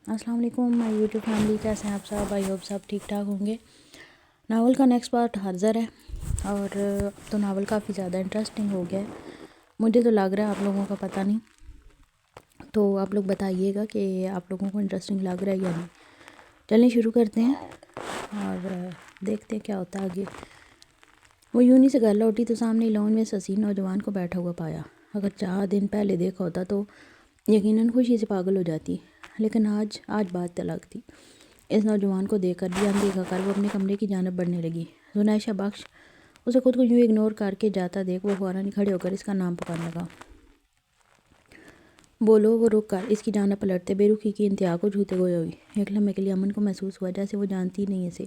السلام علیکم مائی YouTube family, کیسے ہیں آپ سب؟ آئی ہوپ سب ٹھیک ٹھاک ہوں گے۔ ناول کا نیکسٹ پارٹ حاضر ہے اور اب تو ناول کافی زیادہ انٹرسٹنگ ہو گیا ہے، مجھے تو لگ رہا ہے آپ لوگوں کا پتہ نہیں، تو آپ لوگ بتائیے گا کہ آپ لوگوں کو انٹرسٹنگ لگ رہا ہے یا نہیں۔ چلیں شروع کرتے ہیں اور دیکھتے ہیں کیا ہوتا ہے آگے۔ وہ یونی سے گھر لوٹی تو سامنے لون میں حسین نوجوان کو بیٹھا ہوا پایا۔ اگر 4 دن پہلے دیکھا ہوتا تو یقیناً خوشی سے پاگل ہو جاتی، لیکن آج بات الگ تھی۔ اس نوجوان کو دیکھ کر بھی اندیکھا کر وہ اپنے کمرے کی جانب بڑھنے لگی۔ زنیشہ بخش اسے خود کو یوں اگنور کر کے جاتا دیکھ وہ فوراً کھڑے ہو کر اس کا نام پکارنے لگا۔ بولو۔ وہ رک کر اس کی جانب پلٹتے بے رخی کی انتہا کو چھوتے ہوئے ہوئی۔ ایک لمحے کے لیے امن کو محسوس ہوا جیسے وہ جانتی نہیں اسے۔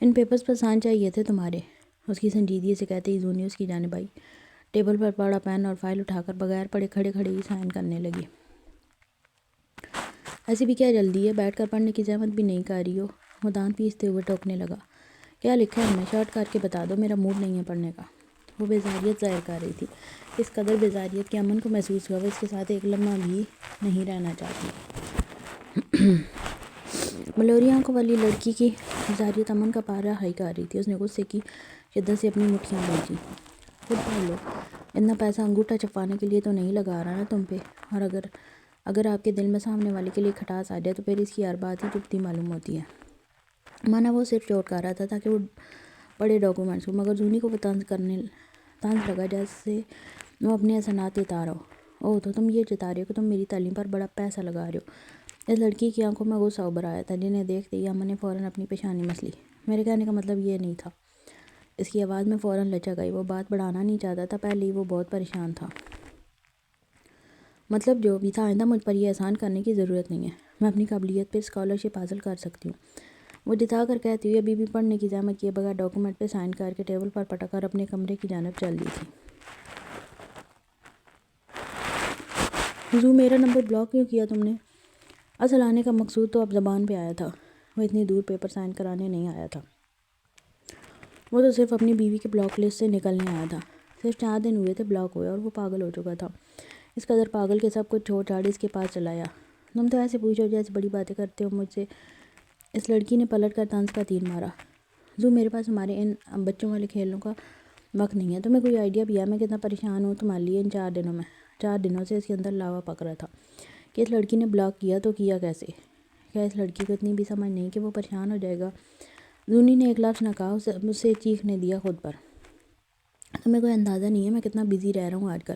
ان پیپرز پر سائن چاہیے تھے تمہارے، اس کی سنجیدگی سے کہتے ہی زونی اس کی جانب آئی، ٹیبل پر پڑا پین اور فائل اٹھا کر بغیر پڑھے کھڑے ہی سائن کرنے لگی۔ ایسی بھی کیا جلدی ہے، بیٹھ کر پڑھنے کی زحمت بھی نہیں کر رہی ہو؟ وہ دانت پیستے ہوئے ٹوکنے لگا۔ کیا لکھا ہے؟ میں شارٹ کر کے بتا دو، میرا موڈ نہیں ہے پڑھنے کا۔ وہ بیزاریت ظاہر کر رہی تھی، اس قدر بیزاریت کہ امن کو محسوس ہوا وہ اس کے ساتھ ایک لمحہ بھی نہیں رہنا چاہتی۔ ملوری آنکھوں والی لڑکی کی بیزاریت امن کا پارہ ہائی کر رہی تھی۔ اس نے غصے کی شدت سے اپنی مٹھیاں بھیجی۔ خود پڑھ لو، اتنا پیسہ انگوٹھا چھپانے کے لیے تو نہیں لگا رہا نا تم پہ، اور اگر آپ کے دل میں سامنے والے کے لیے کھٹاس آ جائے تو پھر اس کی ہر بات ہی چپتی معلوم ہوتی ہے۔ مانا وہ صرف چوٹ کر رہا تھا تاکہ وہ بڑے ڈاکومنٹس کو، مگر زونی کو وہ طنز لگا جیسے وہ اپنے احسانات جتا رہا ہو۔ اوہ تو تم یہ جتا رہے ہو کہ تم میری تعلیم پر بڑا پیسہ لگا رہے ہو۔ اس لڑکی کی آنکھوں میں غصہ ابھر آیا تھا، جنہیں دیکھتے ہی امن نے فوراً اپنی پیشانی مس لی۔ میرے کہنے کا مطلب یہ نہیں تھا۔ اس کی آواز میں فوراً لچک آئی، وہ بات بڑھانا نہیں چاہتا تھا، پہلے ہی وہ بہت پریشان تھا۔ مطلب جو بھی تھا، آئندہ مجھ پر یہ احسان کرنے کی ضرورت نہیں ہے، میں اپنی قابلیت پہ اسکالرشپ حاصل کر سکتی ہوں۔ وہ جتا کر کہتی ہوئی ابھی بھی پڑھنے کی زحمت کیے بغیر ڈاکومنٹ پہ سائن کر کے ٹیبل پر پٹک کر اپنے کمرے کی جانب چل دی تھی۔ حضور، میرا نمبر بلاک کیوں کیا تم نے؟ اصل آنے کا مقصود تو اب زبان پہ آیا تھا، وہ اتنی دور پیپر سائن کرانے نہیں آیا تھا، وہ تو صرف اپنی بیوی کے بلاک لسٹ سے نکلنے آیا تھا۔ صرف 4 دن ہوئے تھے بلاک ہوئے اور وہ پاگل ہو چکا تھا، اس قدر پاگل کہ سب کچھ چھوڑ چھاڑ اس کے پاس چلا آیا۔ تم تو ایسے پوچھو جیسے بڑی باتیں کرتے ہو مجھ سے، اس لڑکی نے پلٹ کر طنز کا تیر مارا۔ حضور، میرے پاس ہمارے ان بچوں والے کھیلوں کا وقت نہیں ہے۔ تمہیں کوئی آئیڈیا بھی ہے میں کتنا پریشان ہوں تمہارے لیے ان 4 دنوں میں؟ 4 دنوں سے اس کے اندر لاوا پک رہا تھا کہ اس لڑکی نے بلاک کیا تو کیا کیسے؟ کیا اس لڑکی کو اتنی بھی سمجھ نہیں کہ وہ پریشان ہو جائے گا؟ زونی نے ایک لفظ نہ کہا، اسے چیخنے دیا خود پر۔ تمہیں کوئی اندازہ نہیں ہے میں کتنا بزی رہ رہا ہوں آج کل،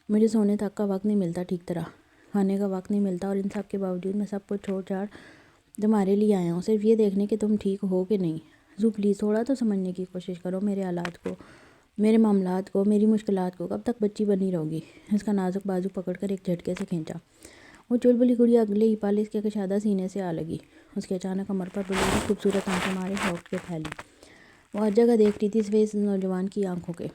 مجھے سونے تک کا وقت نہیں ملتا، ٹھیک طرح کھانے کا وقت نہیں ملتا، اور ان سب کے باوجود میں سب کچھ چھوڑ چھاڑ تمہارے لیے آیا ہوں، صرف یہ دیکھنے کہ تم ٹھیک ہو کہ نہیں۔ زو پلیز تھوڑا تو سمجھنے کی کوشش کرو میرے حالات کو، میرے معاملات کو، میری مشکلات کو۔ کب تک بچی بنی رہو گی؟ اس کا نازک بازو پکڑ کر ایک جھٹکے سے کھینچا۔ وہ چلبلی گڑیا اگلے ہی پل اس کے کشادہ سینے سے آ لگی، اس کے اچانک کمر پر بلوری خوبصورت آنکھیں مارے شوق کے پھیلی۔ وہ ہر جگہ دیکھ رہی تھی سوائے اس نوجوان کی آنکھوں کے۔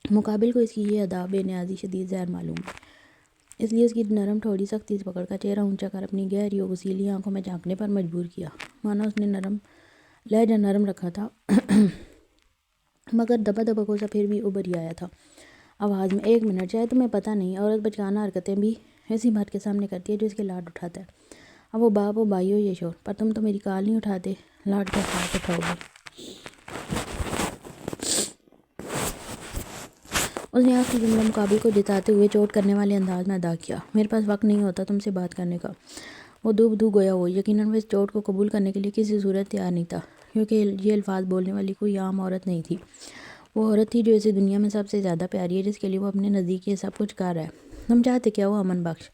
مقابل کو اس کی یہ ادا بے نیازی شدید زہر معلوم ہوئی، اس لیے اس کی نرم ٹھوڑی سختی سے پکڑ کر چہرہ اونچا کر اپنی گہری و غسیلی آنکھوں میں جھانکنے پر مجبور کیا۔ مانا اس نے لہجہ نرم رکھا تھا مگر دبا دبا غصہ پھر بھی ابھر ہی آیا تھا آواز میں۔ 1 منٹ، شاید تمہیں پتہ نہیں، عورت بچگانہ حرکتیں بھی ایسی مرد کے سامنے کرتی ہے جو اس کے لاڈ اٹھاتا ہے۔ اب وہ باپ ہو، بھائی ہو یا شوہر، پر تم تو میری کال نہیں اٹھاتے، لاڈ کے ساتھ اٹھاؤ گے؟ اس نے آخری جملہ مقابل کو جتاتے ہوئے چوٹ کرنے والے انداز میں ادا کیا۔ میرے پاس وقت نہیں ہوتا تم سے بات کرنے کا۔ وہ دو بدو گویا ہو، یقیناً وہ اس چوٹ کو قبول کرنے کے لیے کسی صورت تیار نہیں تھا، کیونکہ یہ الفاظ بولنے والی کوئی عام عورت نہیں تھی، وہ عورت تھی جو اسے دنیا میں سب سے زیادہ پیاری ہے، جس کے لیے وہ اپنے نزدیک یہ سب کچھ کر رہا ہے۔ تم چاہتے کیا ہو امن بخش؟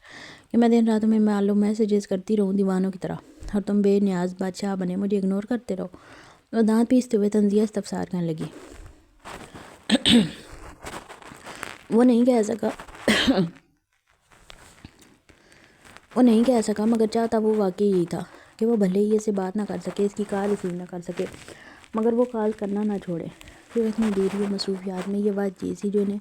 کہ میں دن رات تمہیں معلوم میسیجز کرتی رہوں دیوانوں کی طرح، اور تم بے نیاز بادشاہ بنے مجھے اگنور کرتے رہو؟ وہ دانت پیستے ہوئے طنزیہ استفسار کرنے لگی۔ وہ نہیں کہہ سکا مگر چاہتا وہ واقعی یہی تھا کہ وہ بھلے ہی اس سے بات نہ کر سکے، اس کی کال ریسیو نہ کر سکے، مگر وہ کال کرنا نہ چھوڑے، کیونکہ اتنی دوری و مصروفیات میں یہ واحد چیز تھی جو انہیں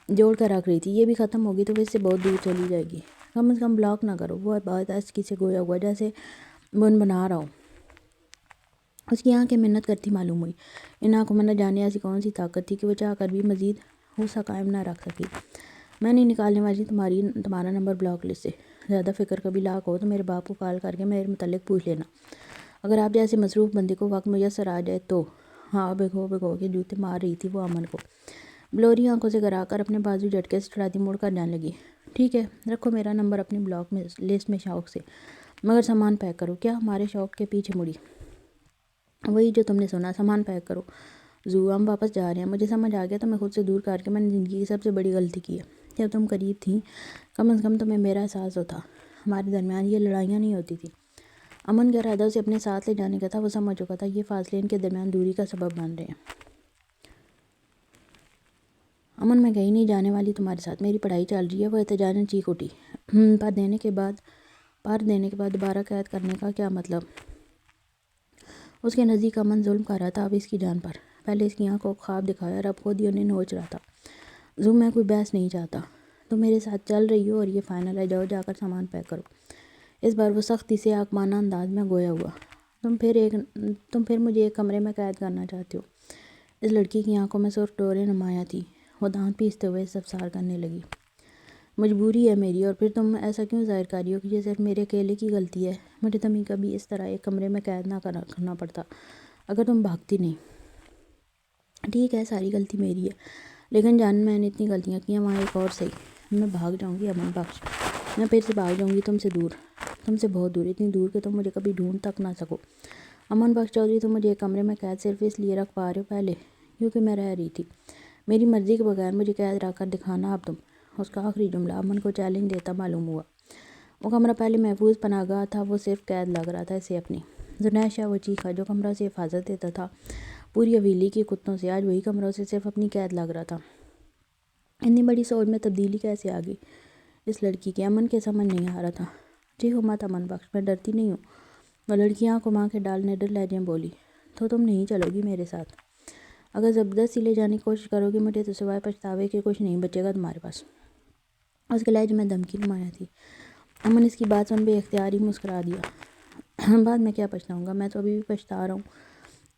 جوڑ کر رکھ رہی تھی۔ یہ بھی ختم ہوگی تو وہ اس سے بہت دور چلی جائے گی۔ کم از کم بلاک نہ کرو۔ وہ بات ایسکی سے گویا ہوا جیسے بن بنا رہا ہو۔ اس کی آنکھیں منت کرتی معلوم ہوئی، ان آنکھوں میں نہ جانے ایسی کون سی طاقت تھی کہ وہ چاہ کر بھی مزید غصہ قائم نہ رکھ سکی۔ میں نہیں نکالنے والی تمہارا نمبر بلاک لسٹ سے، زیادہ فکر کبھی لاحق ہو تو میرے باپ کو کال کر کے میرے متعلق پوچھ لینا۔ اگر آپ جیسے مصروف بندے کو وقت میسر آ جائے تو۔ ہاں بھگو کے جوتے مار رہی تھی وہ امن کو، بلوری آنکھوں سے گرا کر اپنے بازو جھٹکے سے چڑھاتی مڑ کر جانے لگی۔ ٹھیک ہے، رکھو میرا نمبر اپنی بلاک میں لسٹ میں شوق سے، مگر سامان پیک کرو۔ کیا؟ ہمارے شوق کے پیچھے مڑی۔ وہی جو تم نے سنا، سامان پیک کرو۔ ہم واپس جا رہے ہیں۔ مجھے سمجھ آ گیا تمہیں خود سے دور کر کے میں نے زندگی کی سب سے بڑی غلطی کی ہے۔ جب تم قریب تھیں کم از کم تمہیں میرا احساس ہوتا، ہمارے درمیان یہ لڑائیاں نہیں ہوتی تھیں۔ امن کا ارادہ اسے اپنے ساتھ لے جانے کا تھا، وہ سمجھ چکا تھا یہ فاصلے ان کے درمیان دوری کا سبب بن رہے ہیں۔ امن، میں کہیں نہیں جانے والی تمہارے ساتھ، میری پڑھائی چل رہی ہے۔ وہ احتجاجاً چیخ اٹھی۔ پر دینے کے بعد دوبارہ قید کرنے کا کیا مطلب؟ اس کے نزدیک امن ظلم کر رہا تھا اب اس کی جان پر۔ پہلے اس کی آنکھوں کو خواب دکھایا اور اب خود ہی انہیں نوچ رہا تھا۔ میں کوئی بحث نہیں چاہتا، تم میرے ساتھ چل رہی ہو اور یہ فائنل ہے۔ جاؤ جا کر سامان پیک کرو۔ اس بار وہ سختی سے حاکمانہ انداز میں گویا ہوا۔ تم پھر مجھے ایک کمرے میں قید کرنا چاہتے ہو؟ اس لڑکی کی آنکھوں میں سرخ ڈوریں نمایاں تھیں، وہ دانت پیستے ہوئے استفسار کرنے لگی۔ مجبوری ہے میری، اور پھر تم ایسا کیوں ظاہر کر رہی ہو کہ یہ صرف میرے اکیلے کی غلطی ہے؟ مجھے تمہیں کبھی اس طرح ایک کمرے میں قید نہ کرنا پڑتا اگر تم بھاگتی نہیں۔ ٹھیک ہے، ساری غلطی میری ہے، لیکن جان میں نے اتنی غلطیاں کی ہیں، وہاں ایک اور صحیح۔ میں بھاگ جاؤں گی امن بخش، میں پھر سے بھاگ جاؤں گی تم سے بہت دور، اتنی دور کہ تم مجھے کبھی ڈھونڈ تک نہ سکو۔ امن بخش چودھری، تم مجھے ایک کمرے میں قید صرف اس لیے رکھ پا رہے ہو پہلے کیونکہ میں رہ رہی تھی۔ میری مرضی کے بغیر مجھے قید رکھ کر دکھانا اب تم۔ اس کا آخری جملہ امن کو چیلنج دیتا معلوم ہوا۔ وہ کمرہ پہلے محفوظ پناہ گاہ تھا، وہ صرف قید لگ رہا تھا اسے اپنی۔ زنیشہ، وہ چیخا جو کمرہ سے حفاظت دیتا تھا پوری حویلی کے کتوں سے، آج وہی کمرہ اسے صرف اپنی قید لگ رہا تھا۔ اتنی بڑی سوچ میں تبدیلی کیسے آ گئی اس لڑکی کی؟ امن کے سمجھ نہیں آ رہا تھا۔ چیخو مت امن بخش، میں ڈرتی نہیں ہوں، وہ لڑکیاں کو ماں کے ڈال نڈر لہجے میں بولی۔ تو تم نہیں چلو گی میرے ساتھ؟ اگر زبردستی لے جانے کی کوشش کرو گی مجھے تو سوائے پچھتاوے کے کچھ نہیں بچے گا تمہارے پاس۔ اس کے لہجے میں دھمکی نمایاں تھی۔ امن اس کی بات سن بے اختیار ہی مسکرا دیا۔ بعد میں کیا پچھتاؤں گا، میں تو ابھی بھی پچھتا رہا ہوں۔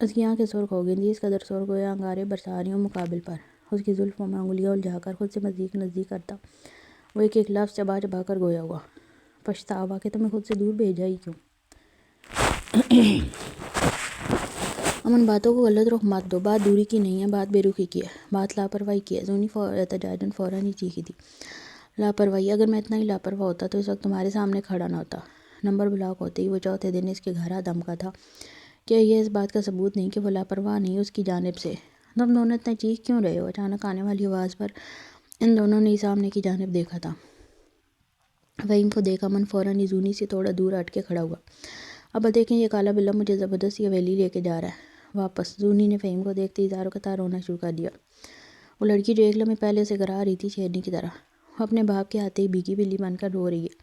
اس کی آنکھیں سرخ ہو گئی تھیں، اس قدر سرخ گویا انگارے برسا رہی ہوں مقابل پر۔ اس کی زلفوں میں انگلیاں الجھا کر خود سے نزدیک کرتا وہ ایک ایک لفظ چبا کر گویا ہوا۔ پچھتاوا کہ تمہیں خود سے دور بھیجا ہی کیوں؟ امن، باتوں کو غلط رخ مت دو، بات دوری کی نہیں ہے، بات بے رخی کی ہے، بات لاپرواہی کی ہے۔ زونی احتجاجاً فوراً ہی چیخی تھی۔ لاپرواہی؟ اگر میں اتنا ہی لاپرواہ ہوتا تو اس وقت تمہارے سامنے کھڑا نہ ہوتا۔ نمبر بلاک ہوتے ہی وہ چوتھے دن اس کے گھر آ دھمکا تھا۔ کیا یہ اس بات کا ثبوت نہیں کہ وہ لاپرواہ نہیں اس کی جانب سے؟ تم دونوں اتنا چیخ کیوں رہے ہو؟ اچانک آنے والی آواز پر ان دونوں نے سامنے کی جانب دیکھا تھا۔ فہیم کو دیکھا امن فوراً ہی زونی سے تھوڑا دور ہٹ کے کھڑا ہوا۔ اب دیکھیں یہ کالا بلّا مجھے زبردستی حویلی لے کے جا رہا ہے واپس۔ زونی نے فہیم کو دیکھتے ہی زاروں قطار رونا شروع کر دیا۔ وہ لڑکی جو ایک لمحے پہلے سے گرا رہی تھی شیرنی کی طرح، وہ اپنے باپ کے ہاتھے ہی بھیگی بلی بن کر رو رہی ہے۔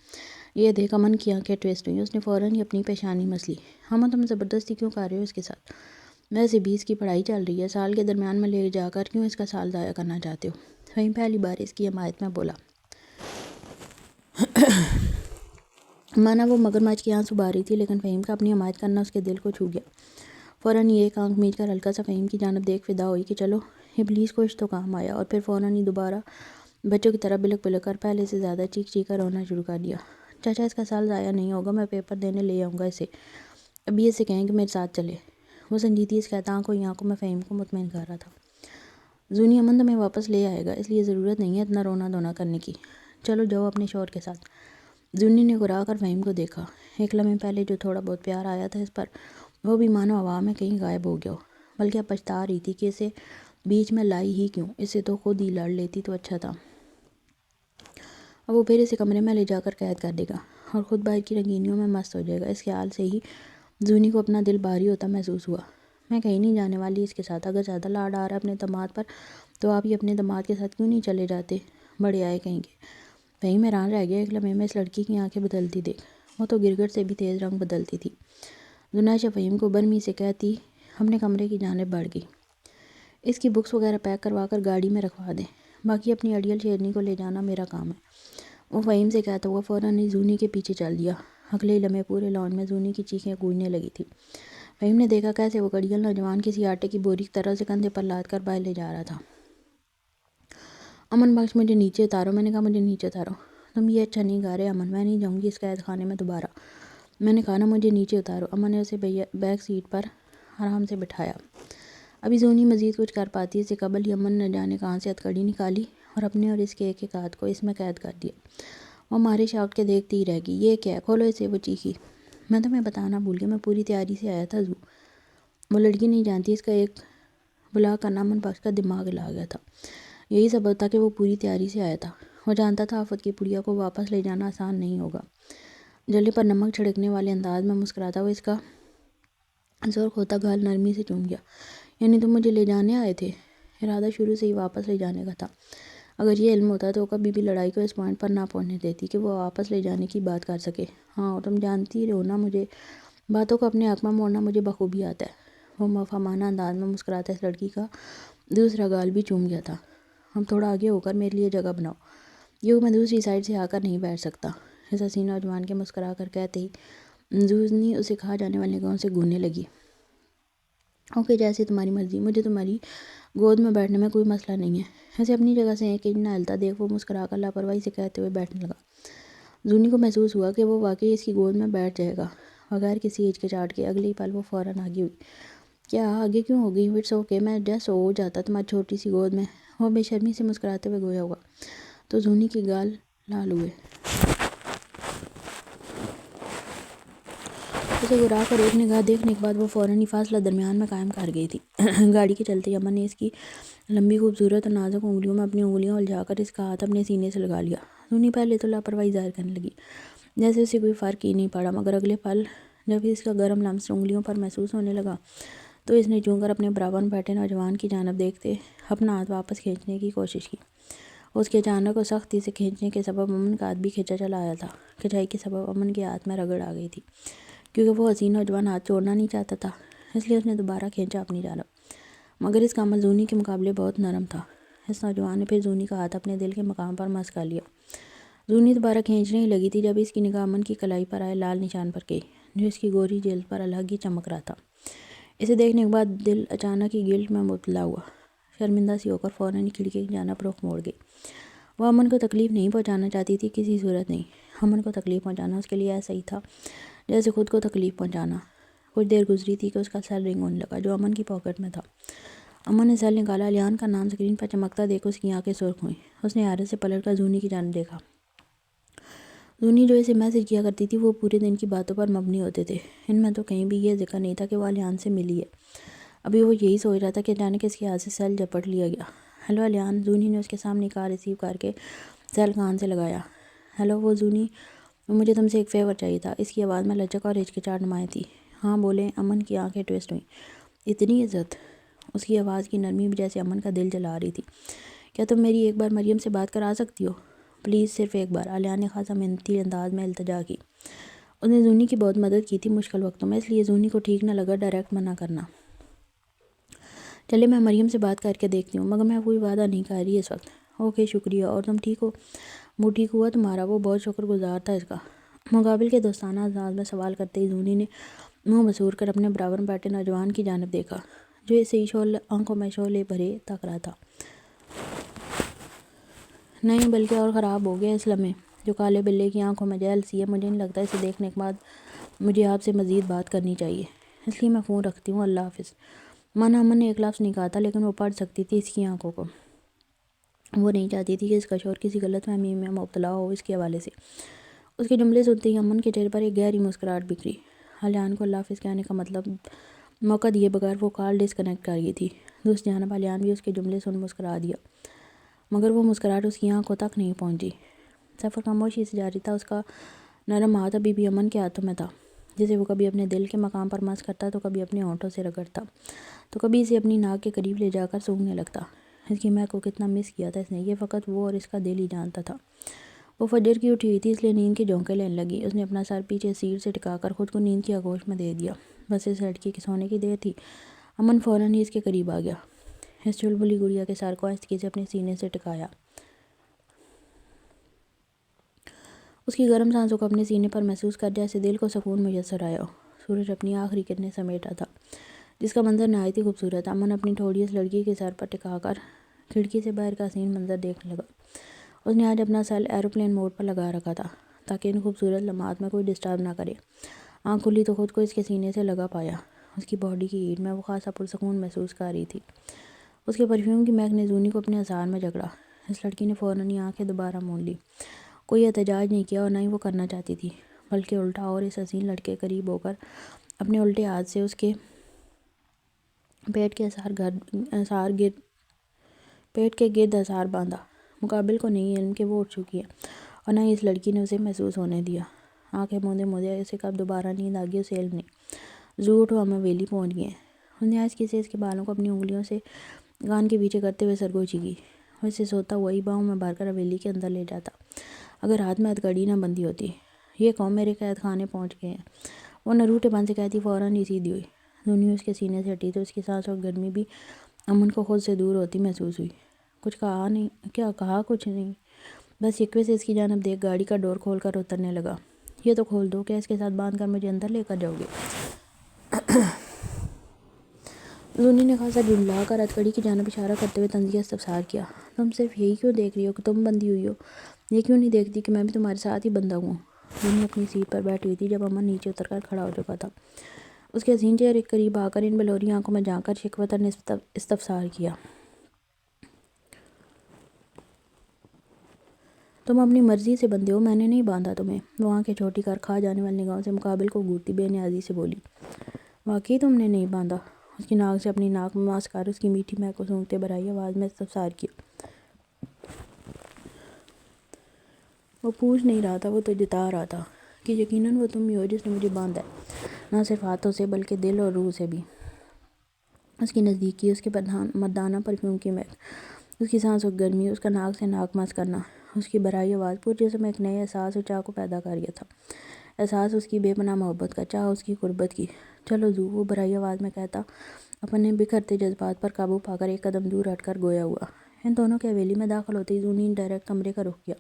یہ دیکھ امن کی آنکھیں ٹوسٹ ہوئیں، اس نے فوراً ہی اپنی پیشانی مس لی۔ امن، تم زبردستی کیوں کر رہے ہو اس کے ساتھ؟ ویسے بھی اس کی پڑھائی چل رہی ہے، سال کے درمیان میں لے جا کر کیوں اس کا سال ضائع کرنا چاہتے ہو؟ فہیم پہلی بار اس کی حمایت میں بولا۔ مانا وہ مگرمچھ کی آنسو بہا رہی تھی، لیکن فہیم کا اپنی حمایت کرنا اس کے دل کو چھو گیا۔ فوراً ہی ایک آنکھ میچ کر ہلکا سا فہیم کی جانب دیکھ فدا ہوئی کہ چلو ابلیس کچھ تو کام آیا، اور پھر فوراً ہی دوبارہ بچوں کی طرح بلک کر پہلے سے زیادہ چیخ کر رونا شروع کر دیا۔ چاچا، اس کا سال ضائع نہیں ہوگا، میں پیپر دینے لے آؤں گا اسے، ابھی اسے کہیں کہ میرے ساتھ چلے۔ وہ سنجیدگی اس کہتا آنکھوں میں فہیم کو مطمئن کر رہا تھا۔ زونی، امن تمہیں واپس لے آئے گا، اس لیے ضرورت نہیں ہے اتنا رونا دھونا کرنے کی، چلو جاؤ اپنے شوہر کے ساتھ۔ زونی نے گھبرا کر فہیم کو دیکھا۔ ایک لمحے پہلے جو تھوڑا بہت پیار آیا تھا اس پر، وہ بھی مانو ہوا میں کہیں غائب ہو گیا ہو، بلکہ اب پچھتا رہی تھی کہ اسے بیچ میں لائی ہی کیوں، اسے تو خود ہی لڑ لیتی تو اچھا تھا۔ اب وہ پھر اسے کمرے میں لے جا کر قید کر دے گا اور خود باہر کی رنگینیوں میں مست ہو جائے گا۔ اس خیال سے ہی زونی کو اپنا دل بھاری ہوتا محسوس ہوا۔ میں کہیں نہیں جانے والی اس کے ساتھ، اگر زیادہ لاڈ آ رہا ہے اپنے داماد پر تو آپ ہی اپنے داماد کے ساتھ کیوں نہیں چلے جاتے؟ بڑے آئے کہیں گے۔ فہیم حیران رہ گیا ایک لمحے میں اس لڑکی کی آنکھیں بدلتی دیکھ، وہ تو گرگٹ سے بھی تیز رنگ بدلتی تھی۔ زنیشہ فہیم کو برمی سے کہتی اپنے کمرے کی جانب بڑھ گئی۔ اس کی بکس وغیرہ پیک کروا کر گاڑی میں رکھوا دیں، باقی اپنی اڑیل شیرنی کو لے جانا میرا کام ہے۔ وہ فہیم سے کہتا ہوا فوراً ہی زونی کے پیچھے چل دیا۔ اگلے ہی لمحے پورے لان میں زونی کی چیخیں گونجنے لگی تھی۔ فہیم نے دیکھا کیسے وہ گڑیل نوجوان کسی آٹے کی بوری کی طرح اسے کندھے پر لاد کر باہر لے جا رہا تھا۔ امن بخش، مجھے نیچے اتارو، میں نے کہا مجھے نیچے اتارو۔ تم یہ اچھا نہیں گا رہے امن، میں نہیں جاؤں گی اس قید خانے میں دوبارہ۔ میں نے کہا نا مجھے نیچے اتارو۔ امن نے اسے بیک سیٹ پر آرام سے بٹھایا۔ ابھی زونی مزید کچھ کر پاتی، اس سے قبل ہی امن نے جانے کہاں سے ہتھکڑی نکالی اور اپنے اور اس کے ایک ایک ہاتھ کو اس میں قید کر دیا۔ وہ مارے شاٹ کے دیکھتی ہی رہ گئی۔ یہ کیا ہے؟ کھولو اسے، وہ چیخی۔ میں تمہیں بتانا بھول گیا، میں پوری تیاری سے آیا تھا زو۔ وہ لڑکی نہیں جانتی اس کا ایک بلا کرنا امن بخش کا دماغ ہلا گیا تھا۔ یہی سبب تھا کہ وہ پوری تیاری سے آیا تھا۔ وہ جانتا تھا آفت کی پڑیا کو واپس لے جانا آسان نہیں ہوگا۔ جلے پر نمک چھڑکنے والے انداز میں مسکراتا وہ اس کا سرخ ہوتا گال نرمی سے چوم گیا۔ یعنی تم مجھے لے جانے آئے تھے؟ ارادہ شروع سے ہی واپس لے جانے کا تھا۔ اگر یہ علم ہوتا تو وہ کبھی بھی لڑائی کو اس پوائنٹ پر نہ پہنچنے دیتی کہ وہ واپس لے جانے کی بات کر سکے۔ ہاں اور تم جانتی ہو نا مجھے باتوں کو اپنے حق میں موڑنا مجھے بخوبی آتا ہے۔ وہ مفہومانہ انداز میں مسکراتا اس لڑکی کا دوسرا گال بھی چوم گیا تھا۔ اب تھوڑا آگے ہو کر میرے لیے جگہ بناؤ، یہ میں دوسری سائڈ سے آ کر نہیں بیٹھ سکتا۔ اس حسین نوجوان کے مسکرا کر کہتے ہی زونی اسے کھا جانے والے نگاہوں سے گھورنے لگی۔ اوکے جیسے تمہاری مرضی، مجھے تمہاری گود میں بیٹھنے میں کوئی مسئلہ نہیں ہے۔ ایسے اپنی جگہ سے ایک انچ نہ ہلتا دیکھ وہ مسکرا کر لاپرواہی سے کہتے ہوئے بیٹھنے لگا۔ زونی کو محسوس ہوا کہ وہ واقعی اس کی گود میں بیٹھ جائے گا بغیر کسی ہچکچاہٹ کے۔ اگلے ہی پل وہ فوراً آگے ہوئی۔ کیا آگے کیوں ہو گئی؟ اٹس اوکے، میں ایڈجسٹ ہو جاتا تمہاری چھوٹی سی گود میں، وہ بے شرمی سے مسکراتے ہوئے گویا ہوا۔ تو زونی کے گال لال ہوئے۔ اسے گھرا کر ایک نگاہ دیکھنے کے بعد وہ فوراً ہی فاصلہ درمیان میں قائم کر گئی تھی۔ گاڑی کے چلتے امن نے اس کی لمبی خوبصورت اور نازک انگلیوں میں اپنی انگلیاں الجھا کر اس کا ہاتھ اپنے سینے سے لگا لیا۔ زونی پہلے تو لاپرواہی ظاہر کرنے لگی جیسے اسے کوئی فرق ہی نہیں پڑا، مگر اگلے پل جب اس کا گرم لمس انگلیوں پر محسوس ہونے لگا تو اس نے چوں کر اپنے برابر میں بیٹھے نوجوان کی جانب دیکھتے اپنا ہاتھ واپس کھینچنے کی کوشش کی۔ اس کے اچانک اور سختی سے کھینچنے کے سبب امن کا ہاتھ بھی کھینچا چلا آیا تھا۔ کھنچائی کے سبب امن کے ہاتھ میں رگڑ آ گئی تھی کیونکہ وہ حسین نوجوان ہاتھ چھوڑنا نہیں چاہتا تھا، اس لیے اس نے دوبارہ کھینچا اپنی جانب، مگر اس کا عمل زونی کے مقابلے بہت نرم تھا۔ اس نوجوان نے پھر زونی کا ہاتھ اپنے دل کے مقام پر مس کر لیا۔ زونی دوبارہ کھینچنے ہی لگی تھی جب اس کی نگاہ امن کی کلائی پر آئے لال نشان پر گئی جو اس کی گوری جلد پر الگ ہی چمک رہا تھا۔ اسے دیکھنے کے بعد دل اچانک ہی گلٹ میں مبتلا ہوا۔ شرمندہ سی ہو کر فوراً ہی کھڑکی کی جانب رخ موڑ گئی۔ وہ امن کو تکلیف نہیں پہنچانا چاہتی تھی، کسی صورت نہیں۔ امن کو تکلیف پہنچانا اس کے لیے ایسا ہی تھا جیسے خود کو تکلیف پہنچانا۔ کچھ دیر گزری تھی کہ اس کا سیل رنگ ہونے لگا جو امن کی پاکٹ میں تھا۔ امن نے سیل نکالا۔ الیان کا نام سکرین پر چمکتا دیکھ اس کی آنکھیں سرخ ہوئیں۔ اس نے حیرت سے پلٹ کر زونی کی جانب دیکھا۔ زونی جو اسے میسج کیا کرتی تھی وہ پورے دن کی باتوں پر مبنی ہوتے تھے، ان میں تو کہیں بھی یہ ذکر نہیں تھا کہ وہ الیان سے ملی ہے۔ ابھی وہ یہی سوچ رہا تھا کہ اچانک اس کے ہاتھ سے سیل جھپٹ لیا گیا۔ ہیلو الیان، زونی نے اس کے سامنے کال ریسیو کر کے سیل کان سے لگایا۔ ہیلو، وہ زونی، مجھے تم سے ایک فیور چاہیے تھا۔ اس کی آواز میں لچک اور ہچکچاہٹ نمایاں تھی۔ ہاں بولیں۔ امن کی آنکھیں ٹوسٹ ہوئیں۔ اتنی عزت؟ اس کی آواز کی نرمی بھی جیسے امن کا دل جلا رہی تھی۔ کیا تم میری ایک بار مریم سے بات کرا سکتی ہو؟ پلیز صرف ایک بار، الیان نے خاصا منتی انداز میں التجا کی۔ اس نے زونی کی بہت مدد کی تھی مشکل وقتوں میں، اس لیے زونی کو ٹھیک نہ لگا ڈائریکٹ منع کرنا۔ چلے میں مریم سے بات کر کے دیکھتی ہوں، مگر میں کوئی وعدہ نہیں کر رہی اس وقت۔ اوکے شکریہ، اور تم ٹھیک ہو؟ منہ ٹھیک ہوا تمہارا؟ وہ بہت شکر گزار تھا اس کا۔ مقابل کے دوستانہ انداز میں سوال کرتے ہی زونی نے منہ مسور کر اپنے برابر میں بیٹھے نوجوان کی جانب دیکھا جو اسے ہی آنکھوں میں شعلے بھرے تک رہا تھا۔ نہیں بلکہ اور خراب ہو گیا اس لمحے، جو کالے بلے کی آنکھوں میں جیل سی ہے۔ مجھے نہیں لگتا اسے دیکھنے کے بعد مجھے آپ سے مزید بات کرنی چاہیے، اس لیے میں فون رکھتی ہوں، اللہ حافظ۔ مانا امن نے ایک لفظ نہیں کہا تھا لیکن وہ پڑھ سکتی تھی اس کی آنکھوں کو۔ وہ نہیں چاہتی تھی کہ اس کا شوہر کسی غلط فہمی میں مبتلا ہو اس کے حوالے سے۔ اس کے جملے سنتے ہی امن کے چہرے پر ایک گہری مسکراہٹ بکھری۔ الیان کو اللہ حافظ کہنے کا مطلب موقع دیے بغیر وہ کال ڈسکنیکٹ کر گئی تھی۔ دوسری جانب الیان بھی اس کے جملے سن مسکرا دیا، مگر وہ مسکراہٹ اس کی آنکھوں تک نہیں پہنچی۔ سفر خاموشی سے جاری تھا۔ اس کا نرم ہاتھ ابھی بھی امن کے ہاتھوں میں تھا، جسے وہ کبھی اپنے دل کے مقام پر مس کرتا تو کبھی اپنے ہونٹوں سے رگڑتا تو کبھی اسے اپنی ناک کے قریب لے جا کر سونگھنے لگتا۔ اس کی مہک کو کتنا مس کیا تھا اس نے، یہ فقط وہ اور اس کا دل ہی جانتا تھا۔ وہ فجر کی اٹھی ہوئی تھی اس لیے نیند کے جھونکے لینے لگی۔ اس نے اپنا سر پیچھے سیٹ سے ٹکا کر خود کو نیند کی آغوش میں دے دیا۔ بس اس لڑکی کے سونے کی دیر تھی۔ امن فوراً ہی اس کے قریب آ گیا، اس چلبلی گڑیا کے سر کو آہستگی سے اپنے سینے سے ٹکایا۔ اس کی گرم سانسوں کو اپنے سینے پر محسوس کر جیسے دل کو سکون میسر آیا ہو۔ سورج اپنی آخری کرنیں سمیٹا تھا جس کا منظر نہایت ہی خوبصورت تھا۔ امن اپنی ٹھوڑی اس لڑکی کے سر پر ٹکا کر کھڑکی سے باہر کا حسین منظر دیکھنے لگا۔ اس نے آج اپنا سیل ایروپلین موڈ پر لگا رکھا تھا تاکہ ان خوبصورت لمحات میں کوئی ڈسٹرب نہ کرے۔ آنکھ کھلی تو خود کو اس کے سینے سے لگا پایا۔ اس کی باڈی کی ہیٹ میں وہ خاصا پرسکون محسوس کر رہی تھی۔ اس کے پرفیوم کی مہک نے زونی کو اپنے اعصار میں جکڑا۔ اس لڑکی نے فوراً ہی آنکھیں دوبارہ موند لی۔ کوئی احتجاج نہیں کیا اور نہ ہی وہ کرنا چاہتی تھی، بلکہ الٹا اور اس حسین لڑکے کے قریب ہو کر اپنے الٹے ہاتھ سے اس کے پیٹ کے گرد حصار باندھا۔ مقابل کو نہیں علم کہ وہ اٹھ چکی ہے اور نہ ہی اس لڑکی نے اسے محسوس ہونے دیا۔ آنکھیں موندے موندے اسے کب دوبارہ نیند آ گئی اسے علم نہیں۔ زو اٹھو، ہم حویلی پہنچ گئے ہیں۔ اس نے آہستگی سے اس کے بالوں کو اپنی انگلیوں سے کان کے پیچھے کرتے ہوئے سرگوشی کی۔ وہ اسے سوتا ہوا ہی باہوں میں بھر کر حویلی کے اندر لے جاتا اگر ہاتھ میں ہتھکڑی نہ بندھی ہوتی۔ یہ قوم میرے قید خانے پہنچ گئے ہیں، وہ نروٹے پن سے کہتی فوراً ہی سیدھی ہوئی۔ زونی اس کے سینے سے ہٹی تو اس کی سانس اور گرمی بھی امن کو خود سے دور ہوتی محسوس ہوئی۔ کچھ کہا نہیں، کیا کہا کچھ نہیں، بس یکوے سے اس کی جانب دیکھ گاڑی کا ڈور کھول کر اترنے لگا۔ یہ تو کھول دو، کیا اس کے ساتھ باندھ کر مجھے اندر لے کر جاؤ گے؟ زونی نے خاصا جھنجلا کر ہتھکڑی کی جانب اشارہ کرتے ہوئے طنزیہ استفسار کیا۔ تم صرف یہی کیوں دیکھ رہی ہو کہ تم بندھی ہوئی ہو؟ یہ کیوں نہیں دیکھتی کہ میں بھی تمہارے ساتھ ہی بندھا ہوں؟ زونی اپنی سیٹ پر بیٹھی ہوئی تھی جب امن نیچے اتر کر کھڑا ہو چکا تھا۔ اس کے حسین چہرے کے قریب آ کر ان بلوری آنکھوں میں جھانک کر شکوتاً استفسار کیا۔ تم اپنی مرضی سے بندھے ہو، میں نے نہیں باندھا تمہیں۔ وہ آنکھیں چھوٹی کر کھا جانے والی نگاہوں سے مقابل کو گھورتی بے نیازی سے بولی۔ واقعی تم نے نہیں باندھا؟ اس کی ناک سے اپنی ناک میں ماسک کر اس کی میٹھی مہک کو سونگھتے برائی آواز میں استفسار کیا۔ وہ پوچھ نہیں رہا تھا، وہ تو جتا رہا تھا کہ یقیناً وہ تم ہی ہو جس نے مجھے باندھا ہے، نہ صرف ہاتھوں سے بلکہ دل اور روح سے بھی۔ اس کی نزدیکی، اس کے مردانہ پرفیوم کی مہک، اس کی سانس اور گرمی، اس کا ناک سے ناک مس کرنا، اس کی برائی آواز پورے جسم میں ایک نئے احساس اور چاہ کو پیدا کر گیا تھا۔ احساس اس کی بے پناہ محبت کا، چاہ اس کی قربت کی۔ چلو زو، وہ برائی آواز میں کہتا اپنے بکھرتے جذبات پر قابو پا کر ایک قدم دور ہٹ کر گویا ہوا۔ ان دونوں کے حویلی میں داخل ہوتے ہی زونی ڈائریکٹ کمرے کا رخ کیا۔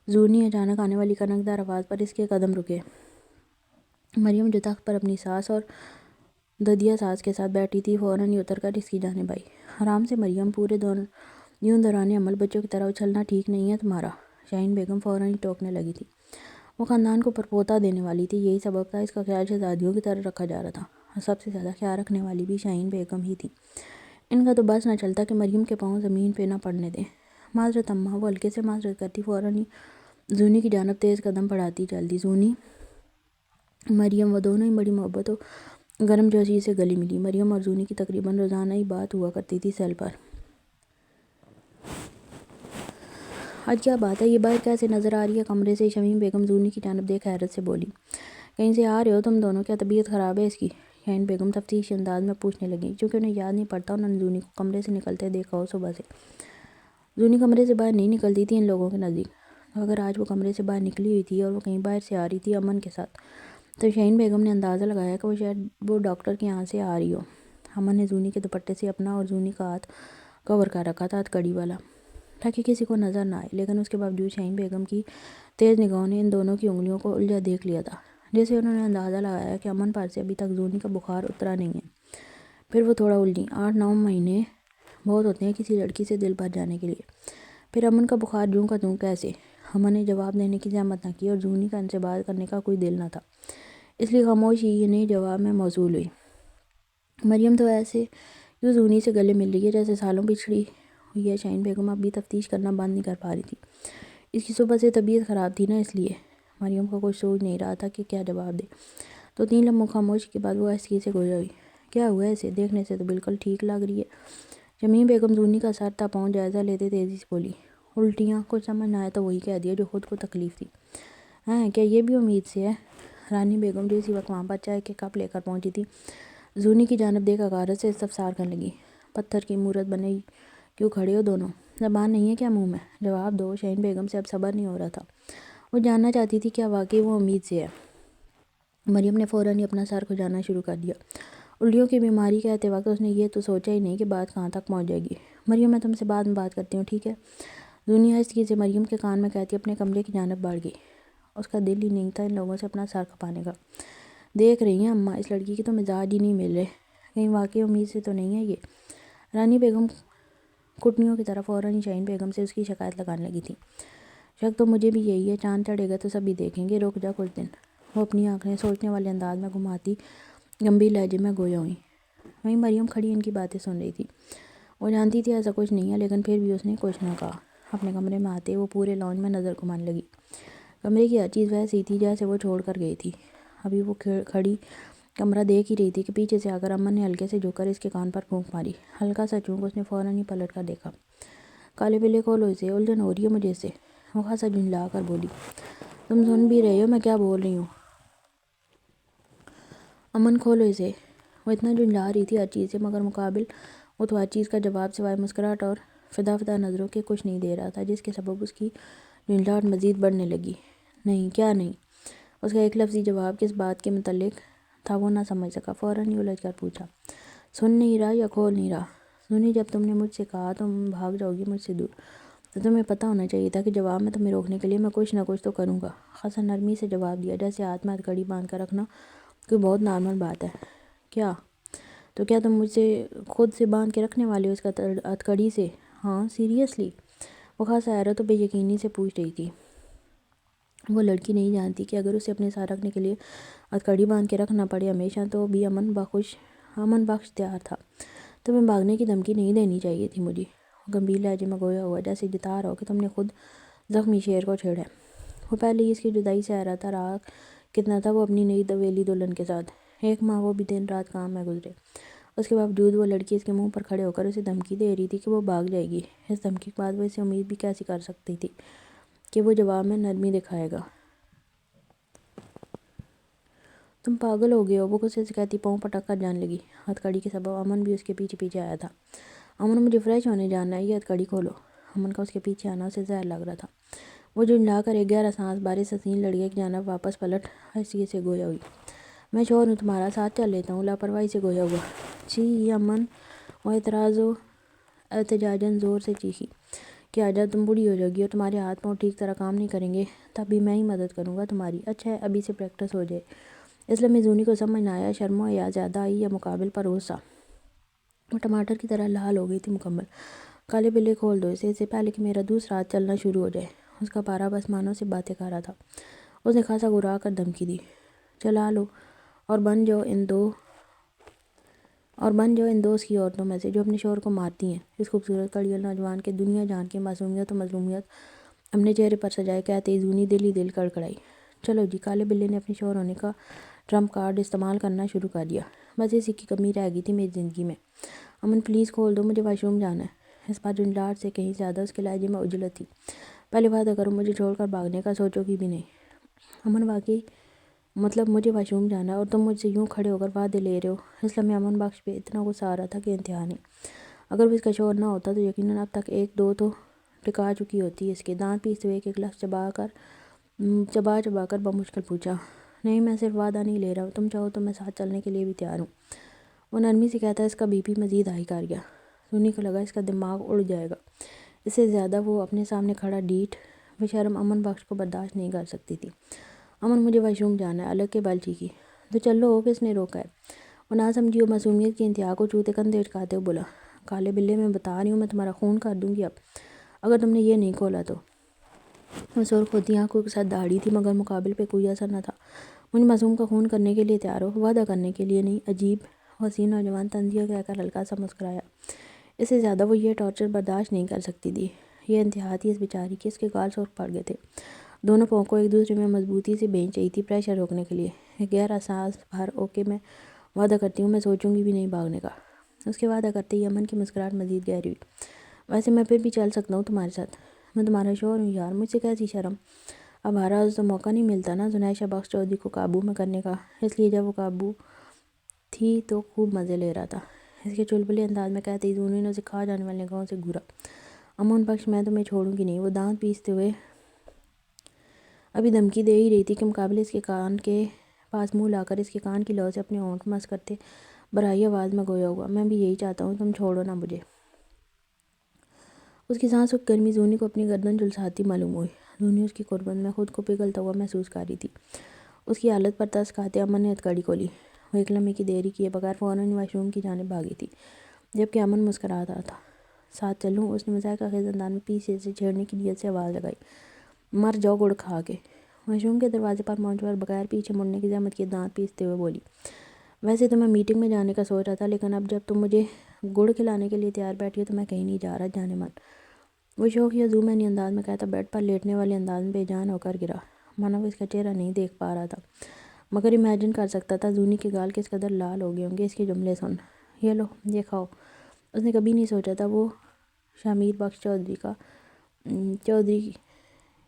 زونی، اچانک آنے والی کنکدار آواز پر اس کے قدم رکے۔ مریم جو تخت پر اپنی ساس اور ددیا ساس کے ساتھ بیٹھی تھی فوراً ہی اتر کر اس کی جانب آئی۔ آرام سے مریم، یوں دوران عمل بچوں کی طرح اچھلنا ٹھیک نہیں ہے تمہارا۔ شاہین بیگم فوراً ہی ٹوکنے لگی تھی۔ وہ خاندان کو پرپوتا دینے والی تھی، یہی سبب تھا اس کا خیال شہزادیوں کی طرح رکھا جا رہا تھا، اور سب سے زیادہ خیال رکھنے والی بھی شاہین بیگم ہی تھی۔ ان کا تو بس نہ چلتا کہ مریم کے پاؤں زمین پہ نہ پڑنے دیں۔ معذرت اماں، وہ ہلکے سے معذرت کرتی فوراً ہی زونی کی جانب تیز قدم بڑھاتی چل دی۔ زونی، مریم، وہ دونوں ہی بڑی محبت و گرم جوشی سے گلی ملی۔ مریم اور زونی کی تقریباً روزانہ ہی بات ہوا کرتی تھی سیل پر۔ آج کیا بات ہے، یہ باہر کیسے نظر آ رہی ہے؟ کمرے سے شمیم بیگم زونی کی جانب دیکھ حیرت سے بولی۔ کہیں سے آ رہے ہو تم دونوں؟ کیا طبیعت خراب ہے اس کی؟ شاہین بیگم تفتیشی انداز میں پوچھنے لگیں، چونکہ انہیں یاد نہیں پڑتا انہوں نے زونی کو کمرے سے نکلتے دیکھا ہو صبح سے۔ زونی کمرے سے باہر نہیں نکلتی تھی ان لوگوں کے نزدیک، تو اگر آج وہ کمرے سے باہر نکلی ہوئی تھی اور وہ کہیں باہر سے آ رہی تھی امن کے ساتھ، تو شاہین بیگم نے اندازہ لگایا کہ وہ شاید وہ ڈاکٹر کے یہاں سے آ رہی ہو۔ امن نے زونی کے دوپٹے سے اپنا اور زونی کا ہاتھ کور کر رکھا تھا ہتھکڑی والا، تاکہ کسی کو نظر نہ آئے، لیکن اس کے باوجود شاہین بیگم کی تیز نگاہوں نے ان دونوں کی انگلیوں کو الجھا دیکھ لیا تھا، جیسے انہوں نے اندازہ لگایا کہ امن پر سے ابھی تک زونی کا بخار اترا نہیں ہے۔ پھر وہ تھوڑا الجھی۔ 8-9 مہینے بہت ہوتے ہیں کسی لڑکی سے دل بھر جانے کے لیے، پھر امن کا بخار جوں کا توں کیسے؟ امن نے جواب دینے کی زحمت نہ کی اور زونی کا ان سے بات کرنے کا کوئی دل نہ تھا، اس لیے خاموش ہی انہیں جواب میں موصول ہوئی۔ مریم تو ایسے یوں زونی سے گلے مل رہی ہے جیسے سالوں پچھڑی ہوئی ہے۔ شاہین بیگم اب بھی تفتیش کرنا بند نہیں کر پا رہی تھی۔ اس کی صبح سے طبیعت خراب تھی نا، اس لیے۔ مریم کو کچھ سوچ نہیں رہا تھا کہ کیا جواب دے، تو 3 لمحوں خاموشی کے بعد وہ آہستگی سے گویا ہوئی۔ کیا ہوا اسے؟ دیکھنے سے تو بالکل ٹھیک لگ رہی ہے۔ شمیم بیگم زونی کا سر تا پاؤں جائزہ لیتے تیزی سے بولی۔ الٹیاں، کچھ سمجھ نہ آیا تو وہی کہہ دیا جو خود کو تکلیف تھی۔ ہیں، کیا یہ بھی امید سے ہے؟ رانی بیگم جو اسی وقت وہاں پر چائے کے کپ لے کر پہنچی تھی، زونی کی جانب دیکھ حقارت سے استفسار کرنے لگی۔ پتھر کی مورت بنے کیوں کھڑے ہو دونوں؟ زبان نہیں ہے کیا منہ میں؟ جواب دو۔ شاہین بیگم سے اب صبر نہیں ہو رہا تھا، وہ جاننا چاہتی تھی کیا واقعی وہ امید سے ہے۔ مریم نے فوراً ہی اپنا سر کھجانا شروع کر دیا۔ الٹیوں کی بیماری کہتے وقت اس نے یہ تو سوچا ہی نہیں کہ بات کہاں تک پہنچ جائے گی۔ مریم، میں تم سے بعد میں بات کرتی ہوں، ٹھیک ہے؟ زونی آہستگی سے مریم کے کان میں کہتی اپنے کمرے کی جانب بڑھ گئی۔ اس کا دل ہی نہیں تھا ان لوگوں سے اپنا سر کھپانے کا۔ دیکھ رہی ہیں اماں، اس لڑکی کے تو مزاج ہی نہیں مل رہے، کہیں واقعی امید سے تو نہیں ہے یہ؟ رانی بیگم کٹنیوں کی طرح فوراً ہی شاہین بیگم سے اس کی شکایت لگانے لگی تھی۔ شک تو مجھے بھی یہی ہے، چاند چڑھے گا تو سبھی دیکھیں گے، رک جا کچھ دن۔ وہ اپنی آنکھیں سوچنے والے انداز میں گھماتی گمبھیر لہجے میں گویا ہوئی۔ وہیں مریم کھڑی ان کی باتیں سن رہی تھی۔ وہ جانتی تھی ایسا کچھ نہیں ہے، لیکن پھر بھی اس نے کچھ نہ کہا۔ اپنے کمرے میں آتے وہ پورے لانج میں نظر گھمانے لگی۔ کمرے کی ہر چیز ویسی تھی جیسے وہ چھوڑ کر گئی تھی۔ ابھی وہ کھڑی کمرہ دیکھ ہی رہی تھی کہ پیچھے سے آ کر امن نے ہلکے سے جھک کر اس کے کان پر پھونک ماری۔ ہلکا سا چونک، اس نے فوراً ہی پلٹ کر دیکھا۔ کالے بلے کھولو اسے، الجھن ہو رہی ہے مجھے اس سے، وہ خاصا جھنجھلا کر بولی۔ تم سن بھی رہے ہو میں کیا بول رہی ہوں؟ امن کھولو اسے۔ وہ اتنا جھنجھلا رہی تھی ہر چیز سے، مگر مقابل وہ تو ہر چیز کا جواب سوائے مسکراہٹ اور فدا نظروں کے کچھ نہیں دے رہا تھا، جس کے سبب اس کی جھنجھلاہٹ مزید بڑھنے لگی۔ نہیں، کیا نہیں؟ اس کا ایک لفظی جواب کس بات کے متعلق تھا وہ نہ سمجھ سکا۔ فوراً ہی الجھ کر پوچھا، سن نہیں رہا یا کھول نہیں رہا؟ سنی، جب تم نے مجھ سے کہا تم بھاگ جاؤ گی مجھ سے دور، تو تمہیں پتہ ہونا چاہیے تھا کہ جواب میں تمہیں روکنے کے لیے میں کچھ نہ کچھ تو کروں گا۔ خاصا نرمی سے جواب دیا، جیسے ہاتھ میں ہتھکڑی باندھ کر رکھنا کوئی بہت نارمل بات ہے۔ کیا؟ تو کیا تم مجھ سے خود سے باندھ کے رکھنے والے ہو اس کا ہتھکڑی سے؟ ہاں، سیریسلی؟ وہ خاصا حیرت و بے یقینی سے پوچھ رہی تھی۔ وہ لڑکی نہیں جانتی کہ اگر اسے اپنے ساتھ رکھنے کے لیے ہتھکڑی باندھ کے رکھنا پڑے ہمیشہ، تو بھی امن بخش تیار تھا۔ تمہیں بھاگنے کی دھمکی نہیں دینی چاہیے تھی مجھے، وہ گمبھیر لہجے میں گویا ہوا، جیسے جتا رہا ہو کہ تم نے خود زخمی شیر کو چھیڑا ہے۔ وہ پہلے ہی اس کی جدائی سے حیران تھا، رہا کتنا تھا وہ اپنی نئی دویلی دلہن کے ساتھ۔ 1 ماہ وہ بھی دن رات کام میں گزرے۔ اس کے باوجود وہ لڑکی اس کے منہ پر کھڑے ہو کر اسے دھمکی دے رہی تھی کہ وہ بھاگ جائے گی۔ اس دھمکی کے بعد وہ اسے امید بھی کیسی کر سکتی تھی کہ وہ جواب میں نرمی دکھائے گا۔ تم پاگل ہو گئے ہو، وہ غصے سے کہتی پاؤں پٹک کر جانے لگی۔ ہتھکڑی کے سبب امن بھی اس کے پیچھے پیچھے آیا تھا۔ امن، مجھے فریش ہونے جانا ہے، یہ ہتھکڑی کھولو۔ امن کا اس کے پیچھے آنا اسے زہر لگ رہا تھا۔ وہ جھنجھلا کر ایک گہرا سانس بارش حسین لڑکے کی جانب واپس پلٹ حیثیت سے گویا ہوئی۔ میں شوہر ہوں تمہارا، ساتھ چل لیتا ہوں، لاپرواہی سے گویا ہوا۔ چھی امن، وہ اعتراض و احتجاجاً زور سے چیخی۔ کیا جب تم بوڑھی ہو جاؤ گی اور تمہارے ہاتھ پاؤں ٹھیک طرح کام نہیں کریں گے، تب بھی میں ہی مدد کروں گا تمہاری؟ اچھا ہے، ابھی سے پریکٹس ہو جائے۔ اس لمحے زونی کو سمجھ نہ آیا شرم و حیا زیادہ آئی یا مقابل پر غصہ۔ وہ ٹماٹر کی طرح لال ہو گئی تھی مکمل۔ کالے بلے کھول دو اسے، اس سے پہلے کہ میرا دوسرا ہاتھ چلنا شروع ہو جائے۔ اس کا پارا بس مانوں سے باتیں کر رہا تھا۔ اس نے خاصا گھبرا کر دھمکی دی، چلا لو اور بن جاؤ ان دو اس کی عورتوں میں سے جو اپنے شوہر کو مارتی ہیں۔ اس خوبصورت کڑی اور نوجوان کے دنیا جان کی معصومیت و مظلومیت اپنے چہرے پر سجائے کہتے ہی زونی دل ہی دل کڑکڑائی۔ چلو جی۔ کالے بلے نے اپنے شوہر ہونے کا ٹرمپ کارڈ استعمال کرنا شروع کر دیا۔ بس اسی کی کمی رہ گئی تھی میری زندگی میں۔ امن پلیز کھول دو، مجھے واش روم جانا ہے۔ اس بار جھنجھلاہٹ سے کہیں زیادہ اس کے لہجے میں عجلت تھی۔ پہلے وعدہ کرو مجھے چھوڑ کر بھاگنے کا سوچو گی بھی نہیں۔ امن، واقعی؟ مطلب مجھے واش روم جانا ہے اور تم مجھ سے یوں کھڑے ہو کر وعدے لے رہے ہو؟ اس لمحے امن بخش پہ اتنا غصہ آ رہا تھا کہ انتہا نہیں۔ اگر وہ اس کا شوہر نہ ہوتا تو یقیناً اب تک 1-2 تو ٹکا چکی ہوتی۔ اس کے دانت پیستے ہوئے ایک لفظ چبا کر بمشکل پوچھا، نہیں، میں صرف وعدہ نہیں لے رہا ہوں، تم چاہو تو میں ساتھ چلنے کے لیے بھی تیار ہوں۔ وہ نرمی سے کہتا اس کا بی پی مزید ہائی کر گیا۔ سونی کو لگا اس کا دماغ اڑ جائے گا۔ اس سے زیادہ وہ اپنے سامنے کھڑا ڈھیٹ بے شرم امن بخش کو برداشت نہیں کر سکتی تھی۔ امن، مجھے واش روم جانا ہے، الگ کے بل چیخی۔ تو چلو، کس نے روکا ہے؟ وہ نہ سمجھی و معصومیت کی انتہا کو چھوتے کندھے اٹکاتے ہوئے بولا، کالے بلے، میں بتا رہی ہوں، میں تمہارا خون کر دوں گی اب اگر تم نے یہ نہیں کھولا تو۔ وہ سرخ ہوتی آنکھوں کے ساتھ دہاڑی تھی، مگر مقابل پہ کوئی اثر نہ تھا۔ مجھ معصوم کا خون کرنے کے لیے تیار ہو، وعدہ کرنے کے لیے نہیں؟ عجیب، وہ حسین نوجوان طنزیہ کہہ کر ہلکا سا مسکرایا۔ اس سے زیادہ وہ یہ ٹارچر برداشت نہیں کر سکتی تھی۔ یہ انتہا تھی اس بیچاری کی۔ اس کے گال سرخ پڑ گئے تھے۔ دونوں پاؤں کو ایک دوسرے میں مضبوطی سے بھینچ رہی تھی پریشر روکنے کے لیے۔ ایک گہرا سانس بھر، اوکے، میں وعدہ کرتی ہوں، میں سوچوں گی بھی نہیں بھاگنے کا۔ اس کے وعدہ کرتے ہی امن کی مسکراہٹ مزید گہری ہوئی۔ ویسے میں پھر بھی چل سکتا ہوں تمہارے ساتھ، میں تمہارا شوہر ہوں یار، مجھ سے کیسی شرم۔ اب ہر روز تو موقع نہیں ملتا نا زنیشہ بخش چودھری کو قابو میں کرنے کا، اس لیے جب وہ قابو تھی تو خوب مزے لے رہا تھا۔ اس کے چلبلے انداز میں کہتے ہی زونی نے اسے کھا جانے والی نگاہوں سے گھورا۔ امن بخش، میں تمہیں چھوڑوں گی نہیں۔ وہ دانت پیستے ہوئے ابھی دھمکی دے ہی رہی تھی کہ مقابل اس کے کان کے پاس منہ لا کر اس کے کان کی لو سے اپنے ہونٹ مس کرتے برائی آواز میں گویا ہوا، میں بھی یہی چاہتا ہوں، تم چھوڑو نا مجھے۔ اس کی سانسوں کی گرمی زونی کو اپنی گردن جھلساتی معلوم ہوئی۔ زونی اس کی قربت میں خود کو پگھلتا ہوا محسوس کر رہی تھی۔ اس کی حالت پر ترس کھاتے امن نے ہتھکڑی کھولی۔ وہ ایک لمحے کی دیری کیے بغیر فوراً واش روم کی جانب بھاگی تھی، جبکہ امن مسکرا رہا تھا۔ ساتھ چلوں؟ اس نے مذاق خیز انداز میں پیچھے سے چھیڑنے کی نیت سے آواز لگائی۔ مر جاؤ گڑ کھا کے۔ مشروم کے دروازے پر پہنچ کر بغیر پیچھے مڑنے کی زحمت کے دانت پیستے ہوئے بولی، ویسے تو میں میٹنگ میں جانے کا سوچ رہا تھا، لیکن اب جب تم مجھے گڑ کھلانے کے لیے تیار بیٹھی ہو تو میں کہیں نہیں جا رہا، جانے من۔ وہ شوخیہ زومینی انداز میں کہتا بیڈ پر لیٹنے والے انداز میں بے جان ہو کر گرا، مانا وہ اس کا چہرہ نہیں دیکھ پا رہا تھا، مگر امیجن کر سکتا تھا زونی کے گال کس قدر لال ہو گئے ہوں گے اس کے جملے سن۔ یہ لو، یہ کھاؤ۔ اس نے کبھی نہیں سوچا تھا وہ شامیر بخش چودھری کا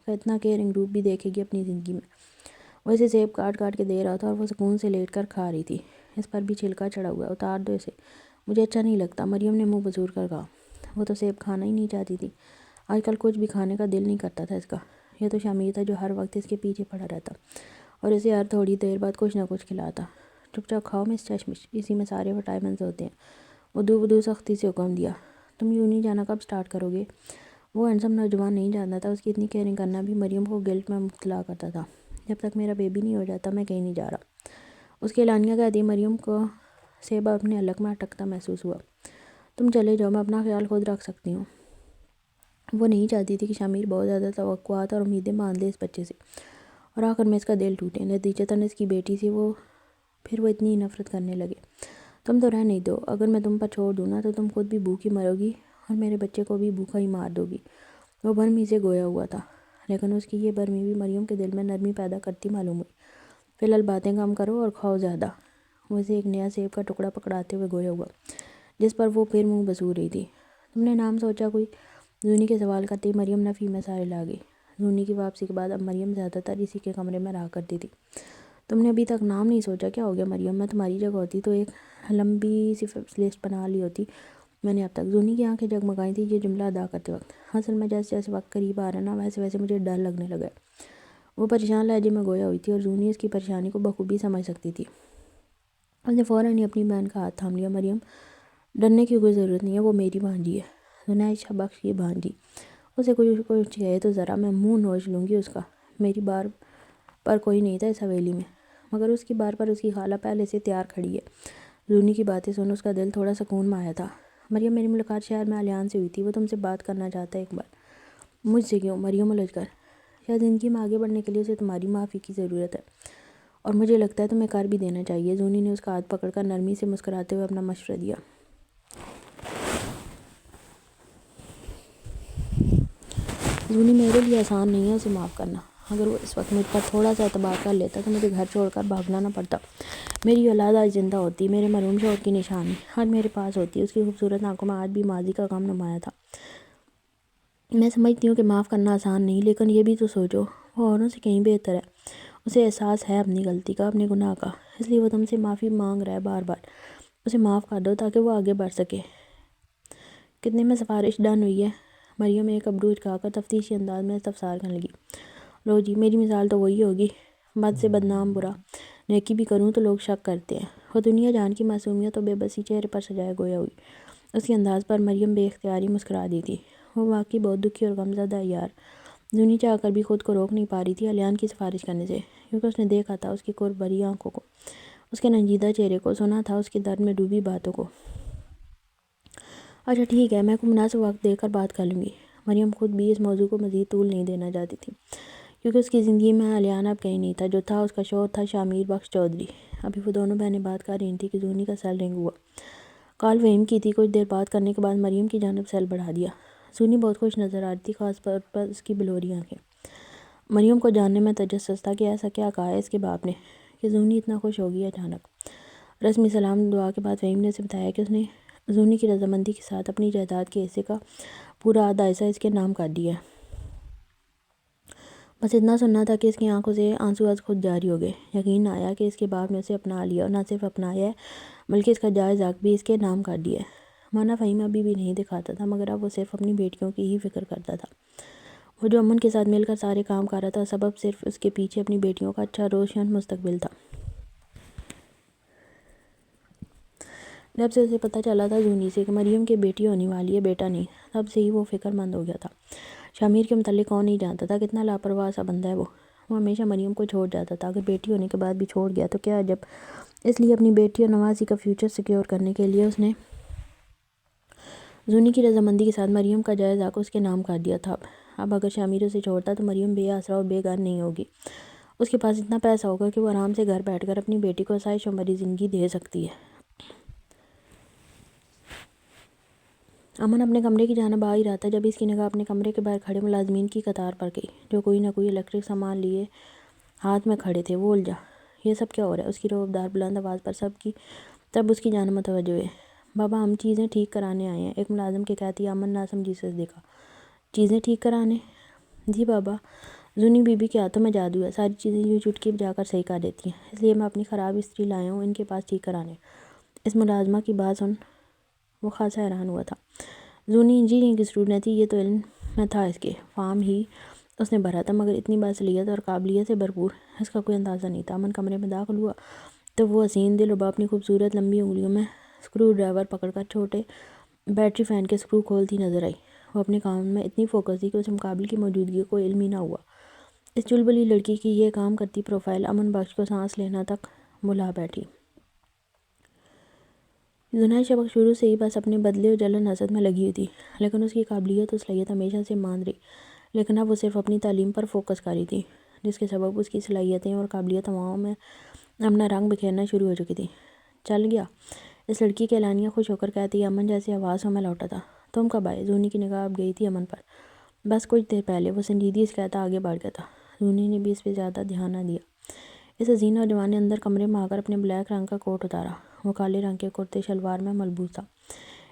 اتنا کیئرنگ روپ بھی دیکھے گی اپنی زندگی میں۔ وہ اسے سیب کاٹ کاٹ کے دے رہا تھا اور وہ سکون سے لیٹ کر کھا رہی تھی۔ اس پر بھی چھلکا چڑھا ہوا ہے، اتار دو اسے۔ مجھے اچھا نہیں لگتا، مریم نے منہ بسور کر کہا۔ وہ تو سیب کھانا ہی نہیں چاہتی تھی، آج کل کچھ بھی کھانے کا دل نہیں کرتا تھا اس کا۔ یہ تو شامیر تھا جو ہر وقت اس کے پیچھے پڑا رہتا اور اسے ہر تھوڑی دیر بعد کچھ نہ کچھ کھلاتا۔ چپ چاپ کھاؤ مس چشمش، اسی میں سارے وٹامنز ہوتے ہیں۔ ودو سختی سے حکم دیا۔ تم یوں نہیں جانا کب سٹارٹ کرو گے؟ وہ ہینڈسم نوجوان نہیں جانتا تھا اس کی اتنی کیئرنگ کرنا بھی مریم کو گلٹ میں مبتلا کرتا تھا۔ جب تک میرا بیبی نہیں ہو جاتا میں کہیں نہیں جا رہا۔ اس کے اعلانیہ کا عدیم مریم کو سیب اپنے حلق میں اٹکتا محسوس ہوا۔ تم چلے جاؤ، میں اپنا خیال خود رکھ سکتی ہوں۔ وہ نہیں چاہتی تھی کہ شامیر بہت زیادہ توقعات اور امیدیں باندھ لے اس بچے سے اور آخر میں اس کا دل ٹوٹے۔ نتیجتاً اس کی بیٹی سے وہ اتنی نفرت کرنے لگے۔ تم تو رہ نہیں دو، اگر میں تم پر چھوڑ دوں نا تو تم خود بھی بھوکی مرو گی اور میرے بچے کو بھی بھوکا ہی مار دو گی۔ وہ برہمی سے گویا ہوا تھا، لیکن اس کی یہ برہمی بھی مریم کے دل میں نرمی پیدا کرتی معلوم ہوئی۔ فی الحال باتیں کم کرو اور کھاؤ زیادہ۔ وہ اسے ایک نیا سیب کا ٹکڑا پکڑاتے ہوئے گویا ہوا، جس پر وہ پھر منہ بسور رہی تھی۔ تم نے نام سوچا کوئی؟ زونی کے سوال کرتے ہی مریم نفی میں سارے لا گئی۔ زونی کی واپسی کے بعد اب مریم زیادہ تر اسی کے کمرے میں رہا کرتی تھی۔ تم نے ابھی تک نام نہیں سوچا؟ کیا ہو گیا مریم؟ میں تمہاری جگہ ہوتی تو ایک لمبی سی لسٹ بنا لی ہوتی میں نے اب تک۔ زونی کی آنکھیں جگمگائی تھیں یہ جملہ ادا کرتے وقت۔ اصل میں جیسے جیسے وقت قریب آ رہا نا ویسے مجھے ڈر لگنے لگا ہے۔ وہ پریشان لہجے میں گویا ہوئی تھی اور زونی اس کی پریشانی کو بخوبی سمجھ سکتی تھی۔ اس نے فوراً ہی اپنی بہن کا ہاتھ تھام لیا۔ مریم، ڈرنے کی کوئی ضرورت نہیں ہے، وہ میری بھانجی ہے، زنیشہ بخش کی بھانجی۔ اسے کچھ کہے تو ذرا میں منہ نوچ لوں گی اس کا۔ میری بار پر کوئی نہیں تھا اس حویلی میں، مگر اس کی بار پر اس کی خالہ پہلے سے تیار کھڑی ہے۔ زونی کی باتیں سن اس کا دل تھوڑا سکون میں آیا تھا۔ مریم، میری ملاقات شہر میں الیان سے ہوئی تھی، وہ تم سے بات کرنا چاہتا ہے ایک بار۔ مجھ سے کیوں؟ مریم الجھ کر۔ شاید زندگی میں آگے بڑھنے کے لیے اسے تمہاری معافی کی ضرورت ہے اور مجھے لگتا ہے تمہیں کر بھی دینا چاہیے۔ زونی نے اس کا ہاتھ پکڑ کر نرمی سے مسکراتے ہوئے اپنا مشورہ دیا۔ زونی، میرے لیے آسان نہیں ہے اسے معاف کرنا۔ اگر وہ اس وقت مجھ پر تھوڑا سا اعتبار کر لیتا تو مجھے گھر چھوڑ کر بھاگنا نہ پڑتا۔ میری اولاد آج زندہ ہوتی، میرے مرحوم شوہر کی نشانی آج میرے پاس ہوتی۔ اس کی خوبصورت آنکھوں میں آج بھی ماضی کا غم نمایاں تھا۔ میں سمجھتی ہوں کہ معاف کرنا آسان نہیں، لیکن یہ بھی تو سوچو وہ اوروں سے کہیں بہتر ہے۔ اسے احساس ہے اپنی غلطی کا، اپنے گناہ کا، اس لیے وہ تم سے معافی مانگ رہا ہے بار بار۔ اسے معاف کر دو تاکہ وہ آگے بڑھ سکے۔ کتنے میں سفارش ڈن ہوئی ہے؟ مریم ایک ابرو اچکا کر تفتیشی انداز میں استفسار کرنے لگی۔ لو جی، میری مثال تو وہی ہوگی، بد سے بدنام برا، نیکی بھی کروں تو لوگ شک کرتے ہیں۔ وہ دنیا جان کی معصومیت اور بے بسی چہرے پر سجائے گویا ہوئی۔ اس کے انداز پر مریم بے اختیاری مسکرا دی تھی۔ وہ واقعی بہت دکھی اور غمزدہ ہے یار۔ زونی چاہ کر بھی خود کو روک نہیں پا رہی تھی الیان کی سفارش کرنے سے، کیونکہ اس نے دیکھا تھا اس کی کور بھری آنکھوں کو، اس کے رنجیدہ چہرے کو، سنا تھا اس کے درد میں ڈوبی باتوں کو۔ اچھا ٹھیک ہے، میں کوئی مناسب وقت دے کر بات کر لوں گی۔ مریم خود بھی اس موضوع کو مزید طول نہیں دینا چاہتی تھی، کیونکہ اس کی زندگی میں الیان اب کہیں نہیں تھا۔ جو تھا اس کا شوہر تھا شامیر بخش چودھری۔ ابھی وہ دونوں بہنیں بات کر رہی تھیں کہ زونی کا سیل رنگ ہوا۔ کال فہیم کی تھی۔ کچھ دیر بات کرنے کے بعد مریم کی جانب سیل بڑھا دیا۔ زونی بہت خوش نظر آ رہی تھی، خاص طور پر اس کی بلوری آنکھیں۔ مریم کو جاننے میں تجسس تھا کہ ایسا کیا کہا ہے اس کے باپ نے کہ زونی اتنا خوش ہوگی اچانک۔ رسمی سلام دعا کے بعد فہیم نے اسے بتایا کہ اس نے زونی کی رضامندی کے ساتھ اپنی جائیداد کے حصے کا پورا آدھا حصہ اس کے نام کر دیا ہے۔ بس اتنا سننا تھا کہ اس کی آنکھوں سے آنسو از خود جاری ہو گئے۔ یقین آیا کہ اس کے باپ نے اسے اپنا لیا اور نہ صرف اپنایا ہے بلکہ اس کا جائز حق بھی اس کے نام کر دیا ہے۔ مانا فہیم ابھی بھی نہیں دکھاتا تھا، مگر اب وہ صرف اپنی بیٹیوں کی ہی فکر کرتا تھا۔ وہ جو امن کے ساتھ مل کر سارے کام کر رہا تھا، سبب صرف اس کے پیچھے اپنی بیٹیوں کا اچھا روشن مستقبل تھا۔ جب سے اسے پتہ چلا تھا زونی سے کہ مریم کی بیٹی ہونے والی ہے، بیٹا نہیں، تب سے ہی وہ فکر مند ہو گیا تھا۔ شامیر کے متعلق کون نہیں جانتا تھا کتنا لاپرواہ سا بندہ ہے وہ ہمیشہ مریم کو چھوڑ جاتا تھا، اگر بیٹی ہونے کے بعد بھی چھوڑ گیا تو کیا عجب۔ اس لیے اپنی بیٹی اور نوازی کا فیوچر سیکیور کرنے کے لیے اس نے زونی کی رضامندی کے ساتھ مریم کا جائزہ کو اس کے نام کر دیا تھا۔ اب اگر شامر اسے چھوڑتا تو مریم بے آسرا اور بے گھر نہیں ہوگی۔ اس کے پاس اتنا پیسہ ہوگا کہ وہ آرام سے گھر بیٹھ کر اپنی بیٹی کو آسائش و بھری زندگی دے سکتی ہے۔ امن اپنے کمرے کی جانب آ ہی رہا تھا جب اس کی نگاہ اپنے کمرے کے باہر کھڑے ملازمین کی قطار پر گئی، جو کوئی نہ کوئی الیکٹرک سامان لیے ہاتھ میں کھڑے تھے۔ وہ الجھا، یہ سب کیا ہو رہا ہے؟ اس کی رعبدار بلند آواز پر سب اس کی جانب متوجہ ہوئے۔ بابا، ہم چیزیں ٹھیک کرانے آئے ہیں، ایک ملازم کے کہتے ہی امن ناسمجھی سے دیکھا۔ چیزیں ٹھیک کرانے؟ جی بابا، زونی بی بی کے ہاتھوں میں جادو ہے، ساری چیزیں یوں چٹکی بجا کر صحیح کر دیتی ہیں، اس لیے میں اپنی خراب استری لایا ہوں ان کے پاس ٹھیک کرانے۔ اس ملازمہ کی بات سن وہ خاصا حیران ہوا تھا۔ زونی انجینئرنگ کی اسٹوڈنٹ تھی، یہ تو علم میں تھا اس کے، فارم ہی اس نے بھرا تھا، مگر اتنی باصلاحیت اور قابلیت سے بھرپور اس کا کوئی اندازہ نہیں تھا۔ امن کمرے میں داخل ہوا تو وہ حسین دلربا اپنی خوبصورت لمبی انگلیوں میں اسکرو ڈرائیور پکڑ کر چھوٹے بیٹری فین کے اسکرو کھولتی نظر آئی۔ وہ اپنے کام میں اتنی فوکس تھی کہ اسے مقابل کی موجودگی کا کوئی علم ہی نہ ہوا۔ اس چلبلی لڑکی کی یہ کام کرتی پروفائل امن بخش کو سانس لینا تک بھلا بیٹھی۔ زنائی شبق شروع سے ہی بس اپنے بدلے و جلن حسد میں لگی ہوئی تھی، لیکن اس کی قابلیت و صلاحیت ہمیشہ سے ماند رہی۔ لیکن اب وہ صرف اپنی تعلیم پر فوکس کر رہی تھی، جس کے سبب اس کی صلاحیتیں اور قابلیت ہواؤں میں اپنا رنگ بکھیرنا شروع ہو چکی تھی۔ چل گیا؟ اس لڑکی کے اعلانیہ خوش ہو کر کہتی امن جیسے آواز میں لوٹا تھا۔ تم کب آئے؟ زونی کی نگاہ اب گئی تھی امن پر۔ بس کچھ دیر پہلے، وہ سنجیدگی سے کہتا آگے بڑھ گیا تھا۔ زونی نے بھی اس پہ زیادہ دھیان نہ دیا۔ اس حسین نوجوان نے اندر کمرے میں آ کر اپنے بلیک رنگ کا کوٹ اتارا۔ وہ کالے رنگ کے کرتے شلوار میں ملبوس تھا۔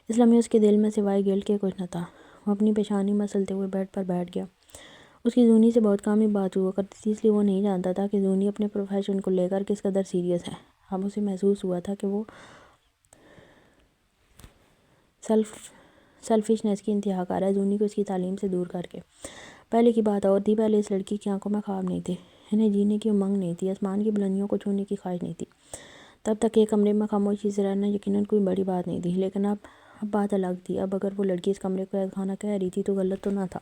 اس لمحے اس کے دل میں سوائے گلٹ کے کچھ نہ تھا۔ وہ اپنی پیشانی مسلتے ہوئے بیڈ پر بیٹھ گیا۔ اس کی زونی سے بہت کم ہی بات ہوا کرتی تھی، اس لیے وہ نہیں جانتا تھا کہ زونی اپنے پروفیشن کو لے کر کس قدر سیریس ہے۔ اب اسے محسوس ہوا تھا کہ وہ سیلفشنس کی انتہا کار ہے، زونی کو اس کی تعلیم سے دور کر کے۔ پہلے کی بات اور تھی، پہلے اس لڑکی کی آنکھوں میں خواب نہیں تھے، انہیں جینے کی امنگ نہیں تھی، آسمان کی بلندیوں کو چھونے کی خواہش نہیں تھی۔ تب تک ایک کمرے میں خاموشی سے رہنا یقیناً کوئی بڑی بات نہیں تھی، لیکن اب بات الگ تھی۔ اب اگر وہ لڑکی اس کمرے کو قید خانہ کہہ رہی تھی تو غلط تو نہ تھا۔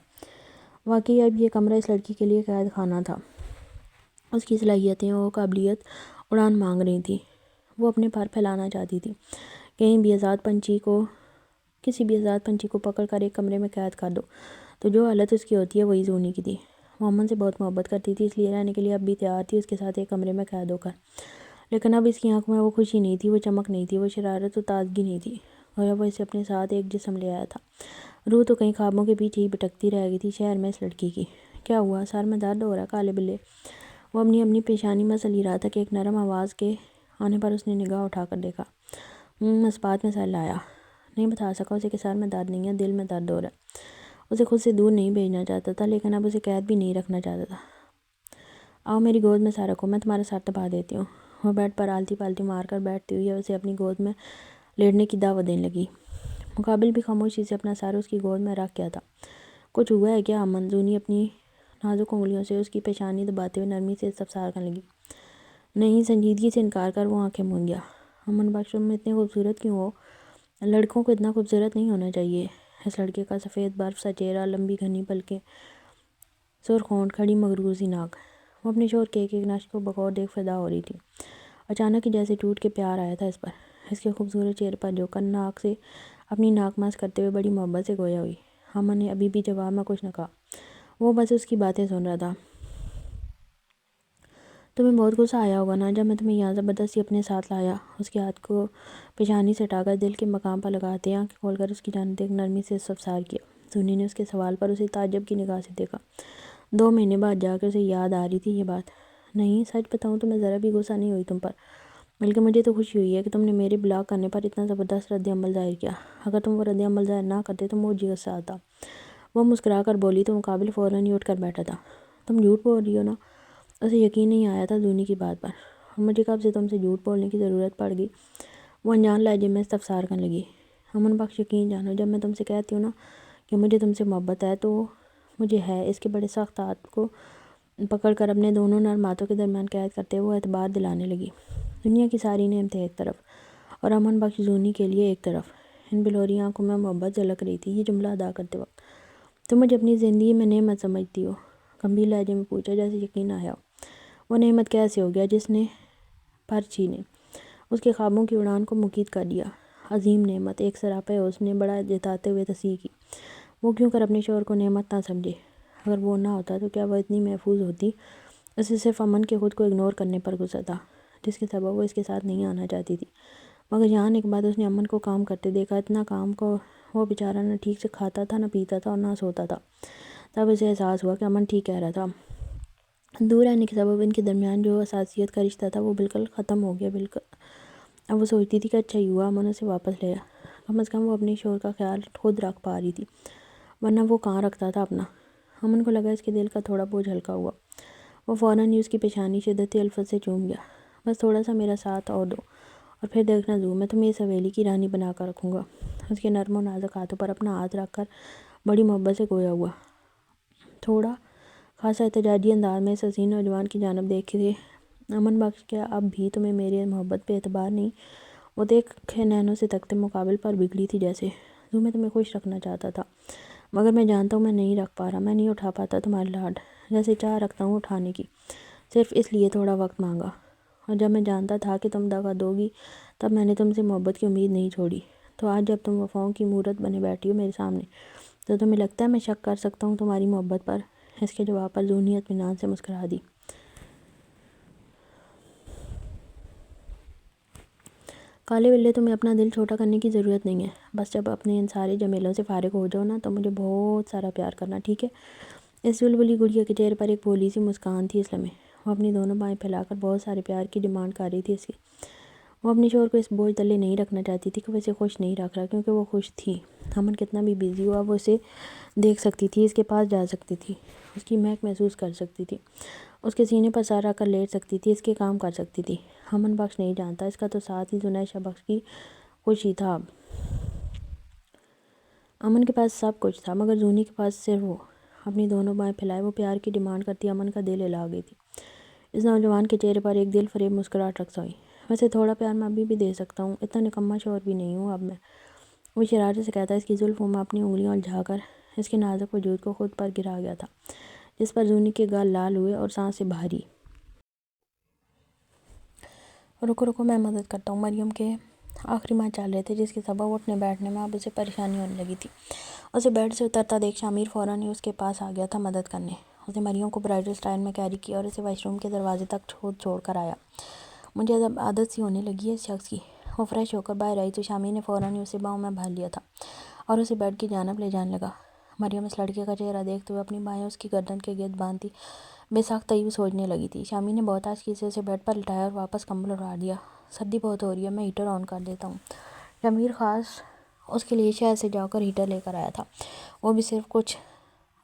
واقعی اب یہ کمرہ اس لڑکی کے لیے قید خانہ تھا۔ اس کی صلاحیتیں اور قابلیت اڑان مانگ رہی تھی۔ وہ اپنے پر پھیلانا چاہتی تھی۔ کسی بھی آزاد پنچھی کو پکڑ کر ایک کمرے میں قید کر دو تو جو حالت اس کی ہوتی ہے وہی زونی کی تھی۔ وہ امن سے بہت محبت کرتی تھی، اس لیے رہنے کے لیے اب بھی تیار تھی اس کے ساتھ ایک کمرے میں قید ہو کر۔ لیکن اب اس کی آنکھوں میں وہ خوشی نہیں تھی، وہ چمک نہیں تھی، وہ شرارت و تازگی نہیں تھی، گویا وہ اسے اپنے ساتھ ایک جسم لے آیا تھا۔ روح تو کہیں خوابوں کے پیچھے ہی بھٹکتی رہ گئی تھی شہر میں اس لڑکی کی۔ کیا ہوا؟ سر میں درد ہو رہا ہے کالے بلے؟ وہ اپنی پیشانی مسل ہی رہا تھا کہ ایک نرم آواز کے آنے پر اس نے نگاہ اٹھا کر دیکھا۔ اس بات میں سر لایا۔ نہیں بتا سکا اسے کہ سر میں درد نہیں ہے، دل میں درد ہو رہا ہے۔ اسے خود سے دور نہیں بھیجنا چاہتا تھا، لیکن اب اسے قید بھی نہیں رکھنا چاہتا تھا۔ آؤ میری گود میں سر رکھو، میں تمہارا سر دبا دیتی ہوں۔ وہ بیڈ پر آلتی پالتی مار کر بیٹھتی ہوئی اسے اپنی گود میں لیٹنے کی دعوت دینے لگی۔ مقابل بھی خاموشی سے اپنا سر اس کی گود میں رکھ گیا تھا۔ کچھ ہوا ہے کیا امن؟ زونی اپنی نازک انگلیوں سے اس کی پیشانی دباتے ہوئے نرمی سے استفسار کرنے لگی۔ نہیں، سنجیدگی سے انکار کر وہ آنکھیں موند گیا۔ امن بخش، تم اتنے خوبصورت کیوں ہو؟ لڑکوں کو اتنا خوبصورت نہیں ہونا چاہیے۔ اس لڑکے کا سفید برف سا چہرہ، لمبی گھنی پلکیں، سرخ ہونٹ، کھڑی مغرور سی ناک۔ وہ اپنے شوہر کے ایک ایک نقش کو بغور دیکھ فدا ہو رہی تھی۔ اچانک ہی جیسے ٹوٹ کے پیار آیا تھا اس پر، اس کے خوبصورت چہرے پر جھک کر ناک سے اپنی ناک مس کرتے ہوئے بڑی محبت سے گویا ہوئی۔ امن نے ابھی بھی جواب میں کچھ نہ کہا، وہ بس اس کی باتیں سن رہا تھا۔ تمہیں بہت غصہ آیا ہوگا نا جب میں تمہیں یہاں زبردستی اپنے ساتھ لایا؟ اس کے ہاتھ کو پیشانی سے ہٹا کر دل کے مقام پر لگاتے آنکھ کھول کر اس کی جانب دیکھ نرمی سے استفسار کیا۔ زونی نے اس کے سوال پر اسے تعجب کی نگاہ سے دیکھا۔ 2 مہینے بعد جا کے اسے یاد آ رہی تھی یہ بات۔ نہیں، سچ بتاؤں تو میں ذرا بھی غصہ نہیں ہوئی تم پر، بلکہ مجھے تو خوشی ہوئی ہے کہ تم نے میرے بلاک کرنے پر اتنا زبردست رد عمل ظاہر کیا۔ اگر تم وہ رد عمل ظاہر نہ کرتے تو مجھے غصہ آتا۔ وہ مسکرا کر بولی تو مقابل فوراً ہی اٹھ کر بیٹھا تھا۔ تم جھوٹ بول رہی ہو نا؟ اسے یقین نہیں آیا تھا زونی کی بات پر۔ مجھے کب سے تم سے جھوٹ بولنے کی ضرورت پڑ گئی؟ وہ انجان لہجے میں استفسار کرنے لگی۔ امن بخش، یقین جانو، جب میں تم سے کہتی ہوں نا کہ مجھے تم سے محبت ہے تو مجھے ہے۔ اس کے بڑے سخت ہاتھ کو پکڑ کر اپنے دونوں نرم ہاتھوں کے درمیان قید کرتے ہوئے اعتبار دلانے لگی۔ دنیا کی ساری نعمتیں ایک طرف اور امن بخش زونی کے لیے ایک طرف۔ ان بلوری آنکھوں میں محبت جھلک رہی تھی۔ یہ جملہ ادا کرتے وقت تم مجھے اپنی زندگی میں نعمت سمجھتی ہو؟ گمبھیر لہجے میں پوچھا، جیسے یقین آیا ہو۔ وہ نعمت کیسے ہو گیا جس نے پر چھینے اس کے خوابوں کی اڑان کو مقید کر دیا؟ عظیم نعمت، ایک سراپے ہوش نے بڑا جتاتے ہوئے تصحیح کی۔ وہ کیوں کر اپنے شوہر کو نعمت نہ سمجھے؟ اگر وہ نہ ہوتا تو کیا وہ اتنی محفوظ ہوتی؟ اسے صرف امن کے خود کو اگنور کرنے پر غصہ تھا، جس کے سبب وہ اس کے ساتھ نہیں آنا چاہتی تھی۔ مگر یہاں ایک بات اس نے امن کو کام کرتے دیکھا، اتنا کام کو وہ بیچارہ نہ ٹھیک سے کھاتا تھا، نہ پیتا تھا اور نہ سوتا تھا۔ تب اسے احساس ہوا کہ امن ٹھیک کہہ رہا تھا۔ دور رہنے کے سبب ان کے درمیان جو حساسیت کا رشتہ تھا وہ بالکل ختم ہو گیا۔ بالکل اب وہ سوچتی تھی کہ اچھا ہی ہوا امن اسے واپس لے آیا، کم از کم وہ اپنے شوہر کا خیال خود رکھ پا رہی تھی، ورنہ وہ کہاں رکھتا تھا اپنا۔ امن کو لگا اس کے دل کا تھوڑا بوجھ ہلکا ہوا۔ وہ فوراً ہی اس کی پیشانی شدتی الفت سے چوم گیا۔ بس تھوڑا سا میرا ساتھ اور دو اور پھر دیکھنا زو، میں تمہیں اس حویلی کی رانی بنا کر رکھوں گا۔ اس کے نرم و نازک ہاتھوں پر اپنا ہاتھ رکھ کر بڑی محبت سے گویا ہوا۔ تھوڑا خاصا احتجاجی انداز میں اس حسین نوجوان کی جانب دیکھے، امن بخش کیا اب بھی تمہیں میرے محبت پہ اعتبار نہیں؟ وہ دیکھے نینوں سے تکتے مقابل پر بگڑی تھی جیسے۔ زو میں تمہیں خوش رکھنا چاہتا تھا، مگر میں جانتا ہوں میں نہیں رکھ پا رہا، میں نہیں اٹھا پاتا تمہارے لاڈ جیسے چاہ رکھتا ہوں اٹھانے کی، صرف اس لیے تھوڑا وقت مانگا۔ اور جب میں جانتا تھا کہ تم دغا دو گی تب میں نے تم سے محبت کی امید نہیں چھوڑی۔ تو آج جب تم وفاؤں کی مورت بنے بیٹھی ہو میرے سامنے تو تمہیں لگتا ہے میں شک کر سکتا ہوں تمہاری محبت پر؟ اس کے جواب پر زو نے اطمینان سے مسکرا دی۔ کالے بلے تمہیں اپنا دل چھوٹا کرنے کی ضرورت نہیں ہے، بس جب اپنے ان سارے جمیلوں سے فارغ ہو جاؤ نا تو مجھے بہت سارا پیار کرنا، ٹھیک ہے؟ اس بلبلی گڑیا کے چہرے پر ایک بھولی سی مسکان تھی اس لمحے۔ وہ اپنی دونوں بائیں پھیلا کر بہت سارے پیار کی ڈیمانڈ کر رہی تھی اس کی۔ وہ اپنے شوہر کو اس بوجھ تلے نہیں رکھنا چاہتی تھی کہ وہ اسے خوش نہیں رکھ رہا، کیونکہ وہ خوش تھی۔ امن کتنا بھی بیزی ہوا وہ اسے دیکھ سکتی تھی، اس کے پاس جا سکتی تھی، اس کی مہک محسوس کر سکتی تھی، اس کے سینے پر سر رکھ کر لیٹ سکتی تھی، اس کے کام کر سکتی تھی۔ امن بخش نہیں جانتا اس کا تو ساتھ ہی زنید شاہ بخش کی خوشی تھا۔ اب امن کے پاس سب کچھ تھا مگر زونی کے پاس صرف وہ۔ اپنی دونوں بائیں پھیلائے وہ پیار کی ڈیمانڈ کرتی، امن کا دل ہلا گئی تھی۔ اس نوجوان کے چہرے پر ایک دل فریب مسکراہٹ رقص ہوئی۔ ویسے تھوڑا پیار میں ابھی بھی دے سکتا ہوں، اتنا نکما شوہر بھی نہیں ہوں اب میں، وہ شرارت سے کہتا۔ اس کی زلفوں میں اپنی انگلیاں الجھا کر اس کے نازک وجود کو خود پر گرا گیا تھا، جس پر زونی کے گال لال ہوئے اور سانسیں بھاری۔ رکو رکو میں مدد کرتا ہوں۔ مریم کے آخری ماہ چل رہے تھے، جس کے سبب اٹھنے بیٹھنے میں اب اسے پریشانی ہونے لگی تھی۔ اسے بیڈ سے اترتا دیکھ شامیر فوراً ہی اس کے پاس آ گیا تھا مدد کرنے۔ اس نے مریم کو برائڈل سٹائل میں کیری کیا اور اسے واش روم کے دروازے تک خود چھوڑ کر آیا۔ مجھے اب عادت سی ہونے لگی ہے اس شخص کی۔ وہ فریش ہو کر باہر آئی تو شامیر نے فوراً ہی اسے باؤں میں بھر لیا تھا اور اسے بیڈ کی جانب لے جانے لگا۔ مریم اس لڑکے کا چہرہ دیکھتے ہوئے اپنی بائیں اس کی گردن کے گرد باندھی بے ساختہ ہی سوچنے لگی تھی۔ شامیر نے بہت آہستگی سے اسے بیڈ پر لٹایا اور واپس کمبل اڑا دیا۔ سردی بہت ہو رہی ہے، میں ہیٹر آن کر دیتا ہوں۔ شامیر خاص اس کے لیے شہر سے جا کر ہیٹر لے کر آیا تھا، وہ بھی صرف کچھ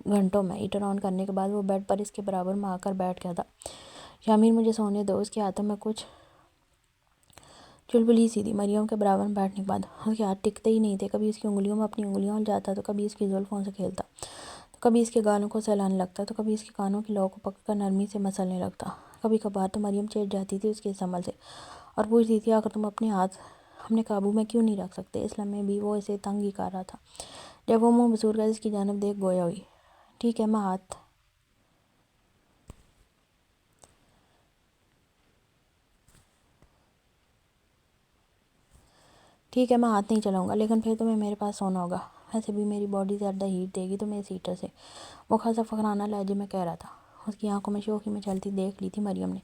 گھنٹوں میں۔ ہیٹر آن کرنے کے بعد وہ بیڈ پر اس کے برابر میں آ کر بیٹھ گیا تھا۔ شامیر مجھے سونے دو۔ اس کے ہاتھوں میں کچھ چلبلی سی تھی۔ مریم کے برابر میں بیٹھنے کے بعد اس کے ہاتھ ٹکتے ہی نہیں تھے، کبھی اس کی انگلیوں میں اپنی انگلیاں الجھاتا تو کبھی اس کی زلفوں سے کھیلتا، تو کبھی اس کے گالوں کو سہلانے لگتا تو کبھی اس کے کانوں کی لو کو پکڑ کر نرمی سے مسلنے لگتا۔ کبھی کبھار تو مریم چڑ جاتی تھی اس کے اس عمل سے اور پوچھتی تھی آخر تم اپنے ہاتھ اپنے قابو میں کیوں نہیں رکھ سکتے؟ اس لمحے بھی وہ اسے تنگ ہی کر رہا تھا۔ جب وہ منہ بسور کر اس کی جانب دیکھ گویا ہوئی، ٹھیک ہے میں ہاتھ نہیں چلاؤں گا، لیکن پھر تمہیں میرے پاس سونا ہوگا، ویسے بھی میری باڈی زیادہ ہیٹ دے گی تمہیں اس ہیٹر سے، وہ خاصا فخرانہ لہجے میں کہہ رہا تھا۔ اس کی آنکھوں میں شوخی میں چلتی دیکھ لی تھی مریم نے۔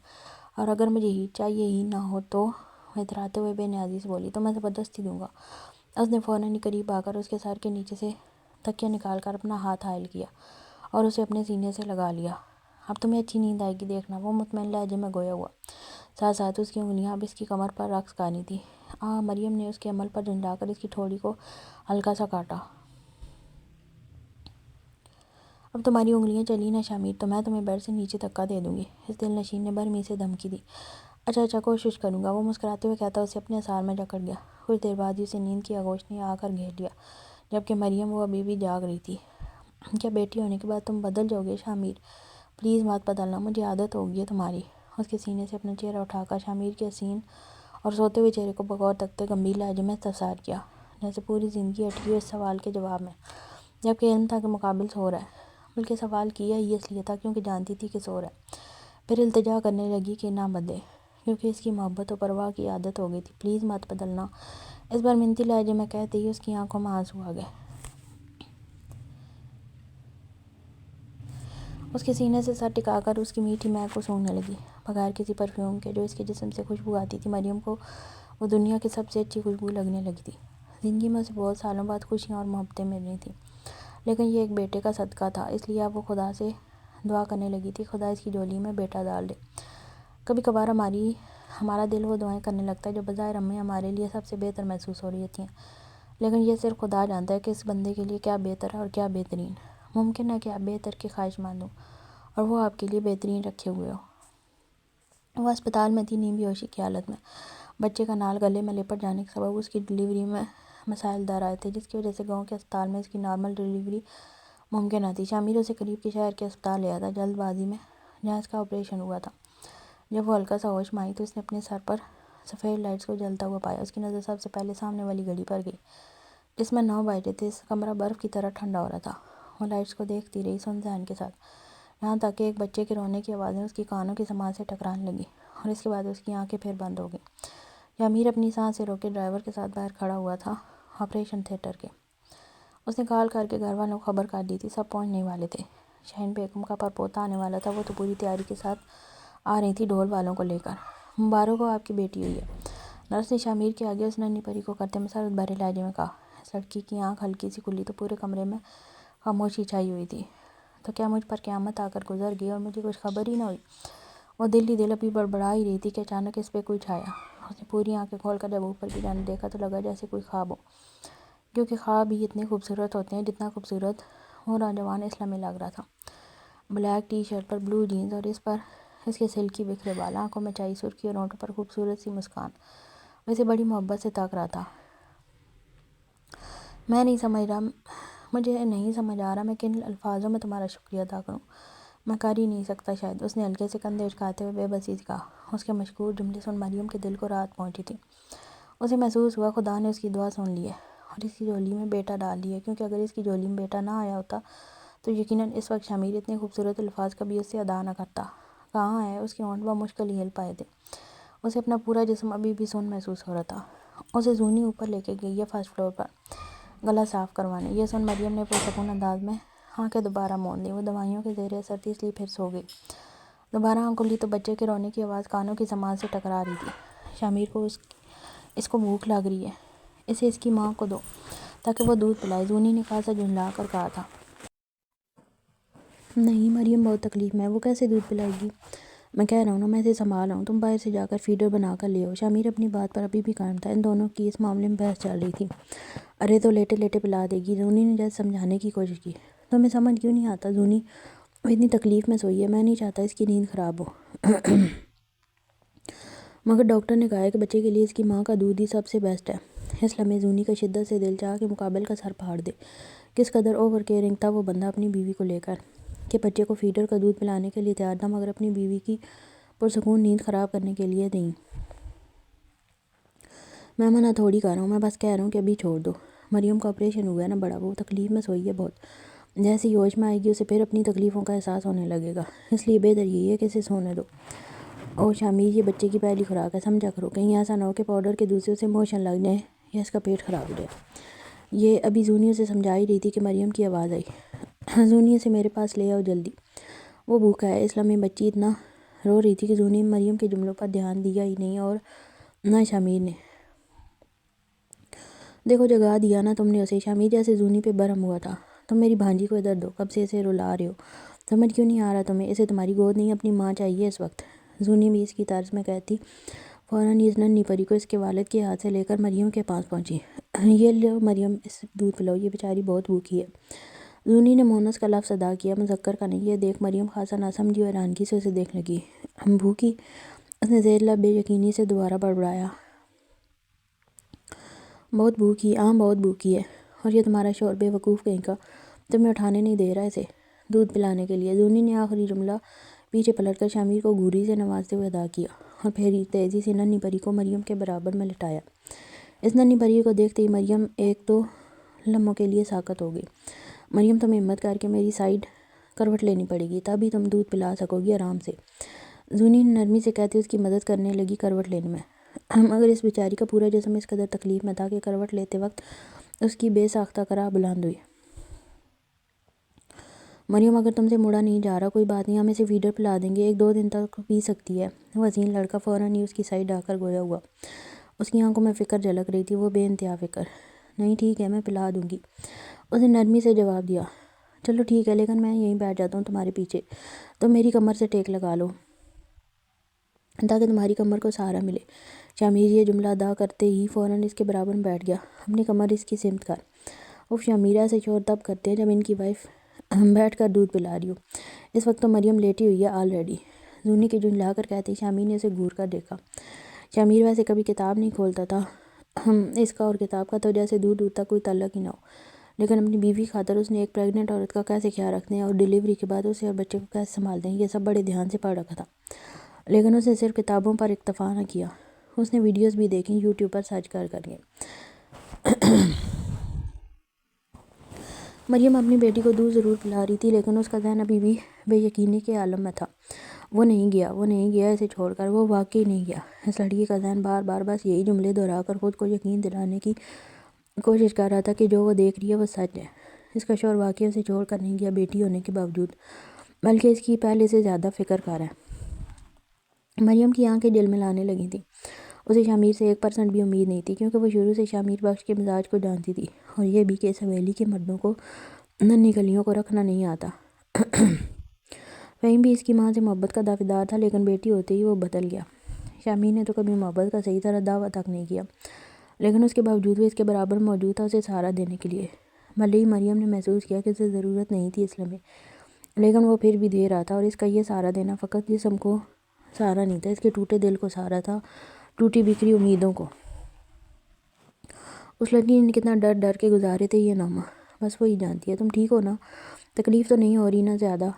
اور اگر مجھے ہیٹ چاہیے ہی نہ ہو تو، وہ اتراتے ہوئے بے نیازی سے بولی، تو میں زبردستی دوں گا۔ اس نے فوراً ہی قریب آ کر اس کے سر کے نیچے سے تکیہ نکال کر اپنا ہاتھ حائل کیا اور اسے اپنے سینے سے لگا لیا۔ اب تمہیں اچھی نیند آئے گی دیکھنا، وہ مطمئن لہجے میں گویا ہوا۔ ساتھ ساتھ اس کی انگلیاں اب اس کی کمر پر رقص کر رہی تھیں۔ مریم نے اس کے عمل پر جھنجھا کر اس کی ٹھوڑی کو ہلکا سا کاٹا۔ اب تمہاری انگلیاں چلی نا شامیر تو میں تمہیں بیڈ سے نیچے دھکا دے دوں گی، اس دل نشین نے برہمی سے دھمکی دی۔ اچھا کوشش کروں گا، وہ مسکراتے ہوئے کہتا اسے اپنے اثار میں جکڑ گیا۔ کچھ دیر بعد ہی اسے نیند کی آغوش نے آ کر گھیر لیا، جبکہ مریم وہ ابھی بھی جاگ رہی تھی۔ کیا بیٹی ہونے کے بعد تم بدل جاؤ گے شامیر؟ پلیز مت بدلنا، مجھے عادت ہو گئی ہے تمہاری۔ اس کے سینے سے اپنا چہرہ اٹھا کر شامیر کے حسین اور سوتے ہوئے چہرے کو بغور تکتے گمبھیر لہجے میں استفسار کیا، جیسے پوری زندگی اٹکی ہو اس سوال کے جواب میں، جبکہ علم تھا کہ مقابل سو رہا ہے، بلکہ سوال کیا ہی اس لیے تھا کیونکہ جانتی تھی کہ سو رہا ہے۔ پھر التجا کرنے لگی کہ نہ بدلے، کیونکہ اس کی محبت و پرواہ کی عادت ہو گئی تھی۔ پلیز مت بدلنا، اس بار منتی لہجے میں کہتے ہی اس کی آنکھوں میں آنسو آ گئے۔ اس کے سینے سے سر ٹکا کر اس کی میٹھی مہک کو سونگھنے لگی، بغیر کسی پرفیوم کے جو اس کے جسم سے خوشبو آتی تھی۔ مریم کو وہ دنیا کی سب سے اچھی خوشبو لگنے لگی تھی۔ زندگی میں اسے بہت سالوں بعد خوشیاں اور محبتیں مل رہی تھیں، لیکن یہ ایک بیٹے کا صدقہ تھا، اس لیے اب وہ خدا سے دعا کرنے لگی تھی، خدا اس کی جھولی میں بیٹا ڈال دے۔ کبھی کبھار ہمارا دل وہ دعائیں کرنے لگتا ہے جو بظاہر ہمیں ہمارے لیے سب سے بہتر محسوس ہو رہی ہوتی ہیں، لیکن یہ صرف خدا جانتا ہے کہ اس بندے کے لیے کیا بہتر ہے اور کیا بہترین۔ ممکن ہے کہ آپ بہتر کی خواہش مند ہوں اور وہ آپ کے لیے بہترین رکھے ہوئے ہو۔ وہ اسپتال میں تھی، نیم بیہوشی کی حالت میں۔ بچے کا نال گلے میں لپٹ جانے کے سبب اس کی ڈیلیوری میں مسائل در آئے تھے، جس کی وجہ سے گاؤں کے اسپتال میں اس کی نارمل ڈیلیوری ممکن نہ تھی۔ شامیر اسے قریب کے شہر کے اسپتال لے آیا تھا، جلد بازی میں، جہاں اس کا آپریشن ہوا تھا۔ جب وہ ہلکا سا ہوش میں آئی تو اس نے اپنے سر پر سفید لائٹس کو جلتا ہوا پایا۔ اس کی نظر سب سے پہلے سامنے والی گھڑی پر گئی، جس میں 9 بج رہے تھے۔ کمرہ برف کی طرح ٹھنڈا ہو رہا تھا۔ وہ لائٹس کو دیکھتی رہی سن ذہن کے ساتھ، یہاں تک کہ ایک بچے کے رونے کی آوازیں اس کی کانوں کی سماعت سے ٹکرانے لگی، اور اس کے بعد اس کی آنکھیں پھر بند ہو گئیں۔ شامیر اپنی سانسیں روکے ڈرائیور کے ساتھ باہر کھڑا ہوا تھا، آپریشن تھیٹر کے۔ اس نے کال کر کے گھر والوں کو خبر کر دی تھی، سب پہنچنے والے تھے۔ شاہین بیگم کا پرپوتا آنے والا تھا، وہ تو پوری تیاری کے ساتھ آ رہی تھی ڈھول والوں کو لے کر۔ مبارک ہو، آپ کی بیٹی ہوئی ہے، نرس نے شامیر کے آگے اس ننھی پری کو کرتے مسرت بھرے لہجے میں کہا۔ اس لڑکی کی آنکھ ہلکی سی کھلی تو پورے کمرے میں خاموشی چھائی ہوئی تھی۔ تو کیا مجھ پر قیامت آ کر گزر گئی اور مجھے کچھ خبر ہی نہ ہوئی؟ وہ دل ہی دل ابھی بڑبڑا ہی رہی تھی کہ اچانک اس پہ کوئی چھایا۔ اس نے پوری آنکھیں کھول کر جب اوپر کی جانب دیکھا تو لگا جیسے کوئی خواب ہو، کیونکہ خواب ہی اتنے خوبصورت ہوتے ہیں جتنا خوبصورت وہ نوجوان اسلام میں لگ رہا تھا۔ بلیک ٹی شرٹ پر بلو جینز اور اس پر اس کے سلکی بکھرے بال، آنکھوں میں چائی سرخی اور ہونٹوں پر خوبصورت سی مسکان، ویسے بڑی محبت سے تاک رہا تھا۔ مجھے نہیں سمجھ آ رہا میں کن الفاظوں میں تمہارا شکریہ ادا کروں، میں کر ہی نہیں سکتا شاید، اس نے ہلکے سے کندھے اچکاتے ہوئے بے بسی سے کہا۔ اس کے مشکور جملے سن مریم کے دل کو راحت پہنچی تھی۔ اسے محسوس ہوا خدا نے اس کی دعا سن لی ہے اور اس کی جھولی میں بیٹا ڈال دیا ہے، کیونکہ اگر اس کی جھولی میں بیٹا نہ آیا ہوتا تو یقیناً اس وقت شامیر اتنے خوبصورت الفاظ کبھی اس سے ادا نہ کرتا۔ کہاں ہے؟ اس کے ہونٹ بمشکل ہی ہل پائے تھے۔ اسے اپنا پورا جسم ابھی بھی سن محسوس ہو رہا تھا۔ اسے زونی اوپر لے کے گئی ہے فرسٹ فلور پر گلا صاف کروانے۔ یہ سن مریم نے پرسکون انداز میں آنکھیں دوبارہ موند لیں۔ وہ دوائیوں کے زیر اثر تھی، اس لیے پھر سو گئی۔ دوبارہ آنکھ کھلی تو بچے کے رونے کی آواز کانوں کی سماعت سے ٹکرا رہی تھی۔ شامیر کو اس کو بھوک لگ رہی ہے، اسے اس کی ماں کو دو تاکہ وہ دودھ پلائے، زونی نے خاصا جھنجھلا کر کہا تھا۔ نہیں، مریم بہت تکلیف میں ہے، وہ کیسے دودھ پلائے گی؟ میں کہہ رہا ہوں نا، میں اسے سنبھال رہا ہوں، تم باہر سے جا کر فیڈر بنا کر لے آؤ۔ شامیر اپنی بات پر ابھی بھی قائم تھا۔ ان دونوں کی اس معاملے میں بحث چل رہی تھی۔ ارے تو لیٹے لیٹے پلا دے گی، زونی نے جیسے سمجھانے کی کوشش کی۔ تمہیں سمجھ کیوں نہیں آتا زونی؟ وہ اتنی تکلیف میں سوئی ہے، میں نہیں چاہتا اس کی نیند خراب ہو۔ مگر ڈاکٹر نے کہا ہے کہ بچے کے لیے اس کی ماں کا دودھ ہی سب سے بیسٹ ہے۔ اس لمحے زونی کا شدت سے دل چاہا کہ مقابل کا سر پھاڑ دے۔ کس قدر اوور کیئرنگ تھا وہ بندہ اپنی بیوی کو لے کر، کہ بچے کو فیڈر کا دودھ پلانے کے لیے تیار تھا، مگر اپنی بیوی کی پرسکون نیند خراب کرنے کے لیے نہیں۔ میں منع تھوڑی کر رہا ہوں، میں بس کہہ رہا ہوں کہ ابھی چھوڑ دو۔ مریم کا آپریشن ہوا ہے نا بڑا، وہ تکلیف میں سوئی ہے بہت، جیسے ہی ہوش میں آئے گی اسے پھر اپنی تکلیفوں کا احساس ہونے لگے گا، اس لیے بہتر یہی ہے کہ اسے سونے دو۔ او شامیر، یہ بچے کی پہلی خوراک ہے، سمجھا کرو، کہیں ایسا نہ ہو کہ پاؤڈر کے دوسرے سے موشن لگ جائیں یا اس کا پیٹ خراب ہو جائے۔ یہ ابھی زونی اسے سمجھا ہی رہی تھی کہ مریم کی آواز آئی۔ زونی، اسے میرے پاس لے آؤ جلدی، وہ بھوکا ہے۔ اس لمحے بچی اتنا رو رہی تھی کہ زونی مریم کے جملوں پر دھیان دیا ہی نہیں، اور نہ شامیر نے۔ دیکھو جگا دیا نا تم نے اسے، شامیر جیسے زونی پہ برہم ہوا تھا۔ تم میری بھانجی کو ادھر دو، کب سے اسے رلا رہے ہو، سمجھ کیوں نہیں آ رہا تمہیں؟ اسے تمہاری گود نہیں اپنی ماں چاہیے اس وقت، زونی بھی اس کی طرز میں کہتی فوراً اس ننھی پری کو اس کے والد کے ہاتھ سے لے کر مریم کے پاس پہنچی۔ یہ لو مریم، اس دودھ پلاؤ، یہ بیچاری بہت بھوکی ہے۔ زونی نے مونس کا لفظ ادا کیا، مذکر کا نہیں۔ یہ دیکھ مریم خاصا ناسمجھی اور حیرانگی سے اسے دیکھنے لگی۔ بھوکی؟ اس نے زیر لب بے یقینی سے دوبارہ بڑبڑایا۔ بہت بھوکی؟ ہاں بہت بھوکی ہے، اور یہ تمہارا شوہر بے وقوف کہیں کا تمہیں اٹھانے نہیں دے رہا اسے دودھ پلانے کے لیے۔ زونی نے آخری جملہ پیچھے پلٹ کر شامیر کو گھوری سے نوازتے ہوئے ادا کیا، اور پھر تیزی سے ننھی پری کو مریم کے برابر میں لٹایا۔ اس ننھی پری کو دیکھتے ہی مریم ایک دو لمحوں کے لیے ساکت ہو گئی۔ مریم، تمہیں ہمت کر کے میری سائیڈ کروٹ لینی پڑے گی، تبھی تم دودھ پلا سکو گی آرام سے، زونی نے نرمی سے کہتے اس کی مدد کرنے لگی کروٹ لینے میں۔ مگر اس بیچاری کا پورا جسم اس قدر تکلیف میں تھا کہ کروٹ لیتے وقت اس کی بے ساختہ کرا بلند ہوئی۔ مریم اگر تم سے مڑا نہیں جا رہا کوئی بات نہیں، ہم اسے فیڈر پلا دیں گے، 1-2 دن تک پی سکتی ہے۔ وہ حسین لڑکا فوراً ہی اس کی سائڈ آ کر گویا ہوا۔ اس کی آنکھوں میں فکر جھلک رہی تھی، وہ بے انتہا فکر۔ نہیں ٹھیک ہے، میں پلا دوں گی، اس نے نرمی سے جواب دیا۔ چلو ٹھیک ہے، لیکن میں یہیں بیٹھ جاتا ہوں تمہارے پیچھے، تم میری کمر سے ٹیک لگا لو تاکہ تمہاری کمر کو سہارا ملے۔ شامیر یہ جملہ ادا کرتے ہی فوراً اس کے برابر میں بیٹھ گیا، اپنی کمر اس کی سمت کر۔ اف شامیرہ سے شور تب کرتے ہیں جب ان کی وائف بیٹھ کر دودھ پلا رہی ہو۔ اس وقت تو مریم لیٹی ہوئی ہے آلریڈی، زونی کی جھنجھلا کر کہتے شامیر نے اسے گھور کر دیکھا۔ شامیر ویسے کبھی کتاب نہیں کھولتا تھا، اس کا اور کتاب کا تو جیسے دور دور تک کوئی تعلق ہی نہ ہو، لیکن اپنی بیوی خاطر اس نے ایک پریگننٹ عورت کا کیسے خیال رکھتے ہیں اور ڈیلیوری کے بعد اسے اور بچے کو کیسے سنبھالتے ہیں یہ سب بڑے دھیان سے پڑھ رکھا تھا۔ لیکن اس نے صرف کتابوں پر اکتفا نہ کیا، اس نے ویڈیوز بھی دیکھیں یوٹیوب پر سرچ کر کے۔ مریم اپنی بیٹی کو دودھ ضرور پلا رہی تھی، لیکن اس کا ذہن ابھی بھی بے یقینی کے عالم میں تھا۔ وہ نہیں گیا اسے چھوڑ کر، وہ واقعی نہیں گیا۔ اس لڑکی کا ذہن بار بار بس یہی جملے دہرا کر خود کو یقین دلانے کی کوشش کر رہا تھا کہ جو وہ دیکھ رہی ہے وہ سچ ہے۔ اس کا شوہر واقعی اسے چھوڑ کر نہیں گیا بیٹی ہونے کے باوجود، بلکہ اس کی پہلے سے زیادہ فکر کر ہے۔ مریم کی آنکھیں جلملانے لگی تھیں، اسے شامیر سے 1% بھی امید نہیں تھی، کیونکہ وہ شروع سے شامیر بخش کے مزاج کو جانتی تھی، اور یہ بھی کہ اس حویلی کے مردوں کو ننھی کلیوں کو رکھنا نہیں آتا۔ فہیم بھی اس کی ماں سے محبت کا دعویدار تھا، لیکن بیٹی ہوتے ہی وہ بدل گیا۔ شامیر نے تو کبھی محبت کا صحیح طرح دعویٰ تک نہیں کیا، لیکن اس کے باوجود وہ اس کے برابر موجود تھا اسے سہارا دینے کے لیے۔ بھلے ہی مریم نے محسوس کیا کہ اسے ضرورت نہیں تھی اس لمحے، لیکن وہ پھر بھی دے رہا تھا، اور اس کا یہ سہارا دینا فقط جسم کو سہارا نہیں تھا، اس کے ٹوٹے دل کو سہارا تھا، ٹوٹی بکھری امیدوں کو۔ اس لڑکی نے کتنا ڈر ڈر کے گزارے تھے یہ نامہ، بس وہی جانتی ہے۔ تم ٹھیک ہو نا؟ تکلیف تو نہیں ہو رہی نا زیادہ؟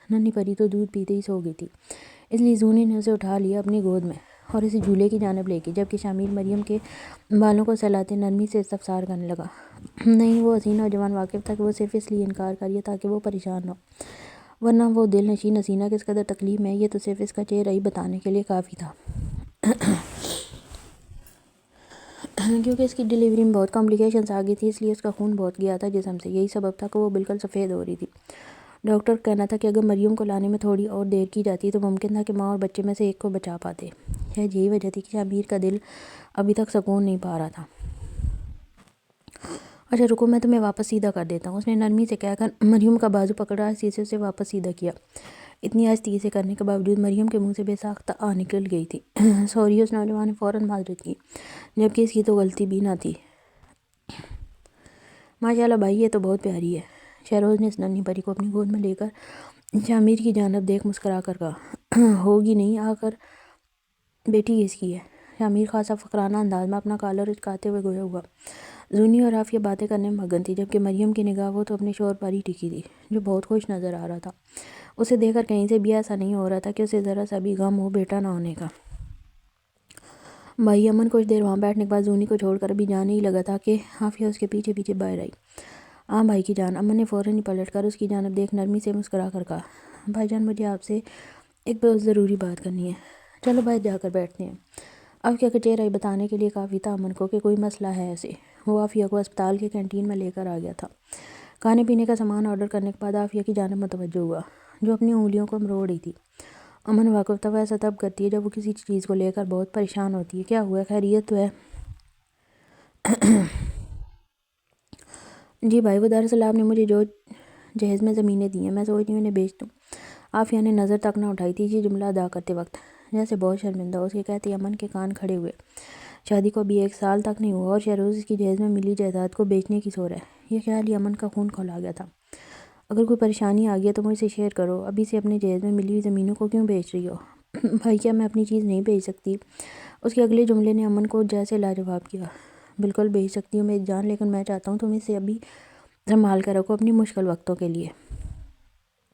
ننھی پری تو دودھ پیتے ہی سو گئی تھی، اس لیے زونی نے اسے اٹھا لیا اپنی گود میں اور اسے جھولے کی جانب لے گئی، جبکہ شامیر مریم کے بالوں کو سہلاتے نرمی سے استفسار کرنے لگا۔ نہیں، وہ حسین نوجوان واقف تھا کہ وہ صرف اس لیے انکار کریے تاکہ وہ پریشان نہ ہو، ورنہ وہ دل نشین حسینہ کس قدر تکلیف میں ہے یہ تو صرف اس کا چہرہ ہی بتانے کے لیے کافی تھا۔ کیونکہ اس کی ڈیلیوری میں بہت کمپلیکیشنز آ گئی تھی، اس لیے اس کا خون بہت گیا تھا جسم سے، یہی سبب تھا کہ وہ بالکل سفید ہو رہی تھی۔ ڈاکٹر کا کہنا تھا کہ اگر مریم کو لانے میں تھوڑی اور دیر کی جاتی تو ممکن تھا کہ ماں اور بچے میں سے ایک کو بچا پاتے۔ شاید یہی وجہ تھی کہ شامیر کا دل ابھی تک سکون نہیں پا رہا تھا۔ اچھا رکو، میں تمہیں واپس سیدھا کر دیتا ہوں، اس نے نرمی سے کہہ کر مریم کا بازو پکڑا، آہستگی سے اسے واپس سیدھا کیا۔ اتنی آہستگی سے کرنے کے باوجود مریم کے منہ سے بے ساختہ آہ نکل گئی تھی۔ سوری، اس نوجوان نے فوراً معذرت کی، جبکہ اس کی تو غلطی بھی نہ تھی۔ ماشاءاللہ بھائی، یہ تو بہت پیاری ہے، شہروز نے اس ننھی پری کو اپنی گود میں لے کر شامیر کی جانب دیکھ مسکرا کر کہا۔ ہوگی نہیں، آخر بیٹی کس کی ہے؟ شامیر خاصا فقرانہ انداز میں اپنا کالر اچکاتے ہوئے گویا ہوا۔ زونی اور عافیہ باتیں کرنے میں مگن تھی، جبکہ مریم کی نگاہ وہ تو اپنے شوہر پر ہی ٹکی تھی، جو بہت خوش نظر آ رہا تھا۔ اسے دیکھ کر کہیں سے بھی ایسا نہیں ہو رہا تھا کہ اسے ذرا سا بھی غم ہو بیٹا نہ ہونے کا۔ بھائی امن کچھ دیر وہاں بیٹھنے کے بعد زونی کو چھوڑ کر ابھی جانے ہی لگا تھا کہ عافیہ اس کے پیچھے پیچھے باہر آئی۔ ہاں بھائی کی جان، امن نے فوراً ہی پلٹ کر اس کی جانب دیکھ نرمی سے مسکرا کر کہا۔ بھائی جان، مجھے آپ سے ایک بہت ضروری بات کرنی ہے، چلو باہر جا کر بیٹھتے ہیں۔ عافیہ کا چہرہ بتانے کے لیے کافی تھا امن کو کہ کوئی مسئلہ ہے ایسے۔ وہ عافیہ کو اسپتال کے کینٹین میں لے کر آ گیا تھا۔ کھانے پینے کا سامان آرڈر کرنے کے بعد عافیہ کی جانب متوجہ ہوا، جو اپنی انگلیوں کو مروڑ رہی تھی۔ امن واقف تھا، وہ ایسا تب کرتی ہے جب وہ کسی چیز کو لے کر بہت پریشان ہوتی ہے۔ کیا ہوا ہے، خیریت تو ہے؟ جی بھائی، وہ دراصل آپ نے مجھے جو جہیز میں زمینیں دی ہیں، میں سوچتی ہوں انہیں بیچ دوں۔ عافیہ نے نظر تک نہ اٹھائی تھی یہ جملہ ادا کرتے وقت، جیسے بہت شرمندہ ہو۔ اس کے کہتے امن کے کان کھڑے ہوئے۔ شادی کو ابھی 1 سال تک نہیں ہوا اور شہروز اس کی جہیز میں ملی جائیداد کو بیچنے کی سوچ ہے۔ یہ خیال ہی امن کا خون کھولا گیا تھا۔ اگر کوئی پریشانی آ گئی ہے تو مجھ سے شیئر کرو، ابھی سے اپنے جہیز میں ملی ہوئی زمینوں کو کیوں بیچ رہی ہو؟ بھائی کیا میں اپنی چیز نہیں بیچ سکتی؟ اس کے اگلے جملے نے امن کو جیسے لاجواب کیا۔ بالکل بیچ سکتی ہوں میری جان، لیکن میں چاہتا ہوں تم اسے ابھی سنبھال کر رکھو اپنی مشکل وقتوں کے لیے۔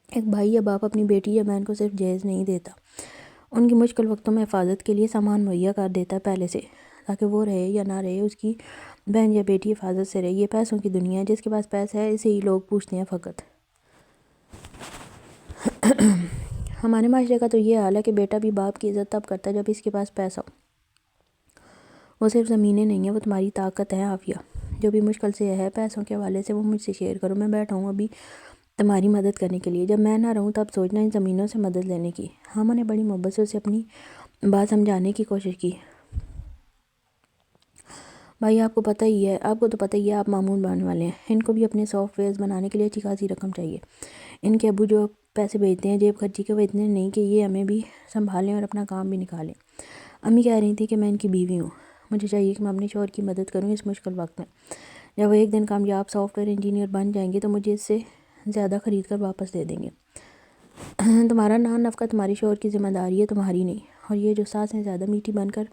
ایک بھائی یا باپ اپنی بیٹی یا بہن کو صرف جہیز نہیں دیتا، ان کی مشکل وقتوں میں حفاظت کے لیے سامان مہیا کر دیتا ہے پہلے سے، تاکہ وہ رہے یا نہ رہے اس کی بہن یا بیٹی حفاظت سے رہے۔ یہ پیسوں کی دنیا ہے، جس کے پاس پیسہ ہے اسے ہی لوگ پوچھتے ہیں فقط۔ ہمارے معاشرے کا تو یہ حال ہے کہ بیٹا بھی باپ کی عزت تب کرتا ہے جب اس کے پاس پیسہ ہو۔ وہ صرف زمینیں نہیں ہیں، وہ تمہاری طاقت ہے عافیہ۔ جو بھی مشکل سے ہے پیسوں کے حوالے سے وہ مجھ سے شیئر کرو، میں بیٹھا ہوں ابھی تمہاری مدد کرنے کے لیے۔ جب میں نہ رہوں تب سوچنا ان زمینوں سے مدد لینے کی۔ ہم نے بڑی محبت سے اسے اپنی بات سمجھانے کی کوشش کی۔ بھائی آپ کو تو پتہ ہی ہے آپ معمول بنانے والے ہیں، ان کو بھی اپنے سافٹ ویئرز بنانے کے لیے اچھی خاصی رقم چاہیے۔ ان کے ابو جو پیسے بھیجتے ہیں جیب خرچی کے، وہ اتنے نہیں کہ یہ ہمیں بھی سنبھالیں اور اپنا کام بھی نکالیں۔ امی کہہ رہی تھی کہ میں ان کی بیوی ہوں، مجھے چاہیے کہ میں اپنے شوہر کی مدد کروں اس مشکل وقت میں۔ جب وہ ایک دن کامیاب سافٹ ویئر انجینئر بن جائیں گے تو مجھے اس سے زیادہ خرید کر واپس دے دیں گے۔ تمہارا نان نفقہ تمہارے شوہر کی ذمہ داری ہے، تمہاری نہیں۔ اور یہ جو سانسیں زیادہ میٹھی بن کر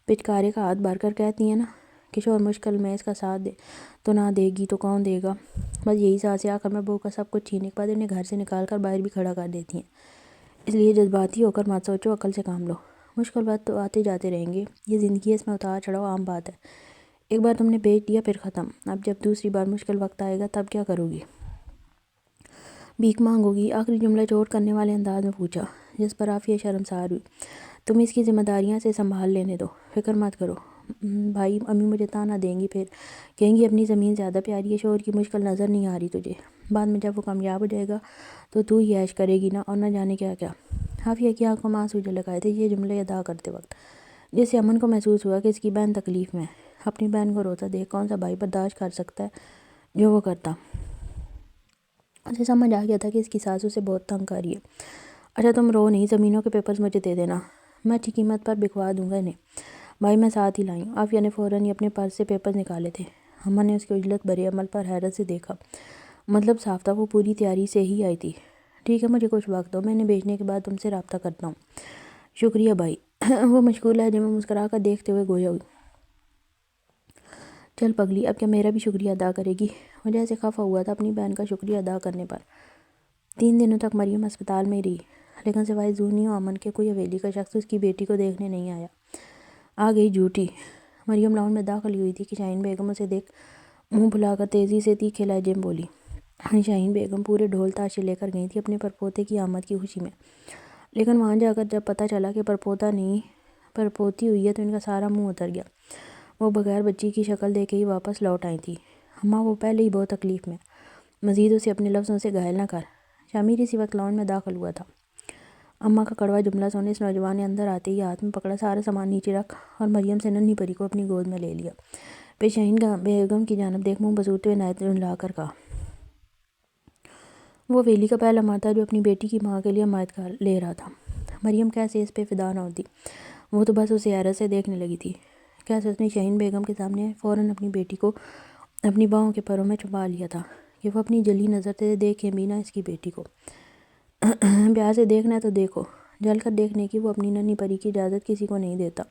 پچکارے کا ہاتھ بھر کر کہتی ہیں نا کہ شوہر مشکل میں اس کا ساتھ دے تو نہ دے گی تو کون دے گا، بس یہی سانسیں آخر میں بہو کا سب کچھ چھیننے کے بعد انہیں گھر سے نکال کر باہر بھی کھڑا کر دیتی ہیں۔ اس لیے جذباتی ہو کر مت سوچو، عقل سے کام لو۔ مشکل وقت تو آتے جاتے رہیں گے، یہ زندگی ہے، اس میں اتار چڑھاؤ عام بات ہے۔ ایک بار تم نے بیچ دیا پھر ختم، اب جب دوسری بار مشکل وقت آئے گا تب کیا کرو گی؟ بھیک مانگو گی؟ آخری جملہ چوٹ کرنے والے انداز میں پوچھا، جس پر عافیہ شرمسار ہوئی۔ تم اس کی ذمہ داریاں سے سنبھال لینے دو، فکر مت کرو۔ بھائی امی مجھے تانا دیں گی، پھر کہیں گی اپنی زمین زیادہ پیاری ہے، شوہر کی مشکل نظر نہیں آ رہی تجھے، بعد میں جب وہ کامیاب ہو جائے گا تو ہی عیش کرے گی نا، اور نہ جانے کیا کیا۔ عافیہ کی آنکھوں میں آنسو جھلک آئے تھے یہ جملے ادا کرتے وقت، جس سے امن کو محسوس ہوا کہ اس کی بہن تکلیف میں ہے۔ اپنی بہن کو روتا دیکھ کون سا بھائی برداشت کر سکتا ہے جو وہ کرتا۔ اسے سمجھ آ گیا تھا کہ اس کی ساس اسے بہت تنگ کر رہی ہے۔ اچھا تم رو نہیں، زمینوں کے پیپرز مجھے دے دینا، میں اچھی قیمت پر بکوا دوں گا انہیں۔ بھائی میں ساتھ ہی لائی ہوں۔ عافیہ نے فوراً ہی اپنے پرس سے پیپرز نکالے تھے۔ اماں نے اس کے عجلت بھرے عمل پر حیرت سے دیکھا۔ مطلب صاف تھا وہ پوری تیاری سے ہی آئی تھی۔ ٹھیک ہے مجھے کچھ وقت دو، میں انہیں بھیجنے کے بعد تم سے رابطہ کرتا ہوں۔ شکریہ بھائی۔ وہ مشکور لہجے میں مسکرا کر دیکھتے ہوئے گویا ہوئی۔ چل پگلی، اب کیا میرا بھی شکریہ ادا کرے گی؟ وہ جیسے خفا ہوا تھا اپنی بہن کا شکریہ ادا کرنے پر۔ 3 دنوں تک مریم اسپتال میں رہی، لیکن سوائے زونی و امن کے کوئی حویلی کا شخص اس کی بیٹی کو دیکھنے نہیں آیا۔ آ گئی جھوٹی۔ مریم لاؤن میں داخل ہوئی تھی کہ شاہین بیگم اسے دیکھ منہ پھلا کر تیزی سے تیکھے لہجے میں بولی۔ شاہین بیگم پورے ڈھول تاشے لے کر گئی تھی اپنے پرپوتے کی آمد کی خوشی میں، لیکن وہاں جا کر جب پتہ چلا کہ پرپوتا نہیں پرپوتی ہوئی ہے تو ان کا سارا منہ اتر گیا۔ وہ بغیر بچی کی شکل دیکھے ہی واپس لوٹ آئی تھی۔ اماں وہ پہلے ہی بہت تکلیف میں، مزید اسے اپنے لفظوں سے گھائل نہ کر۔ شامیر اسی وقت لاؤن میں داخل ہوا تھا۔ اماں کا کڑوا جملہ سنے اس نوجوان نے اندر آتے ہی ہاتھ میں پکڑا سارا سامان نیچے رکھ اور مریم سے ننھی پری کو اپنی گود میں لے لیا۔ پھر شاہین بیگم کی جانب دیکھ منہ بسوتے ہوئے نہایت جھنجھلا کر کہا۔ وہ ویلی کا پہلا مرد تھا جو اپنی بیٹی کی ماں کے لیے حمایت لے رہا تھا۔ مریم کیسے اس پہ فدا نہ ہوتی؟ وہ تو بس اسے حیرت سے دیکھنے لگی تھی۔ کیسے اس نے شاہین بیگم کے سامنے فوراً اپنی بیٹی کو اپنی باہوں کے پروں میں چھپا لیا تھا کہ وہ اپنی جلی نظر سے دیکھیں بھی نہ اس کی بیٹی کو۔ پیار سے دیکھنا ہے تو دیکھو، جل کر دیکھنے کی وہ اپنی ننھی پری کی اجازت کسی کو نہیں دیتا۔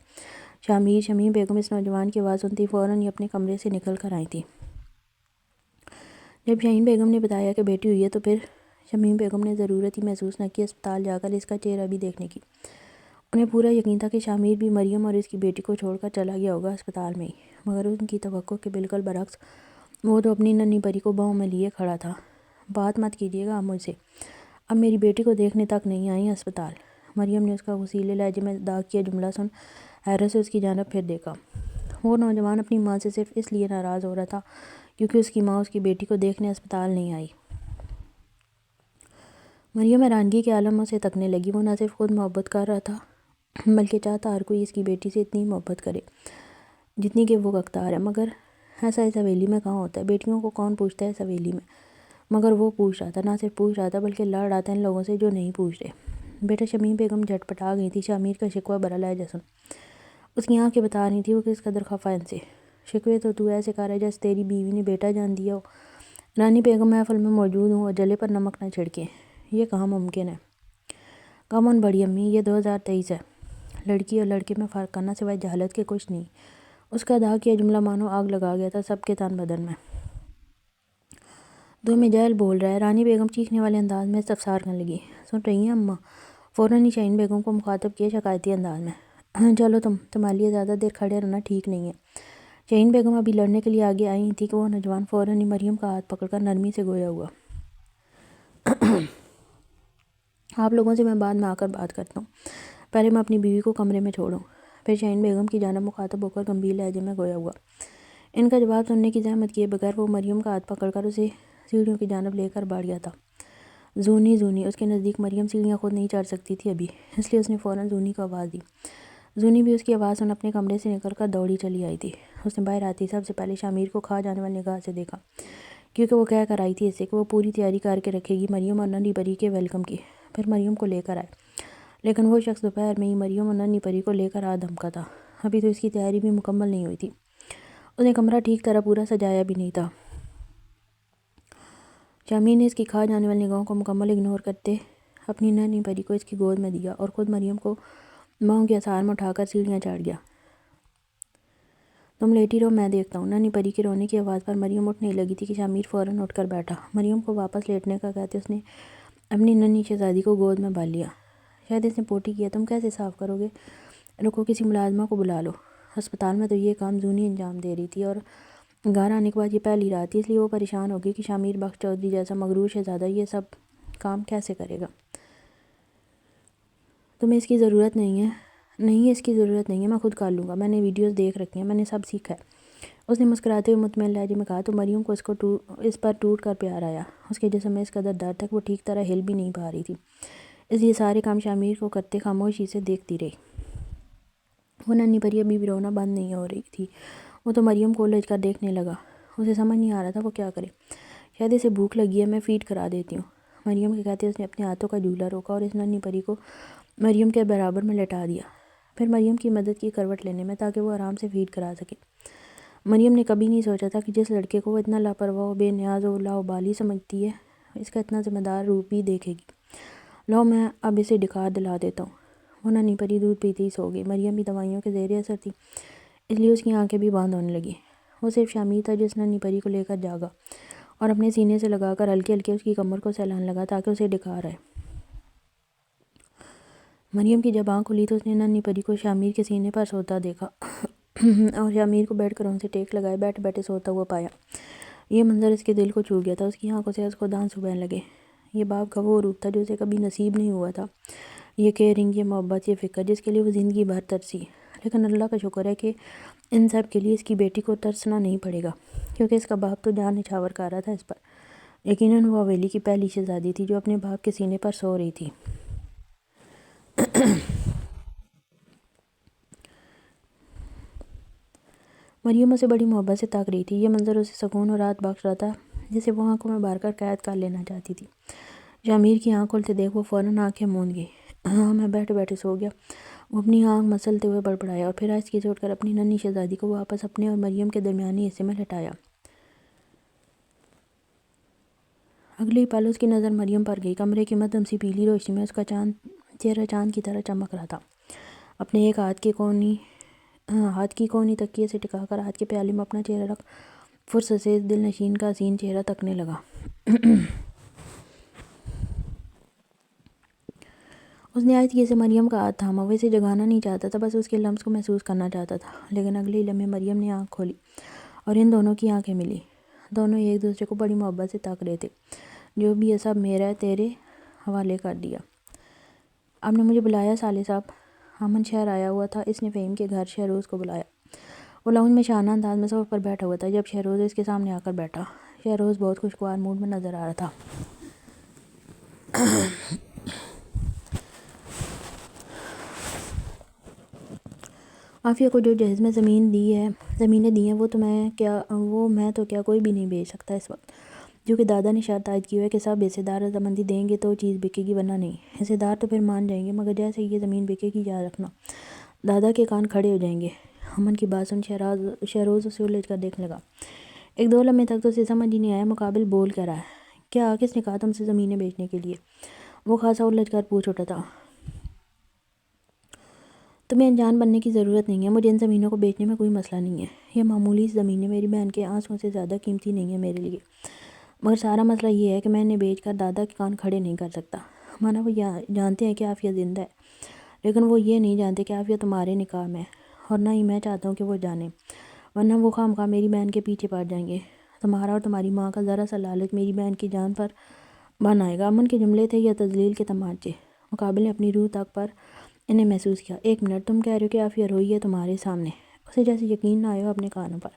شمیم بیگم اس نوجوان کی آواز سنتی فوراً ہی اپنے کمرے سے نکل کر آئی تھی۔ جب شاہین بیگم نے بتایا کہ بیٹی ہوئی ہے تو پھر شمیم بیگم نے ضرورت ہی محسوس نہ کی اسپتال جا کر اس کا چہرہ بھی دیکھنے کی۔ انہیں پورا یقین تھا کہ شامیر بھی مریم اور اس کی بیٹی کو چھوڑ کر چلا گیا ہوگا اسپتال میں ہی، مگر ان کی توقع کے بالکل برعکس وہ تو اپنی ننھی پری کو باہوں میں لیے کھڑا تھا۔ بات مت کیجیے گا اب مجھ سے، اب میری بیٹی کو دیکھنے تک نہیں آئی اسپتال۔ مریم نے اس کا غصیلے لہجے میں ادا کیا جملہ سن حیرت سے اس کی جانب پھر دیکھا۔ وہ نوجوان اپنی ماں سے صرف اس لیے ناراض ہو رہا تھا کیونکہ اس کی ماں اس کی بیٹی کو دیکھنے اسپتال نہیں آئی۔ مریم حیرانگی کے عالم سے تکنے لگی۔ وہ نہ صرف خود محبت کر رہا تھا بلکہ چاہتا ہر کوئی اس کی بیٹی سے اتنی محبت کرے جتنی کہ وہ حقدار ہے، مگر ایسا اس حویلی میں کہاں ہوتا ہے؟ بیٹیوں کو کون پوچھتا ہے اس حویلی میں؟ مگر وہ پوچھ رہا تھا، نہ صرف پوچھ رہا تھا بلکہ لڑ رہا تھا ان لوگوں سے جو نہیں پوچھتے۔ بیٹا شمیم بیگم جھٹ پٹا گئی تھی شامیر کا شکوہ بھرا لہجہ سن۔ اس کی آنکھیں بتا رہی تھی وہ کس قدر خفا ان سے۔ شکوے تو ایسے کر رہا ہے جیسے تیری بیوی نے بیٹا جان دیا ہو۔ رانی بیگم محفل میں موجود ہوں اور جلے پر نمک نہ چھڑکیں، یہ کہاں ممکن ہے؟ کامن بڑی امی، یہ 2023 ہے، لڑکی اور لڑکے میں فرق کرنا سوائے جہالت کے کچھ نہیں۔ اس کا ادا کیا جملہ مانو آگ لگا گیا تھا سب کے تن بدن میں۔ تو میں جہل بول رہا ہے، رانی بیگم چیخنے والے انداز میں استفسار کرنے لگی۔ سن رہی ہیں اماں؟ فوراً ہی شاہین بیگم کو مخاطب کیا شکایتی انداز میں۔ چلو تمہارے لیے زیادہ دیر کھڑے رہنا ٹھیک نہیں ہے۔ شاہین بیگم ابھی لڑنے کے لیے آگے آئی تھی کہ وہ نوجوان فوراً ہی مریم کا ہاتھ پکڑ کر نرمی سے گویا ہوا۔ آپ لوگوں سے میں بعد میں آ کر بات کرتا ہوں، پہلے میں اپنی بیوی کو کمرے میں چھوڑوں۔ پھر شاہین بیگم کی جانب مخاطب ہو کر گمبھیر لہجے میں گویا ہوا۔ ان کا جواب سننے کی زحمت کیے بغیر وہ مریم کا ہاتھ پکڑ کر اسے سیڑھیوں کی جانب لے کر بڑھ گیا تھا۔ زونی زونی، اس کے نزدیک مریم سیڑھیاں خود نہیں چڑھ سکتی تھی ابھی، اس لیے اس نے فوراً زونی کو آواز دی۔ زونی بھی اس کی آواز سن اپنے کمرے سے نکل کر دوڑی چلی آئی تھی۔ اس نے باہر آتے ہی سب سے پہلے شامیر کو کھا جانے والی نگاہ سے دیکھا، کیونکہ وہ کہہ کر آئی تھی اسے کہ وہ پوری تیاری کر کے رکھے گی مریم اور ننھی پری کے ویلکم کی، پھر مریم کو لے کر آئے۔ لیکن وہ شخص دوپہر میں ہی مریم اور ننھی پری کو لے کر آ دھمکا تھا، ابھی تو اس کی تیاری بھی مکمل نہیں ہوئی تھی، اس نے کمرہ ٹھیک طرح پورا سجایا بھی نہیں تھا۔ شامیر نے اس کی کھا جانے والی نگاہوں کو مکمل اگنور کرتے اپنی ننھی پری کو اس کی گود میں دیا اور خود مریم کو باہوں کے آثار میں اٹھا کر سیڑھیاں چڑھ گیا۔ تم لیٹی رہو، میں دیکھتا ہوں۔ ننھی پری کے رونے کی آواز پر مریم اٹھنے لگی تھی کہ شامیر فوراً اٹھ کر بیٹھا۔ مریم کو واپس لیٹنے کا کہتے اس نے اپنی ننھی شہزادی کو گود میں بھال لیا۔ شاید اس نے پوٹی کیا، تم کیسے صاف کرو گے؟ رکو، کسی ملازمہ کو بلا لو۔ ہسپتال میں تو یہ کام زونی انجام دے رہی تھی اور گھر آنے کے بعد یہ پہلی رات تھی، اس لیے وہ پریشان ہوگی کہ شامیر بخش چودھری جیسا مغرور شہزادہ یہ سب کام کیسے کرے گا۔ تمہیں اس کی ضرورت نہیں ہے۔ نہیں، اس کی ضرورت نہیں ہے، میں خود کر لوں گا، میں نے ویڈیوز دیکھ رکھی ہیں، میں نے سب سیکھا ہے، اس نے مسکراتے ہوئے مطمئن لہجے میں کہا۔ تو مریم کو اس پر ٹوٹ کر پیار آیا۔ اس کے جسم میں اس قدر درد تک وہ ٹھیک طرح ہل بھی نہیں پا رہی تھی، اس لیے سارے کام شامیر کو کرتے خاموشی سے دیکھتی رہی۔ وہ ننھی پری ابھی بھی رونا بند نہیں ہو رہی تھی، وہ تو مریم کو الجھ کر دیکھنے لگا، اسے سمجھ نہیں آ رہا تھا وہ کیا کرے۔ شاید اسے بھوک لگی ہے، میں فیڈ کرا دیتی ہوں، مریم کے کہتے اس نے اپنے ہاتھوں کا جھولا روکا اور اس ننھی پری کو مریم کے برابر میں لٹا دیا، پھر مریم کی مدد کی کروٹ لینے میں تاکہ وہ آرام سے فیڈ کرا سکے۔ مریم نے کبھی نہیں سوچا تھا کہ جس لڑکے کو وہ اتنا لاپرواہ و بے نیاز و لاؤبالی سمجھتی ہے، اس کا اتنا ذمہ دار روپ بھی دیکھے گی۔ لاؤ، میں اب اسے ڈکار دلا دیتا ہوں۔ وہ ننھی پری دودھ پیتی ہی سو گئی۔ مریم بھی دوائیوں کے زیر اثر تھی، اس لیے اس کی آنکھیں بھی بند ہونے لگیں۔ وہ صرف شامیر تھا جس ننھی پری کو لے کر جاگا اور اپنے سینے سے لگا کر ہلکے ہلکے اس کی کمر کو سہلانے لگا تاکہ اسے ڈکار آئے۔ مریم کی جب آنکھ کھلی تو اس نے ننھی پری کو شامیر کے سینے پر سوتا دیکھا اور شامیر کو بیٹھ کر ان سے ٹیک لگائے بیٹھے بیٹھے سوتا ہوا پایا۔ یہ منظر اس کے دل کو چھو گیا تھا، اس کی آنکھوں سے اس کو دانسو بہنے لگے۔ یہ باپ کا وہ روپ تھا جو اسے کبھی نصیب نہیں ہوا تھا، یہ کیئرنگ، یہ محبت، یہ فکر جس کے لیے وہ زندگی بھر ترسی۔ لیکن اللہ کا شکر ہے کہ ان سب کے لیے اس کی بیٹی کو ترسنا نہیں پڑے گا، کیونکہ اس کا باپ تو جان نچھاور کر رہا تھا اس پر۔ یقیناً وہ حویلی کی پہلی شہزادی تھی جو اپنے باپ کے سینے پر سو رہی تھی۔ مریم اسے بڑی محبت سے تاک رہی تھی، یہ منظر اسے سکون اور راحت بخش رہا تھا جسے وہ آنکھوں میں بھر کر قید کر لینا چاہتی تھی۔ شامیر کی آنکھ کھلتے دیکھ وہ فوراً آنکھیں موند گئی۔ ہاں، میں بیٹھے بیٹھے سو گیا، وہ اپنی آنکھ مسلتے ہوئے بڑبڑایا اور پھر آہستگی سے اٹھ کر اپنی ننھی شہزادی کو واپس اپنے اور مریم کے درمیانی حصے میں لٹایا۔ اگلے ہی پل اس کی نظر مریم پر گئی۔ کمرے کی مدھم سی پیلی روشنی میں اس کا چہرہ چاند کی طرح چمک رہا تھا۔ اپنے ایک ہاتھ کی کونی تکیے سے ٹکا کر ہاتھ کے پیالے میں اپنا چہرہ رکھ فرصت سے اس دل نشین کا حسین چہرہ تکنے لگا۔ اس نے آہستگی سے مریم کا ہاتھ تھاما، وہ اسے جگانا نہیں چاہتا تھا، بس اس کے لمس کو محسوس کرنا چاہتا تھا۔ لیکن اگلے ہی لمحے مریم نے آنکھ کھولی اور ان دونوں کی آنکھیں ملی۔ دونوں ایک دوسرے کو بڑی محبت سے تاک رہے تھے۔ جو بھی ہے سب میرا ہے، تیرے حوالے کر دیا۔ آپ نے مجھے بلایا سالے صاحب؟ امن شہر آیا ہوا تھا، اس نے فہیم کے گھر شہروز کو بلایا۔ وہ لاؤنج میں شانہ انداز میں صوفے پر بیٹھا ہوا تھا جب شہروز اس کے سامنے آ کر بیٹھا۔ شہروز بہت خوشگوار موڈ میں نظر آ رہا تھا۔ عافیہ کو جو جہیز میں زمینیں دی ہیں وہ میں تو کیا کوئی بھی نہیں بیچ سکتا اس وقت، کیونکہ دادا نے شرط عائد کی ہے کہ سب حصے دار رضامندی دیں گے تو چیز بکے گی، ورنہ نہیں۔ حصے دار تو پھر مان جائیں گے، مگر جیسے یہ زمین بکے گی یاد رکھنا دادا کے کان کھڑے ہو جائیں گے۔ امن کی بات سن شہروز اسے الجھ کر دیکھنے لگا۔ ایک دو لمحے تک تو اسے سمجھ ہی نہیں آیا مقابل بول کیا رہا ہے۔ کیا کس نے کہا تم سے زمینیں بیچنے کے لیے؟ وہ خاصا الجھ کر پوچھ اٹھا تھا۔ تمہیں انجان بننے کی ضرورت نہیں ہے، مجھے ان زمینوں کو بیچنے میں کوئی مسئلہ نہیں ہے، یہ معمولی زمینیں میری بہن کے آنسوؤں سے زیادہ قیمتی نہیں ہیں میرے لیے، مگر سارا مسئلہ یہ ہے کہ میں انہیں بیچ کر دادا کے کان کھڑے نہیں کر سکتا۔ مانا وہ جانتے ہیں کہ عافیہ زندہ ہے، لیکن وہ یہ نہیں جانتے کہ عافیہ تمہارے نکاح میں، اور نہ ہی میں چاہتا ہوں کہ وہ جانیں، ورنہ وہ خواہ میری بہن کے پیچھے پڑ جائیں گے۔ تمہارا اور تمہاری ماں کا ذرا سا لالچ میری بہن کی جان پر بن آئے گا۔ امن کے جملے تھے یا تذلیل کے تمانچے، مقابل نے اپنی روح تک پر انہیں محسوس کیا۔ 1 منٹ، تم کہہ رہے ہو کہ عافیہ روئی ہے تمہارے سامنے؟ اسے جیسے یقین نہ آیا اپنے کانوں پر۔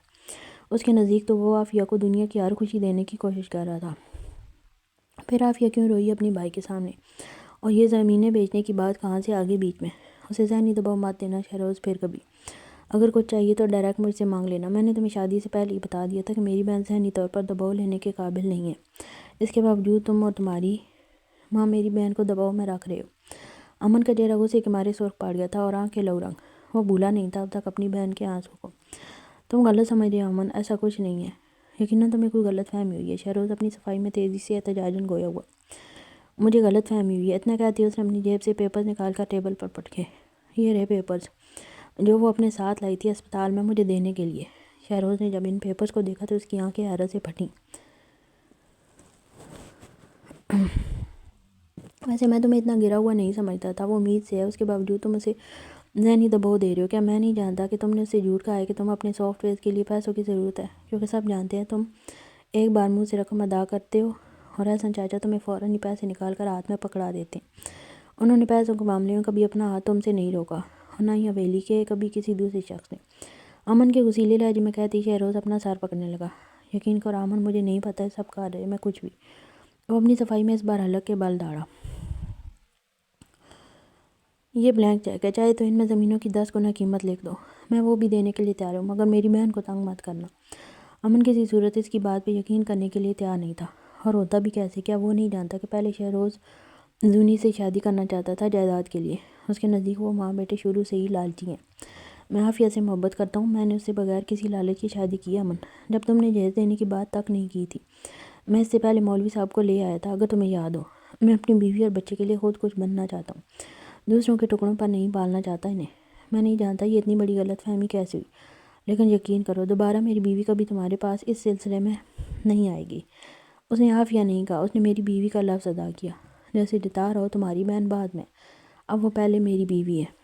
اس کے نزدیک تو وہ عافیہ کو دنیا کی ہر خوشی دینے کی کوشش کر رہا تھا۔ پھر عافیہ کیوں روئی اپنی بھائی کے سامنے؟ اور یہ زمینیں بیچنے کی بات کہاں سے آگے بیچ میں؟ اسے ذہنی دباؤ مت دینا شہروز، پھر کبھی اگر کچھ چاہیے تو ڈائریکٹ مجھ سے مانگ لینا۔ میں نے تمہیں شادی سے پہلے ہی بتا دیا تھا کہ میری بہن ذہنی طور پر دباؤ لینے کے قابل نہیں ہے۔ اس کے باوجود تم اور تمہاری ماں میری بہن کو دباؤ میں رکھ رہے ہو۔ امن کا چہرہ غصے کے مارے سرخ پڑ گیا تھا اور آنکھیں لو رنگ۔ وہ بھولا نہیں تھا اب تک اپنی بہن کے آنسو کو۔ تم غلط سمجھ رہے ہو امن، ایسا کچھ نہیں ہے۔ یقیناً تمہیں کوئی غلط فہمی ہوئی ہے۔ شہروز اپنی صفائی میں تیزی سے احتجاجاً گویا ہوا۔ مجھے غلط فہمی ہوئی ہے۔ اتنا کہتی اس نے اپنی جیب سے پیپرز نکال کر ٹیبل پر پٹکے۔ یہ رہے پیپرز جو وہ اپنے ساتھ لائی تھی اسپتال میں مجھے دینے کے لیے۔ شہروز نے جب ان پیپرز کو دیکھا تو اس کی آنکھیں حیرت سے پھٹیں۔ ویسے میں تمہیں اتنا گرا ہوا نہیں سمجھتا تھا، وہ امید سے ہے، اس کے باوجود تم اسے ذہنی دباؤ دے رہے ہو۔ کیا میں نہیں جانتا کہ تم نے اسے جھوٹ کہا ہے کہ تم اپنے سافٹ ویئر کے لیے پیسوں کی ضرورت ہے؟ کیونکہ سب جانتے ہیں تم ایک بار منہ سے رقم ادا کرتے ہو اور احسن چاچا تمہیں فوراً ہی پیسے نکال کر ہاتھ میں پکڑا دیتے ہیں۔ انہوں نے پیسوں کے معاملے میں کبھی اپنا ہاتھ تم سے نہیں روکا اور نہ ہی حویلی کے کبھی کسی دوسرے شخص نے۔ امن کے غصیلے لہجے میں کہتی شہروز اپنا سر پکڑنے لگا۔ یقین کرو امن، مجھے نہیں پتہ ہے سب کہہ رہے میں کچھ بھی۔ وہ اپنی صفائی میں اس بار حلق کے بل داڑا۔ یہ بلینک چیک ہے، چاہے تو ان میں زمینوں کی 10 گنا قیمت لکھ دو، میں وہ بھی دینے کے لیے تیار ہوں، مگر میری بہن کو تنگ مت کرنا۔ امن کسی صورت اس کی بات پہ یقین کرنے کے لیے تیار نہیں تھا، اور ہوتا بھی کیسے؟ کیا وہ نہیں جانتا کہ پہلے شہروز زونی سے شادی کرنا چاہتا تھا جائیداد کے لیے؟ اس کے نزدیک وہ ماں بیٹے شروع سے ہی لالچی ہیں۔ میں عافیہ سے محبت کرتا ہوں، میں نے اس سے بغیر کسی لالچ کی شادی کی امن، جب تم نے جہیز دینے کی بات تک نہیں کی تھی۔ میں اس سے پہلے مولوی صاحب کو لے آیا تھا، اگر تمہیں یاد ہو۔ میں اپنی بیوی اور بچے کے لیے خود کچھ بننا چاہتا ہوں، دوسروں کے ٹکڑوں پر نہیں پالنا چاہتا انہیں۔ میں نہیں جانتا یہ اتنی بڑی غلط فہمی کیسے ہوئی، لیکن یقین کرو دوبارہ میری بیوی کبھی تمہارے پاس اس سلسلے میں نہیں آئے گی۔ اس نے عافیہ نہیں کہا، اس نے میری بیوی کا لفظ ادا کیا۔ جیسے جتا رہو تمہاری بہن بعد میں، اب وہ پہلے میری بیوی ہے۔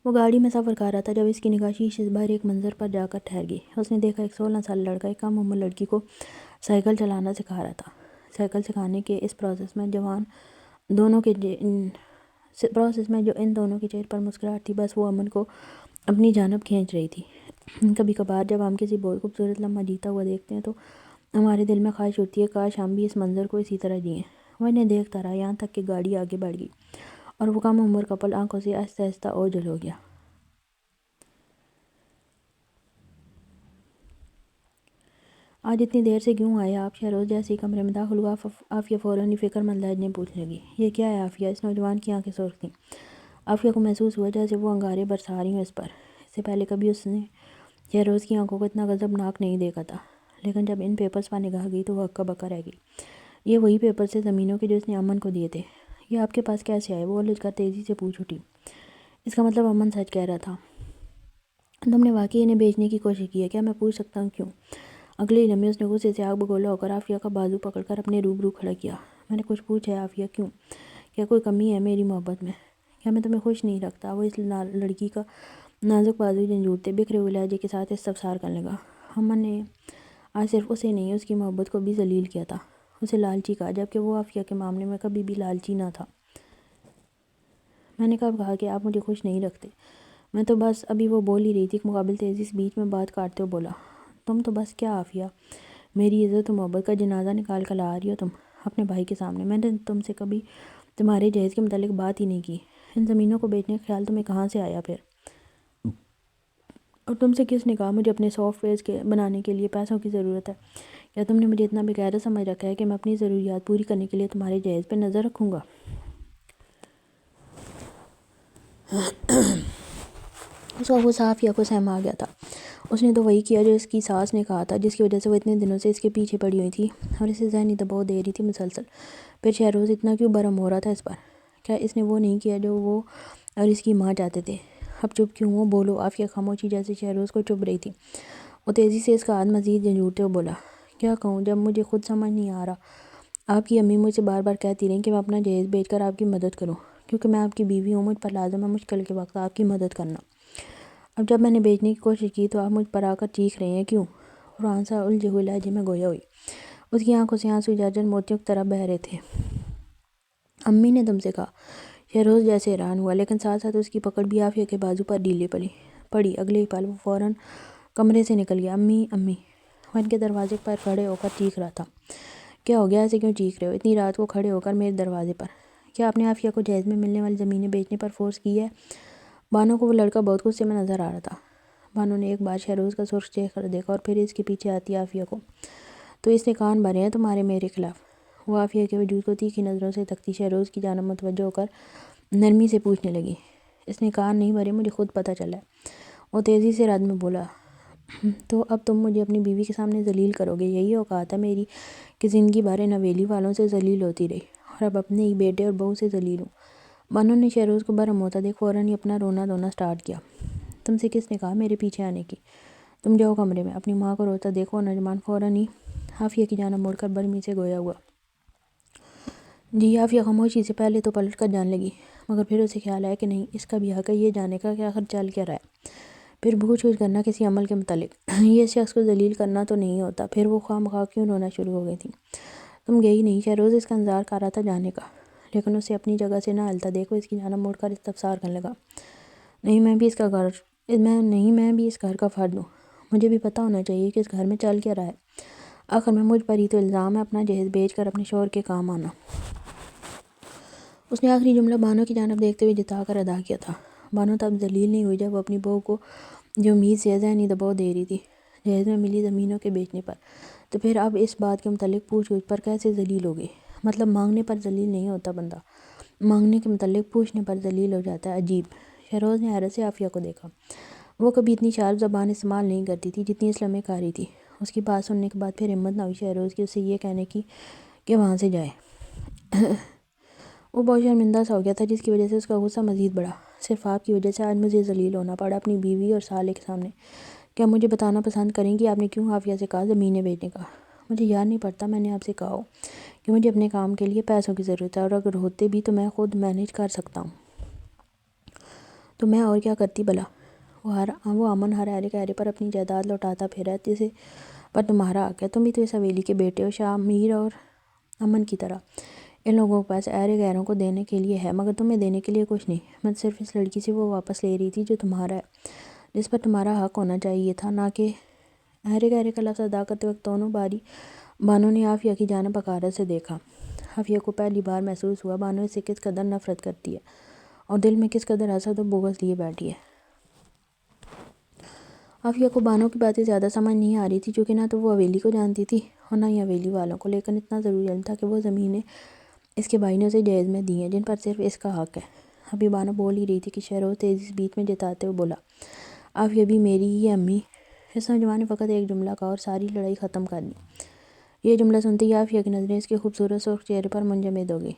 وہ گاڑی میں سفر کر رہا تھا جب اس کی نگاہ شیشے سے باہر ایک منظر پر جا کر ٹھہر گئی۔ اس نے دیکھا ایک 16 سال لڑکا ایک کم عمر لڑکی کو سائیکل چلانا سکھا رہا تھا۔ سائیکل سکھانے کے اس پروسیس میں جو ان دونوں کے چہرے پر مسکراہٹ تھی، بس وہ امن کو اپنی جانب کھینچ رہی تھی۔ کبھی کبھار جب ہم کسی بہت خوبصورت لمحہ جیتا ہوا دیکھتے ہیں تو ہمارے دل میں خواہش ہوتی ہے کاش ہم بھی اس منظر کو اسی طرح جئیں۔ وہ انہیں دیکھتا رہا یہاں تک کہ گاڑی آگے بڑھ گئی اور وہ کم عمر کپل آنکھوں سے آہستہ آہستہ اوجھل ہو گیا۔ آج اتنی دیر سے کیوں آئے آپ؟ شہروز جیسے ہی کمرے میں داخل ہوا عافیہ فوراً ہی فکر مند لہجے میں پوچھنے لگی۔ یہ کیا ہے عافیہ؟ اس نوجوان کی آنکھیں سرخ تھیں۔ عافیہ کو محسوس ہوا جیسے وہ انگارے برسا رہی ہوں اس پر۔ اس سے پہلے کبھی اس نے شہروز کی آنکھوں کو اتنا غضبناک نہیں دیکھا تھا، لیکن جب ان پیپرز پر نگاہ گئی تو وہ ہکا بکا رہ گئی۔ یہ وہی پیپرز تھے زمینوں کے جو اس نے امن کو دیے تھے۔ یہ آپ کے پاس کیسے آئے؟ وہ الجھ کر تیزی سے پوچھ اٹھی۔ اس کا مطلب امن سچ کہہ رہا تھا، تم نے واقعی انہیں بیچنے کی کوشش کی ہے؟ کیا میں پوچھ سکتا ہوں کیوں؟ اگلے ہی لمحے اس نے غصے سے آگ بگولا ہو کر عافیہ کا بازو پکڑ کر اپنے روبرو کھڑا کیا۔ میں نے کچھ پوچھا ہے عافیہ؟ کیوں؟ کیا کوئی کمی ہے میری محبت میں؟ کیا میں تمہیں خوش نہیں رکھتا؟ وہ اس لڑکی کا نازک بازو جھنجھوڑتے بکھرے ہوئے لہجے کے ساتھ استفسار کرنے لگا۔ امن نے آج صرف اسے نہیں اس کی محبت کو بھی ذلیل کیا تھا، اسے لالچی کہا، جبکہ وہ عافیہ کے معاملے میں کبھی بھی لالچی نہ تھا۔ میں نے کب کہا کہ آپ مجھے خوش نہیں رکھتے؟ میں تو بس… ابھی وہ بول ہی رہی تھی کہ مقابل تیزی سے بیچ میں بات کاٹتے ہوئے بولا۔ تم تو بس کیا عافیہ، میری عزت و محبت کا جنازہ نکال کر لا رہی ہو تم اپنے بھائی کے سامنے۔ میں نے تم سے کبھی تمہارے جہیز کے متعلق بات ہی نہیں کی۔ ان زمینوں کو بیچنے کا خیال تمہیں کہاں سے آیا پھر؟ اور تم سے کس نے کہا مجھے اپنے سافٹ ویئر بنانے کے لیے پیسوں کی ضرورت ہے؟ کیا تم نے مجھے اتنا بے غیرت سمجھ رکھا ہے کہ میں اپنی ضروریات پوری کرنے کے لیے تمہارے جہیز پہ نظر رکھوں گا؟ اس کا غصہ عافیہ کو سہما گیا تھا۔ اس نے تو وہی کیا جو اس کی ساس نے کہا تھا، جس کی وجہ سے وہ اتنے دنوں سے اس کے پیچھے پڑی ہوئی تھی اور اسے ذہنی دباؤ دے رہی تھی مسلسل۔ پھر شہروز اتنا کیوں برہم ہو رہا تھا اس پر؟ کیا اس نے وہ نہیں کیا جو وہ اور اس کی ماں چاہتے تھے؟ اب چپ کیوں ہو؟ بولو۔ عافیہ خاموشی جیسے شہروز کو چپ رہی تھی۔ وہ تیزی سے اس کا ہاتھ مزید جھنجھوڑتے ہوئے بولا، کیا کہوں جب مجھے خود سمجھ نہیں آ رہا۔ آپ کی امی مجھ سے بار بار کہتی رہیں کہ میں اپنا جہیز بیچ کر آپ کی مدد کروں، کیونکہ میں آپ کی بیوی ہوں، مجھ پر لازم ہے مشکل کے وقت آپ کی مدد کرنا۔ اب جب میں نے بیچنے کی کوشش کی تو آپ مجھ پر آ کر چیخ رہے ہیں، کیوں؟ قرآن سا الجھے ہوئے لہجے میں گویا ہوئی۔ اس کی آنکھوں سے آنسو جرجر موتیوں کی طرح بہہ رہے تھے۔ امی نے دم سے کہا۔ شہروز جیسے حیران ہوا، لیکن ساتھ ساتھ اس کی پکڑ بھی عافیہ کے بازو پر ڈھیلی پڑی۔ اگلے ہی پل وہ فوراً کمرے سے نکل گیا۔ امی امی، وہ ان کے دروازے پر کھڑے ہو کر چیخ رہا تھا۔ کیا ہو گیا؟ ایسے کیوں چیخ رہے ہو اتنی رات کو کھڑے ہو کر میرے دروازے پر؟ کیا آپ نے عافیہ کو جہیز میں ملنے والی زمینیں بیچنے پر فورس کی ہے؟ بانو کو وہ لڑکا بہت غصے میں نظر آ رہا تھا۔ بانو نے ایک بار شہروز کا سرخ چہرہ دیکھا اور پھر اس کے پیچھے آتی عافیہ کو۔ تو اس نے کان بھرے ہیں تمہارے میرے خلاف؟ وہ عافیہ کے وجود کو تیکھی نظروں سے تکتی شہروز کی جانب متوجہ ہو کر نرمی سے پوچھنے لگی۔ اس نے کان نہیں بھرے، مجھے خود پتہ چلا ہے۔ وہ تیزی سے رد میں بولا۔ تو اب تم مجھے اپنی بیوی کے سامنے ذلیل کرو گے؟ یہی اوقات ہے میری کہ زندگی بھر ان حویلی والوں سے ذلیل ہوتی رہی، اور اب اپنے ہی بیٹے اور بہو سے ذلیل ہوں۔ بانو نے شہروز کو برہم ہوتا دیکھ فوراً ہی اپنا رونا دھونا سٹارٹ کیا۔ تم سے کس نے کہا میرے پیچھے آنے کی؟ تم جاؤ کمرے میں، اپنی ماں کو روتا دیکھو۔ اور نوجوان فوراً ہی عافیہ کی جانب مڑ کر برہمی سے گویا ہوا۔ جی عافیہ خاموشی سے پہلے تو پلٹ کر جان لگی، مگر پھر اسے خیال آیا کہ نہیں، اس کا بھی حق ہے یہ جانے کا کہ آخر چل کیا رہا ہے۔ پھر پوچھ گچھ کرنا کسی عمل کے متعلق، یہ اس شخص کو ذلیل کرنا تو نہیں ہوتا۔ پھر وہ خواہ مخواہ کیوں رونا شروع ہو گئی تھی۔ تم گئی نہیں؟ شہروز اس کا انتظار کر رہا تھا جانے کا، لیکن اسے اپنی جگہ سے نہ ہلتا دیکھ وہ اس کی جانب مڑ کر استفسار کرنے لگا۔ نہیں، میں بھی اس گھر کا فرد ہوں۔ مجھے بھی پتہ ہونا چاہیے کہ اس گھر میں چل کیا رہا ہے۔ آخر میں مجھ پر ہی تو الزام ہے اپنا جہیز بیچ کر اپنے شوہر کے کام آنا۔ اس نے آخری جملہ بانو کی جانب دیکھتے ہوئے جتا کر ادا کیا تھا۔ بانو تب ذلیل نہیں ہوئی جب وہ اپنی بہو کو جو امید سے ذہنی دباؤ دے رہی تھی جہیز میں ملی زمینوں کے بیچنے پر، تو پھر اب اس بات کے متعلق پوچھ گچھ پر کیسے ذلیل ہو گئی؟ مطلب مانگنے پر ذلیل نہیں ہوتا بندہ، مانگنے کے متعلق پوچھنے پر ذلیل ہو جاتا ہے۔ عجیب۔ شہروز نے حیرت سے عافیہ کو دیکھا۔ وہ کبھی اتنی شارپ زبان استعمال نہیں کرتی تھی جتنی اس لمحے کر رہی تھی۔ اس کی بات سننے کے بعد پھر ہمت نہ ہوئی شہروز کی اسے یہ کہنے کی کہ وہاں سے جائے۔ وہ بہت شرمندہ سا ہو گیا تھا، جس کی وجہ سے اس کا غصہ مزید بڑھا۔ صرف آپ کی وجہ سے آج مجھے ذلیل ہونا پڑا اپنی بیوی اور سالے کے سامنے۔ کیا مجھے بتانا پسند کریں کہ آپ نے کیوں عافیہ سے کہا زمینیں بیچنے کا؟ مجھے یاد نہیں پڑتا میں نے آپ سے کہا ہو کہ مجھے اپنے کام کے لیے پیسوں کی ضرورت ہے، اور اگر ہوتے بھی تو میں خود مینیج کر سکتا ہوں۔ تو میں اور کیا کرتی بھلا؟ وہ امن ہر ایرے پر اپنی جائیداد لوٹاتا پھرا ہے جسے پر تمہارا حق ہے۔ تم بھی تو اس حویلی کے بیٹے ہو، شاہ میر اور امن کی طرح۔ ان لوگوں کے پاس ایرے غیروں کو دینے کے لیے ہے، مگر تمہیں دینے کے لیے کچھ نہیں۔ میں صرف اس لڑکی سے وہ واپس لے رہی تھی جو تمہارا ہے، جس پر تمہارا حق ہونا چاہیے تھا، نہ کہ… ایرے غیرے کا لفظ ادا کرتے وقت دونوں بانو نے عافیہ کی جانب حقارت سے دیکھا۔ عافیہ کو پہلی بار محسوس ہوا بانو اس سے کس قدر نفرت کرتی ہے، اور دل میں کس قدر حسد و بغض لیے بیٹھی ہے۔ عافیہ کو بانو کی باتیں زیادہ سمجھ نہیں آ رہی تھی، چونکہ نہ تو وہ حویلی کو جانتی تھی اور نہ ہی حویلی والوں کو، لیکن اتنا ضرور علم تھا کہ وہ زمینیں اس کے بھائی نے اسے جہیز میں دی ہیں، جن پر صرف اس کا حق ہے۔ ابھی بانو بول ہی رہی تھی کہ شہروز تیزی سے بیچ میں جتاتے ہوئے بولا، عافیہ بھی میری ہی ہے امی۔ اس نوجوان نے فقط ایک جملہ کہا اور ساری لڑائی ختم کر دی۔ یہ جملہ سنتے ہی عافیہ کی نظریں اس کے خوبصورت سرخ چہرے پر منجمد ہو گئی۔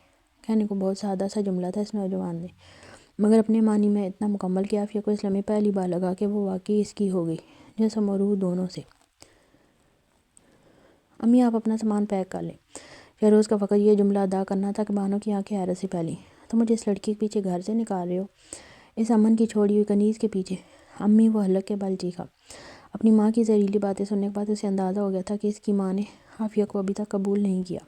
کہنے کو بہت سادہ سا جملہ تھا اس نوجوان نے، مگر اپنے معنی میں اتنا مکمل کہ عافیہ کو اس لمحے پہلی بار لگا کہ وہ واقعی اس کی ہو گئی، جسم اور روح دونوں سے۔ امی آپ اپنا سامان پیک کر لیں۔ شہروز کا فقط یہ جملہ ادا کرنا تھا کہ بانو کی آنکھیں حیرت سے پھیلیں۔ تم مجھے اس لڑکی کے پیچھے گھر سے نکال رہے ہو؟ اس امن کی چھوڑی ہوئی کنیز کے پیچھے؟ امی، وہ حلق کے بل چیخا۔ اپنی ماں کی زہریلی باتیں سننے کے بعد اسے اندازہ ہو گیا تھا کہ اس کی ماں نے عافیہ کو ابھی تک قبول نہیں کیا۔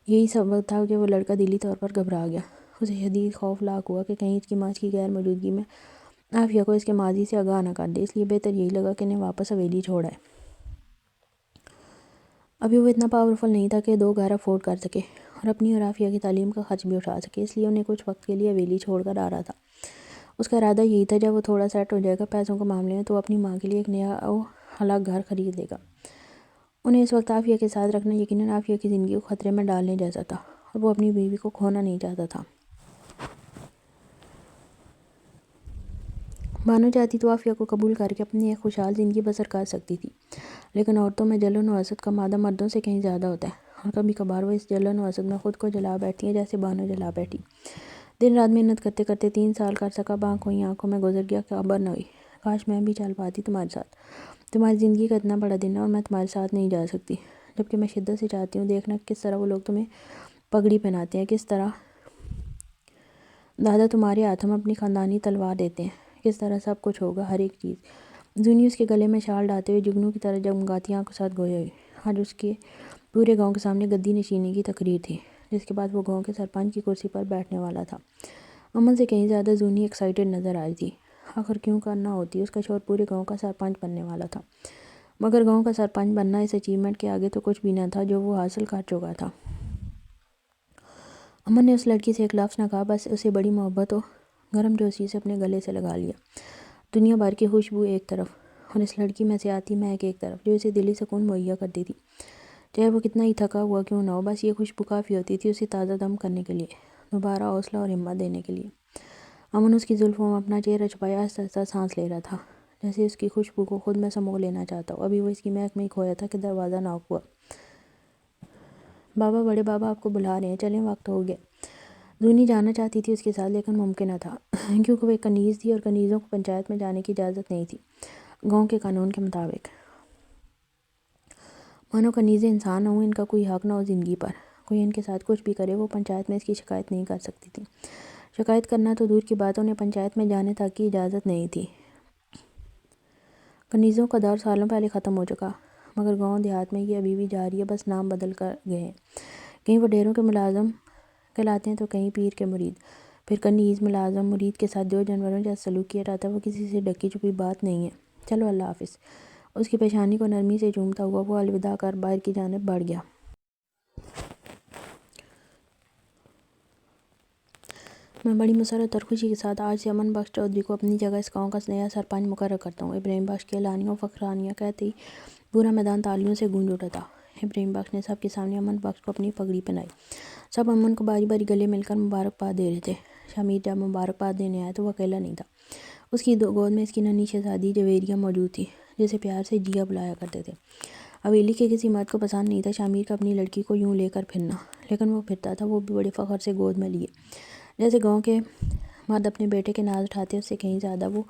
یہی سبب تھا کہ وہ لڑکا دلی طور پر گھبرا گیا۔ اسے شدید خوف لاحق ہوا کہ کہیں اس کی ماں کی غیر موجودگی میں عافیہ کو اس کے ماضی سے آگاہ نہ کر دے، اس لیے بہتر یہی لگا کہ انہیں واپس حویلی چھوڑ آئے۔ ابھی وہ اتنا پاورفل نہیں تھا کہ دو گھر افورڈ کر سکے اور اپنی اور عافیہ کی تعلیم کا خرچ بھی اٹھا سکے، اس لیے انہیں کچھ وقت کے لیے حویلی چھوڑ کر آ رہا تھا۔ اس کا ارادہ یہی تھا جب وہ تھوڑا سیٹ ہو جائے گا پیسوں کے معاملے میں تو وہ اپنی ماں کے لیے ایک نیا الگ گھر خرید لے گا۔ انہیں اس وقت عافیہ کے ساتھ رکھنا یقیناً عافیہ کی زندگی کو خطرے میں ڈالنے جیسا تھا، اور وہ اپنی بیوی کو کھونا نہیں چاہتا تھا۔ بانو چاہتی تو عافیہ کو قبول کر کے اپنی ایک خوشحال زندگی بسر کر سکتی تھی، لیکن عورتوں میں جلن و حسد کا مادہ مردوں سے کہیں زیادہ ہوتا ہے، اور کبھی کبھار وہ اس جلن و حسد میں خود کو جلا بیٹھتی ہیں، جیسے بانو جلا بیٹھی۔ دن رات محنت کرتے کرتے 3 سال کر سکا بانک ہوئی آنکھوں میں گزر گیا، خبر نہ ہوئی۔ کاش میں بھی چل پاتی تمہارے ساتھ، تمہاری زندگی کا اتنا بڑا دن ہے اور میں تمہارے ساتھ نہیں جا سکتی، جبکہ میں شدت سے چاہتی ہوں دیکھنا کس طرح وہ لوگ تمہیں پگڑی پہناتے ہیں، کس طرح دادا تمہارے ہاتھوں میں اپنی خاندانی تلوار دیتے ہیں، کس طرح سب کچھ ہوگا، ہر ایک چیز۔ زونی اس کے گلے میں شال ڈالتے ہوئے جگنو کی طرح جگمگاتی آنکھوں کے ساتھ گویا ہوئی۔ آج اس کے پورے گاؤں کے سامنے گدی نشینی کی تقریر تھی، جس کے بعد وہ گاؤں کے سرپنچ کی کرسی پر بیٹھنے والا تھا۔ امن سے کہیں زیادہ زونی ایکسائٹڈ نظر آئی تھی۔ آخر کیوں کرنا ہوتی، اس کا شوہر پورے گاؤں کا سرپنچ بننے والا تھا، مگر گاؤں کا سرپنچ بننا اس اچیومنٹ کے آگے تو کچھ بھی نہ تھا جو وہ حاصل کر چکا تھا۔ امن نے اس لڑکی سے ایک لفظ نہ کہا، بس اسے بڑی محبت و گرم جوشی سے اپنے گلے سے لگا لیا۔ دنیا بھر کی خوشبو ایک طرف اور اس لڑکی میں سے آتی مہک ایک طرف، جو اسے دلی سکون مہیا کرتی تھی۔ چاہے وہ کتنا ہی تھکا ہوا کیوں نہ ہو، بس یہ خوشبو کافی ہوتی تھی اسے تازہ دم کرنے کے لیے، دوبارہ حوصلہ اور ہمت دینے کے لیے۔ امن اس کی زلفوں میں اپنا چہرہ چھپائے آہستہ آہستہ سانس لے رہا تھا، جیسے اس کی خوشبو کو خود میں سمو لینا چاہتا ہو۔ ابھی وہ اس کی مہک میں ہی کھویا تھا کہ دروازہ ناک ہوا۔ بابا، بڑے بابا آپ کو بلا رہے ہیں، چلیں وقت ہو گیا۔ زونی جانا چاہتی تھی اس کے ساتھ، لیکن ممکن نہ تھا، کیونکہ وہ ایک کنیز تھی اور کنیزوں کو پنچایت میں جانے کی اجازت نہیں تھی گاؤں کے قانون کے مطابق۔ مانو کنیزیں انسان ہوں، ان کا کوئی حق نہ ہو زندگی پر، کوئی ان کے ساتھ کچھ بھی کرے، وہ پنچایت میں اس کی شکایت نہیں کر سکتی تھی۔ شکایت کرنا تو دور کی بات، انہیں پنچایت میں جانے تک کی اجازت نہیں تھی۔ کنیزوں کا دور سالوں پہلے ختم ہو چکا، مگر گاؤں دیہات میں یہ ابھی بھی جاری ہے، بس نام بدل کر گئے ہیں۔ کہیں وہ ڈیروں کے ملازم کہلاتے ہیں تو کہیں پیر کے مرید۔ پھر کنیز ملازم مرید کے ساتھ جو جانوروں جیسا سلوک کیا جاتا ہے وہ کسی سے ڈکی چھپی بات نہیں ہے۔ چلو اللہ حافظ۔ اس کی پیشانی کو نرمی سے چومتا ہوا وہ الوداع کر باہر کی جانب بڑھ گیا۔ میں بڑی مسرت اور خوشی کے ساتھ آج سے امن بخش چودھری کو اپنی جگہ اس گاؤں کا نیا سرپنچ مقرر کرتا ہوں، ابراہیم بخش کے اعلانیہ و فخرانیہ کہتے ہی پورا میدان تالیوں سے گونج اٹھا تھا۔ ابراہیم بخش نے سب کے سامنے امن بخش کو اپنی پگڑی پہنائی۔ سب امن کو باری باری گلے مل کر مبارکباد دے رہے تھے۔ شمیر جب مبارکباد دینے آیا تو وہ اکیلا نہیں تھا، اس کی گود میں اس کی ننھی شہزادی جویریہ موجود تھی، جسے پیار سے جیا بلایا کرتے تھے۔ حویلی کے کسی مرد کو پسند نہیں تھا شمیر کا اپنی لڑکی کو یوں لے کر پھرنا، لیکن وہ پھرتا تھا، وہ بھی بڑے فخر سے گود میں لیے، جیسے گاؤں کے مرد اپنے بیٹے کے ناز اٹھاتے، اس سے کہیں زیادہ وہ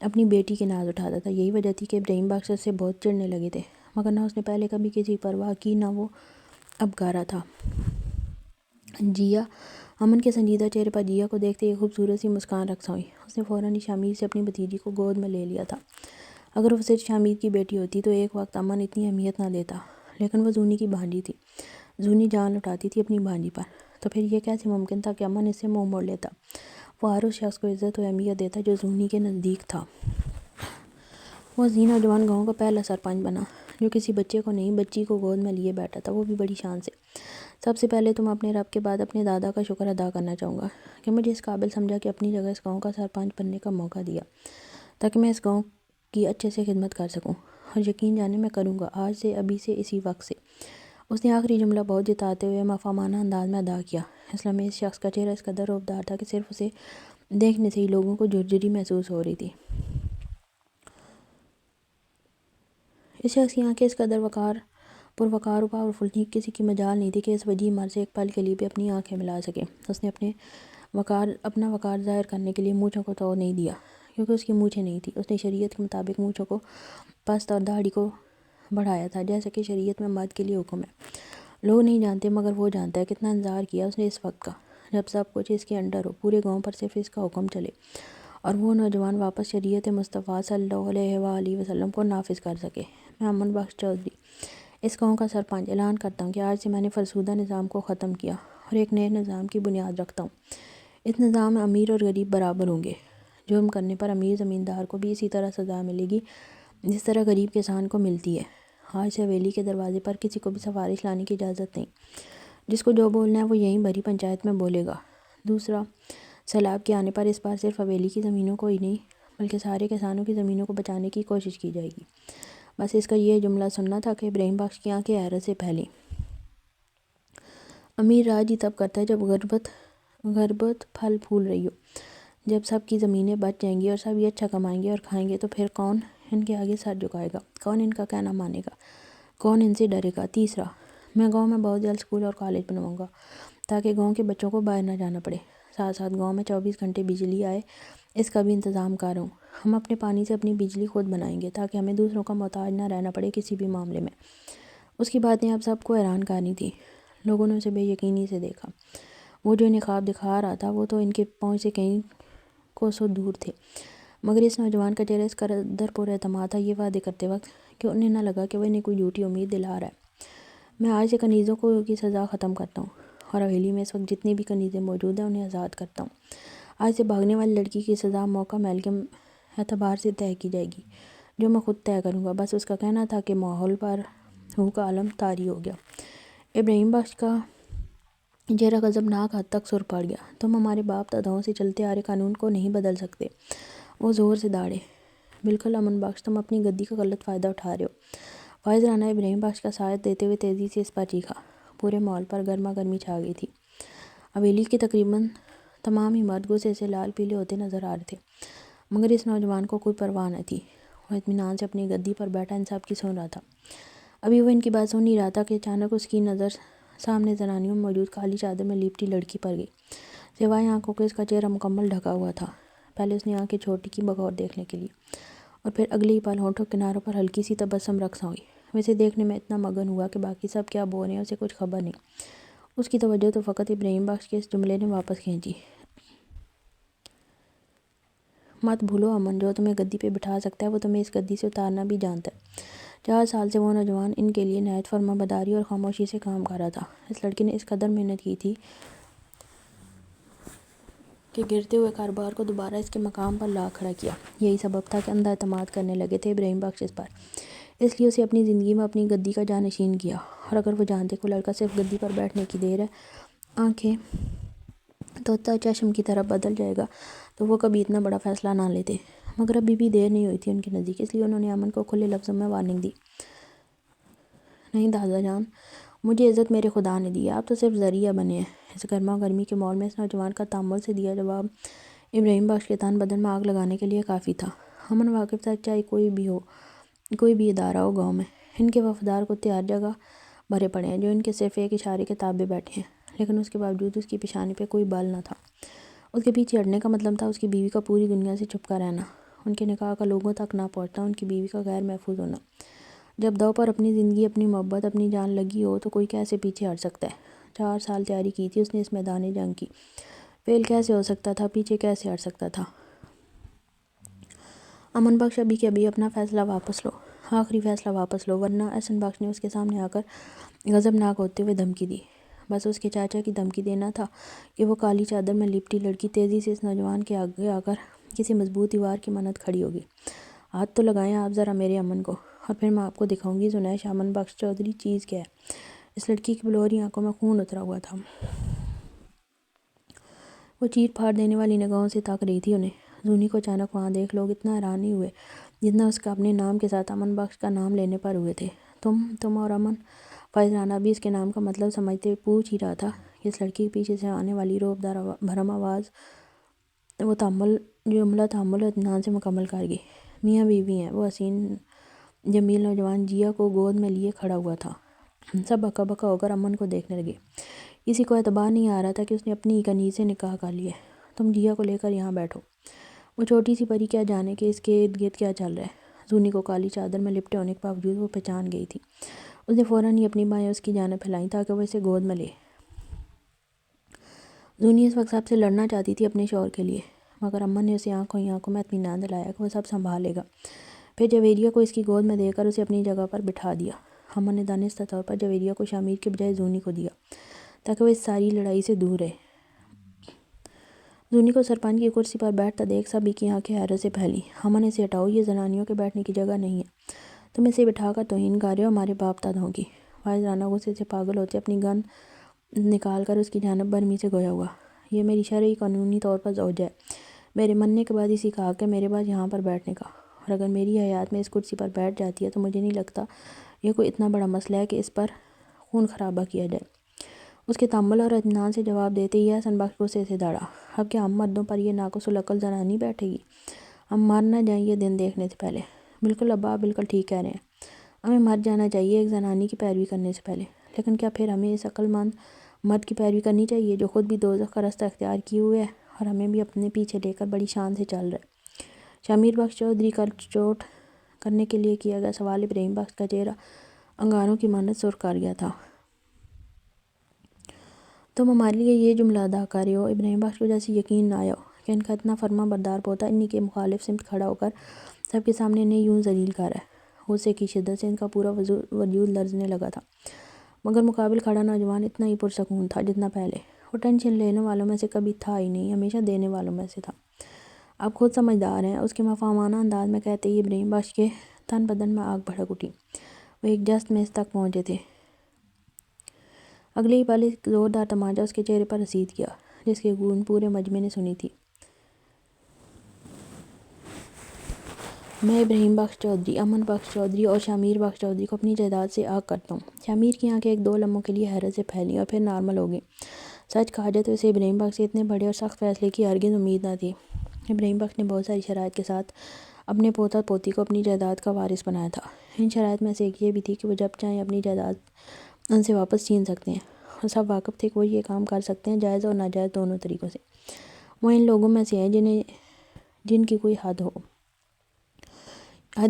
اپنی بیٹی کے ناز اٹھاتا تھا۔ یہی وجہ تھی کہ ابراہیم بخش اس سے بہت چڑھنے لگے تھے، مگر نہ اس نے پہلے کبھی کسی پرواہ کی، نہ وہ اب گارا تھا۔ جیا، امن کے سنجیدہ چہرے پر جیا کو دیکھتے ایک خوبصورت سی مسکان رقص ہوئی۔ اس نے فوراً ہی شمیر سے اپنی بھتیجی کو گود میں لے لیا تھا۔ اگر وہ صرف شمیر کی بیٹی ہوتی تو ایک وقت امن اتنی اہمیت نہ دیتا، لیکن وہ زونی کی بھانجی تھی، زونی جان لٹاتی تھی اپنی بھانجی پر، تو پھر یہ کیسے ممکن تھا کہ امن اس سے منہ موڑ لیتا؟ وہ ہر اس شخص کو عزت و اہمیت دیتا جو زونی کے نزدیک تھا۔ وہ حسین اور جوان گاؤں کا پہلا سرپنچ بنا، جو کسی بچے کو نہیں بچی کو گود میں لیے بیٹھا تھا، وہ بھی بڑی شان سے۔ سب سے پہلے تو میں اپنے رب کے بعد اپنے دادا کا شکر ادا کرنا چاہوں گا کہ مجھے اس قابل سمجھا کہ اپنی جگہ اس گاؤں کا سرپنچ بننے کا موقع دیا، تاکہ میں اس گاؤں کی اچھے سے خدمت کر سکوں، اور یقین جانیں میں کروں گا، آج سے، ابھی سے، اسی وقت سے۔ اس نے آخری جملہ بہت جتاتے ہوئے مفہومانہ انداز میں ادا کیا۔ اس لمحے اس شخص کا چہرہ اس قدر رعبدار تھا کہ صرف اسے دیکھنے سے ہی لوگوں کو جھرجھری محسوس ہو رہی تھی۔ اس شخص کی آنکھیں اس قدر پروقار و پاورفل تھیں کہ کسی کی مجال نہیں تھی کہ اس وجیح مرد سے ایک پل کے لیے بھی اپنی آنکھیں ملا سکے۔ اس نے اپنا وقار ظاہر کرنے کے لیے مونچھوں کو توڑ نہیں دیا، کیونکہ اس کی مونچھیں نہیں تھیں۔ اس نے شریعت کے مطابق مونچھوں کو پست اور داڑھی کو بڑھایا تھا، جیسا کہ شریعت میں مرد کے لیے حکم ہے۔ لوگ نہیں جانتے، مگر وہ جانتا ہے۔ کتنا انتظار کیا اس نے اس وقت کا، جب سب کچھ اس کے انڈر ہو، پورے گاؤں پر صرف اس کا حکم چلے، اور وہ نوجوان واپس شریعت مصطفیٰ صلی اللہ علیہ وآلہ وسلم کو نافذ کر سکے۔ میں امن بخش چودھری، اس گاؤں کا سرپنچ، اعلان کرتا ہوں کہ آج سے میں نے فرسودہ نظام کو ختم کیا اور ایک نئے نظام کی بنیاد رکھتا ہوں۔ اس نظام میں امیر اور غریب برابر ہوں گے۔ جرم کرنے پر امیر زمیندار کو بھی اسی طرح سزا ملے گی جس طرح غریب کسان کو ملتی ہے۔ آج سے حویلی کے دروازے پر کسی کو بھی سفارش لانے کی اجازت نہیں۔ جس کو جو بولنا ہے وہ یہیں بھری پنچایت میں بولے گا۔ دوسرا، سیلاب کے آنے پر اس بار صرف حویلی کی زمینوں کو ہی نہیں بلکہ سارے کسانوں کی زمینوں کو بچانے کی کوشش کی جائے گی۔ بس اس کا یہ جملہ سننا تھا کہ ابراہیم بخش کی آنکھیں حیرت سے پھیلیں۔ امیر راج ہی تب کرتا ہے جب غربت پھل پھول رہی ہو، جب سب کی زمینیں بچ جائیں گی اور سب یہ اچھا کمائیں گے اور کھائیں گے، تو پھر کون ان کے آگے سر جھکائے گا؟ کون ان کا کہنا مانے گا؟ کون ان سے ڈرے گا؟ تیسرا، میں گاؤں میں بہت جلد اسکول اور کالج بنواؤں گا، تاکہ گاؤں کے بچوں کو باہر نہ جانا پڑے۔ ساتھ ساتھ گاؤں میں 24 گھنٹے بجلی آئے، اس کا بھی انتظام کر رہا ہوں۔ ہم اپنے پانی سے اپنی بجلی خود بنائیں گے، تاکہ ہمیں دوسروں کا محتاج نہ رہنا پڑے کسی بھی معاملے میں۔ اس کی باتیں اب سب کو حیران کرنی تھیں۔ لوگوں نے اسے بے یقینی سے دیکھا۔ وہ جو انہیں خواب دکھا رہا تھا وہ تو ان کے پہنچ سے کہیں کوسوں دور تھے، مگر اس نوجوان کا چہرہ اس قدر پر اعتماد تھا یہ وعدے کرتے وقت کہ انہیں نہ لگا کہ وہ انہیں کوئی جھوٹی امید دلا رہا ہے۔ میں آج سے کنیزوں کو کی سزا ختم کرتا ہوں اور حویلی میں اس وقت جتنی بھی کنیزیں موجود ہیں انہیں آزاد کرتا ہوں۔ آج سے بھاگنے والی لڑکی کی سزا موقع محل کے اعتبار سے طے کی جائے گی، جو میں خود طے کروں گا۔ بس اس کا کہنا تھا کہ ماحول پر ہو کا عالم طاری ہو گیا۔ ابراہیم بخش کا چہرہ غضبناک حد تک سرخ پڑ گیا۔ تم ہمارے باپ داداؤں سے چلتے آ رہے قانون کو نہیں بدل سکتے، وہ زور سے داڑے۔ بالکل امن بخش، تم اپنی گدی کا غلط فائدہ اٹھا رہے ہو۔ فائز رانا ابراہیم بخش کا ساتھ دیتے ہوئے تیزی سے اس پر چیخا۔ پورے ماحول پر گرما گرمی چھا گئی تھی۔ حویلی کے تقریباً تمام ہی مرد غصے سے لال پیلے ہوتے نظر آ رہے تھے، مگر اس نوجوان کو کوئی پرواہ نہ تھی۔ وہ اطمینان سے اپنی گدی پر بیٹھا ان سب کی سن رہا تھا۔ ابھی وہ ان کی بات سن نہیں رہا تھا کہ اچانک اس کی نظر سامنے زنانیوں میں موجود کالی چادر میں لپٹی لڑکی پر گئی۔ سوائے آنکھوں کے اس کا چہرہ مکمل ڈھکا ہوا تھا۔ پہلے اس نے آنکھیں چھوٹی کی بغور دیکھنے کے لیے، اور پھر اگلے ہی پل ہونٹوں کے کناروں پر ہلکی سی تبسم رقصاں ہوئی۔ ویسے دیکھنے میں اتنا مگن ہوا کہ باقی سب کیا بول رہے ہیں اسے کچھ خبر نہیں۔ اس کی توجہ تو فقط ابراہیم بخش کے اس جملے نے واپس کھینچی۔ مت بھولو امن، جو تمہیں گدی پہ بٹھا سکتا ہے وہ تمہیں اس گدی سے اتارنا بھی جانتا ہے۔ 4 سال سے وہ نوجوان ان کے لیے نہایت فرمانبرداری اور خاموشی سے کام کر رہا تھا۔ اس لڑکی نے اس قدر محنت کی تھی کہ گرتے ہوئے کاروبار کو دوبارہ اس کے مقام پر لا کھڑا کیا۔ یہی سبب تھا کہ اندھا اعتماد کرنے لگے تھے ابراہیم بخش اس پر۔ اس لیے اسے اپنی زندگی میں اپنی گدی کا جانشین کیا، اور اگر وہ جانتے کوئی لڑکا صرف گدی پر بیٹھنے کی دیر ہے، آنکھیں طوطا چشم کی طرف بدل جائے گا، تو وہ کبھی اتنا بڑا فیصلہ نہ لیتے۔ مگر ابھی بھی دیر نہیں ہوئی تھی ان کے نزدیک، اس لیے انہوں نے امن کو کھلے لفظوں میں وارننگ دی۔ نہیں دادا جان، مجھے عزت میرے خدا نے دی ہے، آپ تو صرف ذریعہ بنے ہیں۔ اس گرما گرمی کے ماحول میں اس نوجوان کا تأمل سے دیا جواب ابراہیم بخش کے تن بدن میں آگ لگانے کے لیے کافی تھا۔ امن واقف تھا، چاہے کوئی بھی ہو، کوئی بھی ادارہ ہو گاؤں میں، ان کے وفادار کتے ہر جگہ بھرے پڑے ہیں جو ان کے صرف ایک اشارے کے تابع بیٹھے ہیں۔ لیکن اس کے باوجود اس کی پیشانی پہ کوئی بال نہ تھا۔ اس کے پیچھے ہٹنے کا مطلب تھا اس کی بیوی کا پوری دنیا سے چھپکا رہنا، ان کے نکاح کا لوگوں تک نہ پہنچنا، ان کی بیوی کا غیر محفوظ ہونا۔ جب داؤ پر اپنی زندگی، اپنی محبت، اپنی جان لگی ہو تو کوئی کیسے پیچھے ہٹ سکتا ہے؟ 4 سال تیاری کی تھی اس نے اس میدان جنگ کی، فیل کیسے ہو سکتا تھا، پیچھے کیسے ہٹ سکتا تھا؟ امن بخش، ابھی کے ابھی اپنا فیصلہ واپس لو، آخری فیصلہ واپس لو، ورنہ احسن بخش نے اس کے سامنے آ کر غضبناک ہوتے ہوئے دھمکی دی۔ بس اس کے چاچا کی دھمکی دینا تھا کہ وہ کالی چادر میں لپٹی لڑکی تیزی سے اس نوجوان کے آگے آ کر کسی مضبوط دیوار کی مانند کھڑی ہوگی۔ ہاتھ تو لگائیں آپ ذرا میرے امن کو، اور پھر میں آپ کو دکھاؤں گی زنیش امن بخش چودھری چیز کیا ہے۔ اس لڑکی کی بلوری آنکھوں میں خون اترا ہوا تھا۔ وہ چیر پھاڑ دینے والی نگاہوں سے تاک رہی تھی انہیں۔ زونی کو اچانک وہاں دیکھ لوگ اتنا حیران نہیں ہوئے جتنا اس کا اپنے نام کے ساتھ امن بخش کا نام لینے پر ہوئے تھے۔ تم اور امن؟ فائز رانا بھی اس کے نام کا مطلب سمجھتے ہوئے پوچھ ہی رہا تھا کہ اس لڑکی کے پیچھے سے آنے والی رعب بھرم آواز وہ جملہ تحمل و اطمینان سے مکمل کر گئی۔ میاں بیوی ہیں، وہ حسین جمیل نوجوان جیا کو گود میں لیے کھڑا ہوا تھا۔ سب ہکا بکا ہو کر امن کو دیکھنے لگے۔ کسی کو اعتبار نہیں آ رہا تھا کہ اس نے اپنی ہی کنیز سے نکاح کر لیا ہے۔ تم جیا کو لے کر یہاں بیٹھو۔ وہ چھوٹی سی پری کیا جانے کہ اس کے ارد گرد کیا چل رہا ہے۔ زونی کو کالی چادر میں لپٹے ہونے کے باوجود وہ پہچان گئی تھی۔ اس نے فوراً ہی اپنی بائیں اس کی جانب پھیلائیں تاکہ وہ اسے گود میں لے۔ زونی اس وقت سب سے لڑنا چاہتی تھی اپنے شوہر کے لیے، مگر امن نے اسے آنکھوں ہی آنکھوں میں اطمینان دلایا کہ وہ سب سنبھال لے گا۔ پھر جویریہ کو اس کی گود میں دے کر اسے اپنی جگہ پر بٹھا دیا۔ امن نے دانستہ طور پر جویریہ کو شامیر کے بجائے زونی کو دیا تاکہ وہ اس ساری لڑائی سے دور رہے۔ زونی کو سرپنچ کی کرسی پر بیٹھتا دیکھ سبھی کی آنکھیں حیرت سے پھیلیں۔ امن، اسے ہٹاؤ، یہ زنانیوں کے بیٹھنے کی جگہ نہیں ہے، تم اسے بٹھا کر توہین کر رہے ہو ہمارے باپ داداؤں کی۔ فائز رانا غصے سے پاگل ہوتے اپنی گن نکال کر اس کی جانب برمی سے گویا ہوا۔ یہ میری شرعی قانونی طور پر زوجہ ہے، میرے مننے کے بعد اسی کا حق ہے میرے پاس یہاں پر بیٹھنے کا، اور اگر میری حیات میں اس کرسی پر بیٹھ جاتی ہے تو مجھے نہیں لگتا یہ کوئی اتنا بڑا مسئلہ ہے کہ اس پر خون خرابہ کیا جائے۔ اس کے تأمل اور اطمینان سے جواب دیتے ہی احسن بخش غصے سے داڑا۔ اب کیا ہم مردوں پر یہ ناقص العقل زنانی بیٹھے گی؟ ہم مر نہ جائیں یہ دن دیکھنے سے پہلے؟ بالکل ابا، آپ بالکل ٹھیک کہہ رہے ہیں، ہمیں مر جانا چاہیے ایک زنانی کی پیروی کرنے سے پہلے۔ لیکن کیا پھر ہمیں اس عقل مند مرد کی پیروی کرنی چاہیے جو خود بھی دوزخ کا راستہ اختیار کیے ہوئے ہے اور ہمیں بھی اپنے پیچھے لے کر بڑی شان سے چل رہا ہے؟ شامیر بخش چودھری کا چوٹ کرنے کے لیے کیا گیا سوال ابراہیم بخش کا چہرہ انگاروں کی مانند سرخ کر گیا تھا۔ تم ہمارے لیے یہ جملہ ادا کر رہے ہو؟ ابراہیم بخش کو جیسے یقین نہ آیا ہو کہ ان کا اتنا فرما بردار پوتا انہی کے مخالف سمت کھڑا ہو کر سب کے سامنے انہیں یوں ذلیل کر رہا ہے۔ غصے کی شدت سے ان کا پورا وجود لرزنے لگا تھا۔ مگر مقابل کھڑا نوجوان اتنا ہی پرسکون تھا جتنا پہلے۔ وہ ٹینشن لینے والوں میں سے کبھی تھا ہی نہیں، ہمیشہ دینے والوں میں سے تھا۔ آپ خود سمجھدار ہیں، اس کے مفہومانہ انداز میں کہتے ہی ابراہیم بخش کے تن بدن میں آگ بھڑک اٹھی۔ وہ ایک جست میں اس تک پہنچے تھے، اگلے ہی پل ایک زوردار تماچا اس کے چہرے پر رسید کیا، جس کی گونج پورے مجمع نے سنی تھی۔ میں ابراہیم بخش چودھری، امن بخش چودھری اور شامیر بخش چودھری کو اپنی جائیداد سے آگ کرتا ہوں۔ شامیر کی آنکھیں ایک دو لمحوں کے لیے حیرت سے پھیلیں اور پھر نارمل ہو گئیں۔ سچ کہا جائے تو اسے ابراہیم بخش سے اتنے بڑے اور سخت فیصلے کی ہرگز امید نہ تھی۔ ابراہیم بخش نے بہت ساری شرائط کے ساتھ اپنے پوتا پوتی کو اپنی جائیداد کا وارث بنایا تھا۔ ان شرائط میں سے ایک یہ بھی تھی کہ وہ جب چاہیں اپنی جائیداد ان سے واپس چھین سکتے ہیں، اور سب واقف تھے کہ وہ یہ کام کر سکتے ہیں جائز اور ناجائز دونوں طریقوں سے۔ وہ ان لوگوں میں سے ہیں جن کی کوئی حد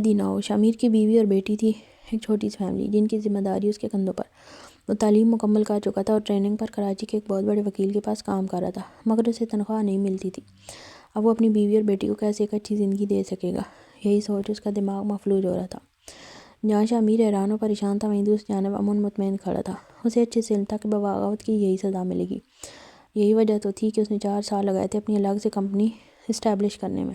ہی نہ ہو۔ شامیر کی بیوی اور بیٹی تھی، ایک چھوٹی سی فیملی جن کی ذمہ داری اس کے کندھوں پر۔ وہ تعلیم مکمل کر چکا تھا اور ٹریننگ پر کراچی کے ایک بہت بڑے وکیل کے پاس کام کر رہا تھا، مگر اسے تنخواہ نہیں ملتی تھی۔ اب وہ اپنی بیوی اور بیٹی کو کیسے ایک اچھی زندگی دے سکے گا، یہی سوچ اس کا دماغ مفلوج ہو رہا تھا۔ جہاں شامیر حیران و پریشان تھا، وہیں دوسری جانب امن مطمئن کھڑا تھا۔ اسے اچھے سے علم تھا کہ بغاوت کی یہی سزا ملے گی۔ یہی وجہ تو تھی کہ اس نے 4 سال لگائے تھے اپنی الگ سے کمپنی اسٹیبلش کرنے میں،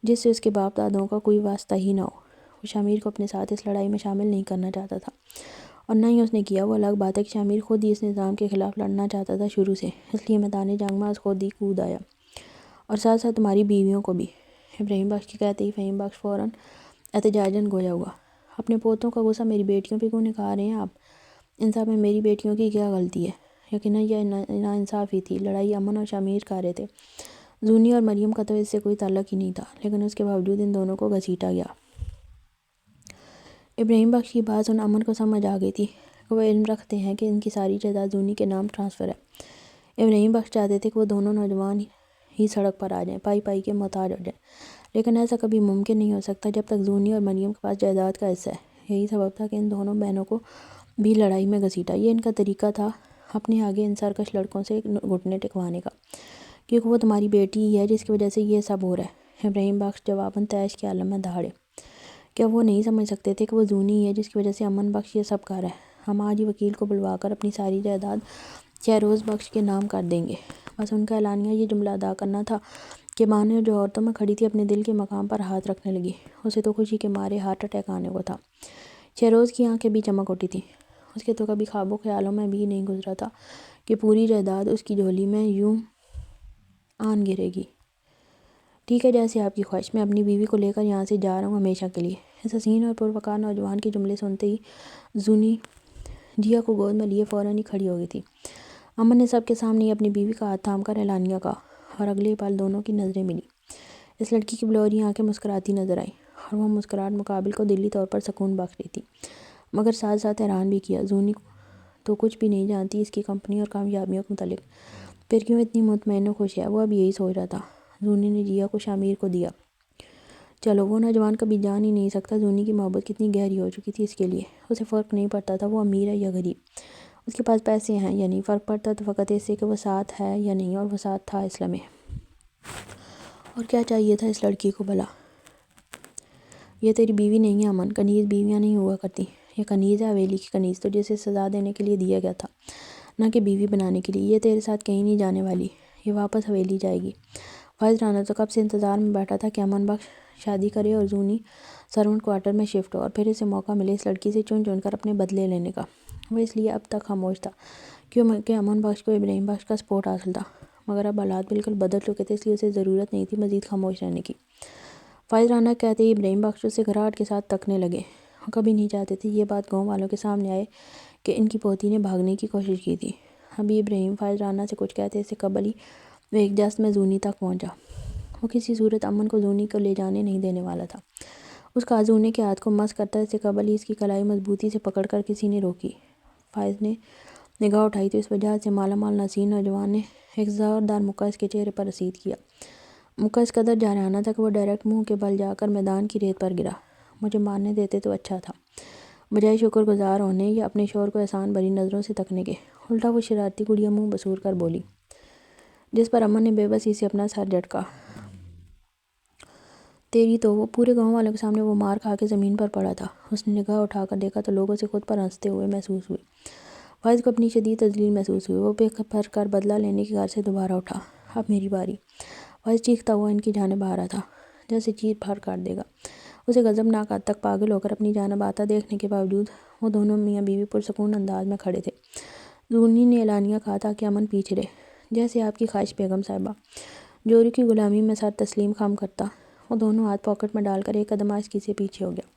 جس سے اس کے باپ دادوں کا کوئی واسطہ ہی نہ ہو۔ وہ شامیر کو اپنے ساتھ اس لڑائی میں شامل نہیں کرنا چاہتا تھا، اور نہ ہی اس نے کیا۔ وہ الگ بات ہے کہ شامیر خود ہی اس نظام کے خلاف لڑنا چاہتا تھا شروع سے، اس لیے میدان جنگ میں خود ہی کود آیا، اور ساتھ ساتھ تمہاری بیویوں کو بھی۔ ابراہیم بخش کے کہتے ہی فہیم بخش فوراً احتجاجاً گویا ہوا۔ اپنے پوتوں کا غصہ میری بیٹیوں پہ کیوں نکال رہے ہیں آپ؟ ان سب میں میری بیٹیوں کی کیا غلطی ہے؟ یقیناً یہ ناانصافی تھی۔ لڑائی امن اور شامیر کر رہے تھے، زونی اور مریم کا تو اس سے کوئی تعلق ہی نہیں تھا، لیکن اس کے باوجود ان دونوں کو گھسیٹا گیا۔ ابراہیم بخش کی بات سن امن کو سمجھ آ گئی تھی کہ وہ علم رکھتے ہیں کہ ان کی ساری جائیداد زونی کے نام ٹرانسفر ہے۔ ابراہیم بخش چاہتے تھے کہ وہ دونوں نوجوان ہی سڑک پر آ جائیں، پائی پائی کے محتاج ہو جائیں، لیکن ایسا کبھی ممکن نہیں ہو سکتا جب تک زونی اور مریم کے پاس جائیداد کا حصہ ہے۔ یہی سبب تھا کہ ان دونوں بہنوں کو بھی لڑائی میں گھسیٹا۔ یہ ان کا طریقہ تھا اپنے آگے ان سرکش لڑکوں سے گھٹنے ٹکوانے کا، کیونکہ وہ تمہاری بیٹی ہی ہے جس کی وجہ سے یہ سب ہو رہا ہے۔ ابراہیم بخش جواباً طیش کے عالم میں دہاڑے۔ کیا وہ نہیں سمجھ سکتے تھے کہ وہ زونی ہی ہے جس کی وجہ سے امن بخش یہ سب کر رہا ہے؟ ہم آج ہی وکیل کو بلوا کر اپنی ساری جائیداد شہروز بخش کے نام کر دیں گے۔ بس ان کا اعلانیہ یہ جملہ ادا کرنا تھا کہ ماں جو عورتوں میں کھڑی تھی اپنے دل کے مقام پر ہاتھ رکھنے لگی۔ اسے تو خوشی کے مارے ہارٹ اٹیک آنے کو تھا۔ شہروز کی آنکھیں بھی چمک اٹھی تھیں۔ اس کے تو کبھی خواب و خیالوں میں بھی نہیں گزرا تھا کہ پوری جائیداد اس کی جھولی میں یوں آن گرے گی۔ ٹھیک ہے، جیسے آپ کی خواہش، میں اپنی بیوی کو لے کر یہاں سے جا رہا ہوں ہمیشہ کے لیے۔ اس حسین اور پروقار نوجوان کے جملے سنتے ہی زونی جیا کو گود میں لیے فوراً ہی کھڑی ہو گئی تھی۔ امن نے سب کے سامنے ہی اپنی بیوی کا ہاتھ تھام کر اعلانیہ کہا، اور اگلے پل دونوں کی نظریں ملیں۔ اس لڑکی کی بلوری آنکھیں مسکراتی نظر آئیں، اور وہ مسکراہٹ مقابل کو دلی طور پر سکون بخش رہی تھی، مگر ساتھ ساتھ حیران بھی کیا۔ زونی تو کچھ بھی نہیں جانتی اس کی کمپنی اور کامیابیوں کے متعلق، پھر کیوں اتنی مطمئن و خوش ہے؟ وہ اب یہی سوچ رہا تھا۔ زونی نے جیا کو شامیر کو دیا۔ چلو، وہ نوجوان کبھی جان ہی نہیں سکتا زونی کی محبت کتنی گہری ہو چکی تھی اس کے لیے۔ اسے فرق نہیں پڑتا تھا وہ امیر ہے یا غریب، اس کے پاس پیسے ہیں یا نہیں، فرق پڑتا تو فقط اس سے کہ وہ ساتھ ہے یا نہیں، اور وہ ساتھ تھا اس لمحے۔ اور کیا چاہیے تھا اس لڑکی کو بھلا؟ یہ تیری بیوی نہیں ہے امن، کنیز بیویاں نہیں ہوا کرتی۔ یہ کنیز ہے، حویلی کی کنیز، تو جسے سزا دینے کے لیے دیا گیا تھا، نہ کہ بیوی بنانے کے لیے۔ یہ تیرے ساتھ کہیں نہیں جانے والی، یہ واپس حویلی جائے گی۔ فائز رانا تو کب سے انتظار میں بیٹھا تھا کہ امن بخش شادی کرے اور زونی سرونٹ کوارٹر میں شفٹ ہو، اور پھر اسے موقع ملے اس لڑکی سے چن چن کر اپنے بدلے لینے کا۔ وہ اس لیے اب تک خاموش تھا کیونکہ امن بخش کو ابراہیم بخش کا سپورٹ حاصل تھا، مگر اب حالات بالکل بدل چکے تھے، اس لیے اسے ضرورت نہیں تھی مزید خاموش رہنے کی۔ فائز رانا کہتے ہی ابراہیم بخش اسے گھراہٹ کے ساتھ تکنے لگے۔ وہ کبھی نہیں چاہتے تھے یہ بات گاؤں والوں کے سامنے آئے کہ ان کی پوتی نے بھاگنے کی کوشش کی تھی۔ ابھی ابراہیم فائز رانا سے کچھ کہتے سے قبل ہی وہ ایک جست میں زونی تک پہنچا۔ وہ کسی صورت امن کو زونی کو لے جانے نہیں دینے والا تھا۔ اس کا زونی کے ہاتھ کو مس کرتا اس سے قبل ہی اس کی کلائی مضبوطی سے پکڑ کر کسی نے روکی۔ فائز نے نگاہ اٹھائی تو اس وجہ سے مالا مال نسین نوجوان نے ایک زوردار مکہ اس کے چہرے پر رسید کیا۔ مکہ اس قدر جارحانہ تھا کہ وہ ڈائریکٹ منہ کے بل جا کر میدان کی ریت پر گرا۔ مجھے مارنے دیتے تو اچھا تھا، بجائے شکر گزار ہونے یا اپنے شوہر کو احسان بھری نظروں سے تکنے کے۔ الٹا وہ شرارتی گڑیا منہ بسور کر بولی، جس پر امن نے بے بسی سے اپنا سر جھٹکا۔ تیری تو وہ پورے گاؤں والوں کے سامنے وہ مار کھا کے زمین پر پڑا تھا۔ اس نے نگاہ اٹھا کر دیکھا تو لوگ اسے خود پر ہنستے ہوئے محسوس ہوئے۔ فائز کو اپنی شدید تذلیل محسوس ہوئی۔ وہ بے پھر کر بدلہ لینے کی غرض سے دوبارہ اٹھا۔ اب میری باری۔ فائز چیختا ہوا ان کی جانب آ رہا تھا جیسے چیر پھاڑ کر دے گا۔ اسے غضبناک حد تک پاگل ہو کر اپنی جانب آتا دیکھنے کے باوجود وہ دونوں میاں بیوی پرسکون انداز میں کھڑے تھے۔ زونی نے اعلانیہ کہا تھا کہ امن پیچھے رہے۔ جیسے آپ کی خواہش بیگم صاحبہ۔ جوری کی غلامی میں سر تسلیم خم کرتا وہ دونوں ہاتھ پاکٹ میں ڈال کر ایک قدم آہستگی سے پیچھے ہو گیا۔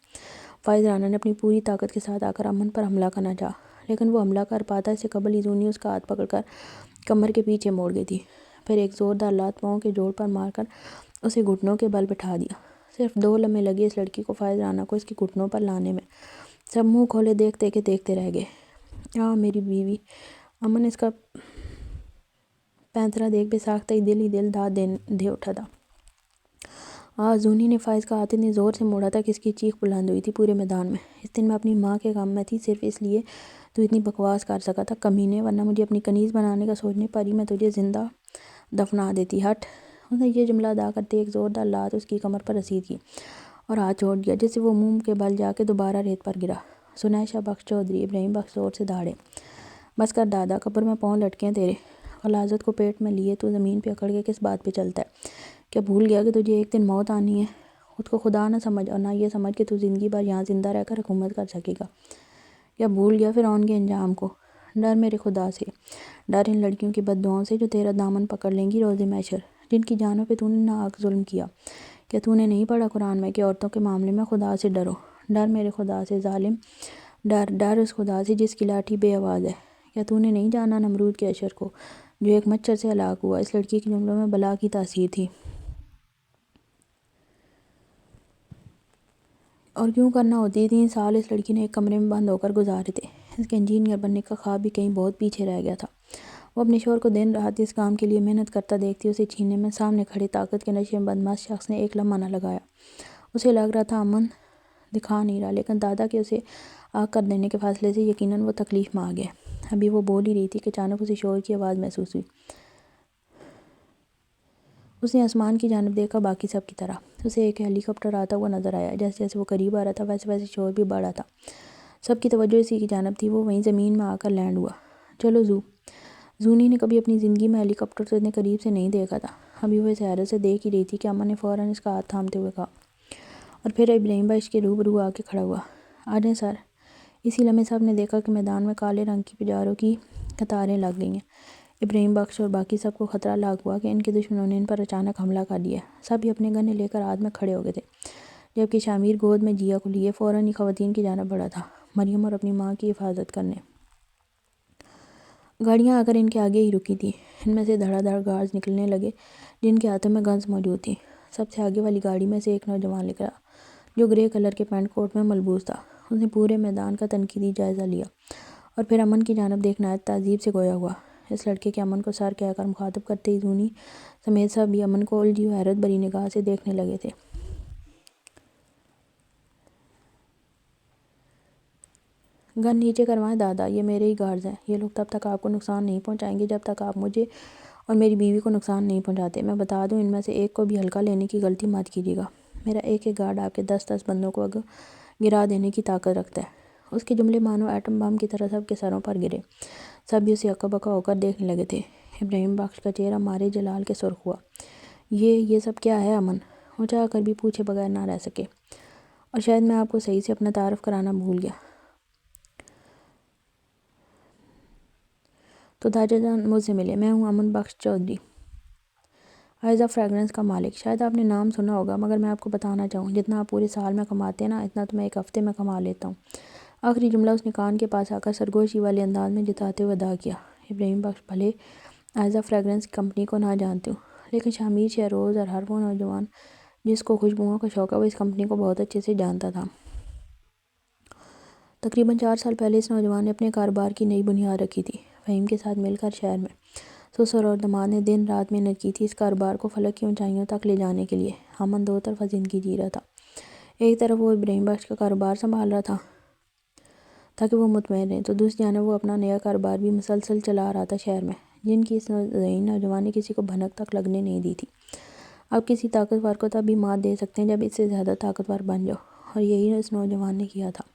فائز رانا نے اپنی پوری طاقت کے ساتھ آ کر امن پر حملہ کرنا چاہا، لیکن وہ حملہ کر پاتا اس سے قبل ہی زونی اس کا ہاتھ پکڑ کر کمر کے پیچھے موڑ گئی تھی۔ پھر ایک زوردار لات پاؤں کے جوڑ پر مار کر اسے گھٹنوں کے بل بٹھا دیا۔ صرف 2 لمحے لگے اس لڑکی کو فائز رانا کو اس کی گھٹنوں پر لانے میں۔ سب منہ کھولے دیکھتے کہ دیکھتے رہ گئے۔ میری بیوی۔ امن اس کا پینترا دیکھ بے ساختہ ہی دل داد دے اٹھا تھا۔ زونی نے فائز کا ہاتھ اتنی زور سے موڑا تھا کہ اس کی چیخ بلند ہوئی تھی پورے میدان میں۔ اس دن میں اپنی ماں کے غم میں تھی، صرف اس لیے تو اتنی بکواس کر سکا تھا کمینے، ورنہ مجھے اپنی کنیز بنانے کا سوچنے پر ہی میں تجھے زندہ دفنا دیتی۔ ہٹ۔ اس نے یہ جملہ ادا کرتے ایک زوردار لات اس کی کمر پر رسید کی اور ہاتھ چھوڑ دیا، جس سے وہ منہ کے بل جا کے دوبارہ ریت پر گرا۔ سنیشا بخش چودھری۔ ابراہیم بخش زور سے دہاڑے۔ بس کر دادا، قبر میں پاؤں لٹکے ہیں تیرے۔ غلاظت کو پیٹ میں لیے تو زمین پہ اکڑ کے کس بات پہ چلتا ہے؟ کیا بھول گیا کہ تجھے ایک دن موت آنی ہے؟ خود کو خدا نہ سمجھ اور نہ یہ سمجھ کہ تو زندگی بھر یہاں زندہ رہ کر حکومت کر سکے گا۔ کیا بھول گیا فرعون کے انجام کو؟ ڈر میرے خدا سے، ڈر ان لڑکیوں کی بد دعاؤں سے جو تیرا دامن پکڑ لیں گی روز محشر، جن کی جانوں پہ تو نے ناحق ظلم کیا۔ کیا تو نے نہیں پڑھا قرآن میں کہ عورتوں کے معاملے میں خدا سے ڈرو؟ ڈر میرے خدا سے ظالم، ڈر اس خدا سے جس کی لاٹھی بے آواز ہے۔ کیا تو نے نہیں جانا نمرود کے عشر کو جو ایک مچھر سے ہلاک ہوا؟ اس لڑکی کے جملوں میں بلا کی تاثیر تھی۔ اور کیوں کرنا ہوتی؟ 3 سال اس لڑکی نے ایک کمرے میں بند ہو کر گزارے تھے۔ اس کے انجینئر بننے کا خواب بھی کہیں بہت پیچھے رہ گیا تھا۔ وہ اپنے شوہر کو دن رات اس کام کے لیے محنت کرتا دیکھتی اسے چھیننے میں سامنے کھڑے طاقت کے نشے میں بدمست شخص نے ایک لمحہ نہ لگایا۔ اسے لگ رہا تھا امن دکھا نہیں رہا، لیکن دادا کے اسے آگ کر دینے کے فیصلے سے یقیناً وہ تکلیف میں آ گیا۔ ابھی وہ بول ہی رہی تھی کہ اچانک اسے شور کی آواز محسوس ہوئی۔ اس نے آسمان کی جانب دیکھا، باقی سب کی طرح۔ اسے ایک ہیلی کاپٹر آتا ہوا نظر آیا۔ جیسے جیسے وہ قریب آ رہا تھا ویسے ویسے شور بھی بڑھ رہا تھا۔ سب کی توجہ اسی کی جانب تھی۔ وہ وہیں زمین میں آ کر لینڈ ہوا۔ چلو زونی نے کبھی اپنی زندگی میں ہیلی کاپٹر تو اتنے قریب سے نہیں دیکھا تھا۔ ابھی وہ اس حیرت سے دیکھ ہی رہی تھی کہ امن نے فوراً اس کا ہاتھ تھامتے ہوئے کہا، اور پھر ابراہیم بخش کے روبرو آ کے کھڑا ہوا۔ آجائیں سر۔ اسی لمحے سب نے دیکھا کہ میدان میں کالے رنگ کی پجاروں کی قطاریں لگ گئی ہیں۔ ابراہیم بخش اور باقی سب کو خطرہ لاحق ہوا کہ ان کے دشمنوں نے ان پر اچانک حملہ کر دیا ہے۔ سب ہی اپنے گنے لے کر ہاتھ میں کھڑے ہو گئے تھے، جبکہ شامیر گود میں جیا کو لیے فوراً ہی خواتین کی جانب بڑھا تھا، مریم اور اپنی ماں کی حفاظت کرنے۔ گاڑیاں آ کر ان کے آگے ہی رکی تھیں۔ ان میں سے دھڑا دھڑ گارڈز نکلنے لگے جن کے ہاتھوں میں گنز موجود تھیں۔ سب سے آگے والی گاڑی میں سے ایک نوجوان نکلا جو گرے کلر کے پینٹ کوٹ میں ملبوس تھا۔ اس نے پورے میدان کا تنقیدی جائزہ لیا اور پھر امن کی جانب دیکھ نہایت تعجب سے گویا ہوا۔ اس لڑکے کے امن کو سر کہہ کر مخاطب کرتے ہی زونی سمیت سب بھی امن کو الجھی و حیرت بھری نگاہ سے دیکھنے لگے تھے۔ گن نیچے کروائیں دادا، یہ میرے ہی گارڈز ہیں۔ یہ لوگ تب تک آپ کو نقصان نہیں پہنچائیں گے جب تک آپ مجھے اور میری بیوی کو نقصان نہیں پہنچاتے۔ میں بتا دوں، ان میں سے ایک کو بھی ہلکا لینے کی غلطی مت کیجیے گا۔ میرا ایک ایک گارڈ آپ کے 10 بندوں کو گرا دینے کی طاقت رکھتا ہے۔ اس کے جملے مانو ایٹم بم کی طرح سب کے سروں پر گرے۔ سب بھی اسے ہکا بکا ہو کر دیکھنے لگے تھے۔ ابراہیم بخش کا چہرہ مارے جلال کے سرخ ہوا۔ یہ سب کیا ہے امن؟ وہ چاہ کر بھی پوچھے بغیر نہ رہ سکے۔ اور شاید میں آپ کو صحیح سے اپنا تعارف کرانا بھول گیا۔ تو دادا جان مجھ سے ملے، میں ہوں امن بخش چودھری، آئزہ فریگرنس کا مالک۔ شاید آپ نے نام سنا ہوگا، مگر میں آپ کو بتانا چاہوں، جتنا آپ پورے سال میں کماتے ہیں نا، اتنا تو میں ایک ہفتے میں کما لیتا ہوں۔ آخری جملہ اس نے کان کے پاس آ کر سرگوشی والے انداز میں جتاتے ہوئے ادا کیا۔ ابراہیم بخش بھلے آئزہ فریگرنس کی کمپنی کو نہ جانتے ہوں، لیکن شامیر شہروز اور ہر وہ نوجوان جس کو خوشبوؤں کا شوق ہے وہ اس کمپنی کو بہت اچھے سے جانتا تھا۔ تقریباً 4 سال پہلے اس نوجوان نے اپنے کاروبار کی نئی بنیاد رکھی تھی۔ فہیم کے ساتھ مل کر شہر میں سسر اور داماد نے دن رات محنت کی تھی اس کاروبار کو فلک کی اونچائیوں تک لے جانے کے لیے۔ امن 2 طرفہ زندگی جی رہا تھا۔ ایک طرف وہ ابراہیم بخش کا کاروبار سنبھال رہا تھا تاکہ وہ مطمئن رہے، تو دوسری جانب وہ اپنا نیا کاروبار بھی مسلسل چلا رہا تھا شہر میں، جن کی اس ذہین نوجوان نے کسی کو بھنک تک لگنے نہیں دی تھی۔ آپ کسی طاقتور کو تب بھی مات دے سکتے ہیں جب اس سے زیادہ طاقتور بن جاؤ، اور یہی اس نوجوان نے کیا تھا۔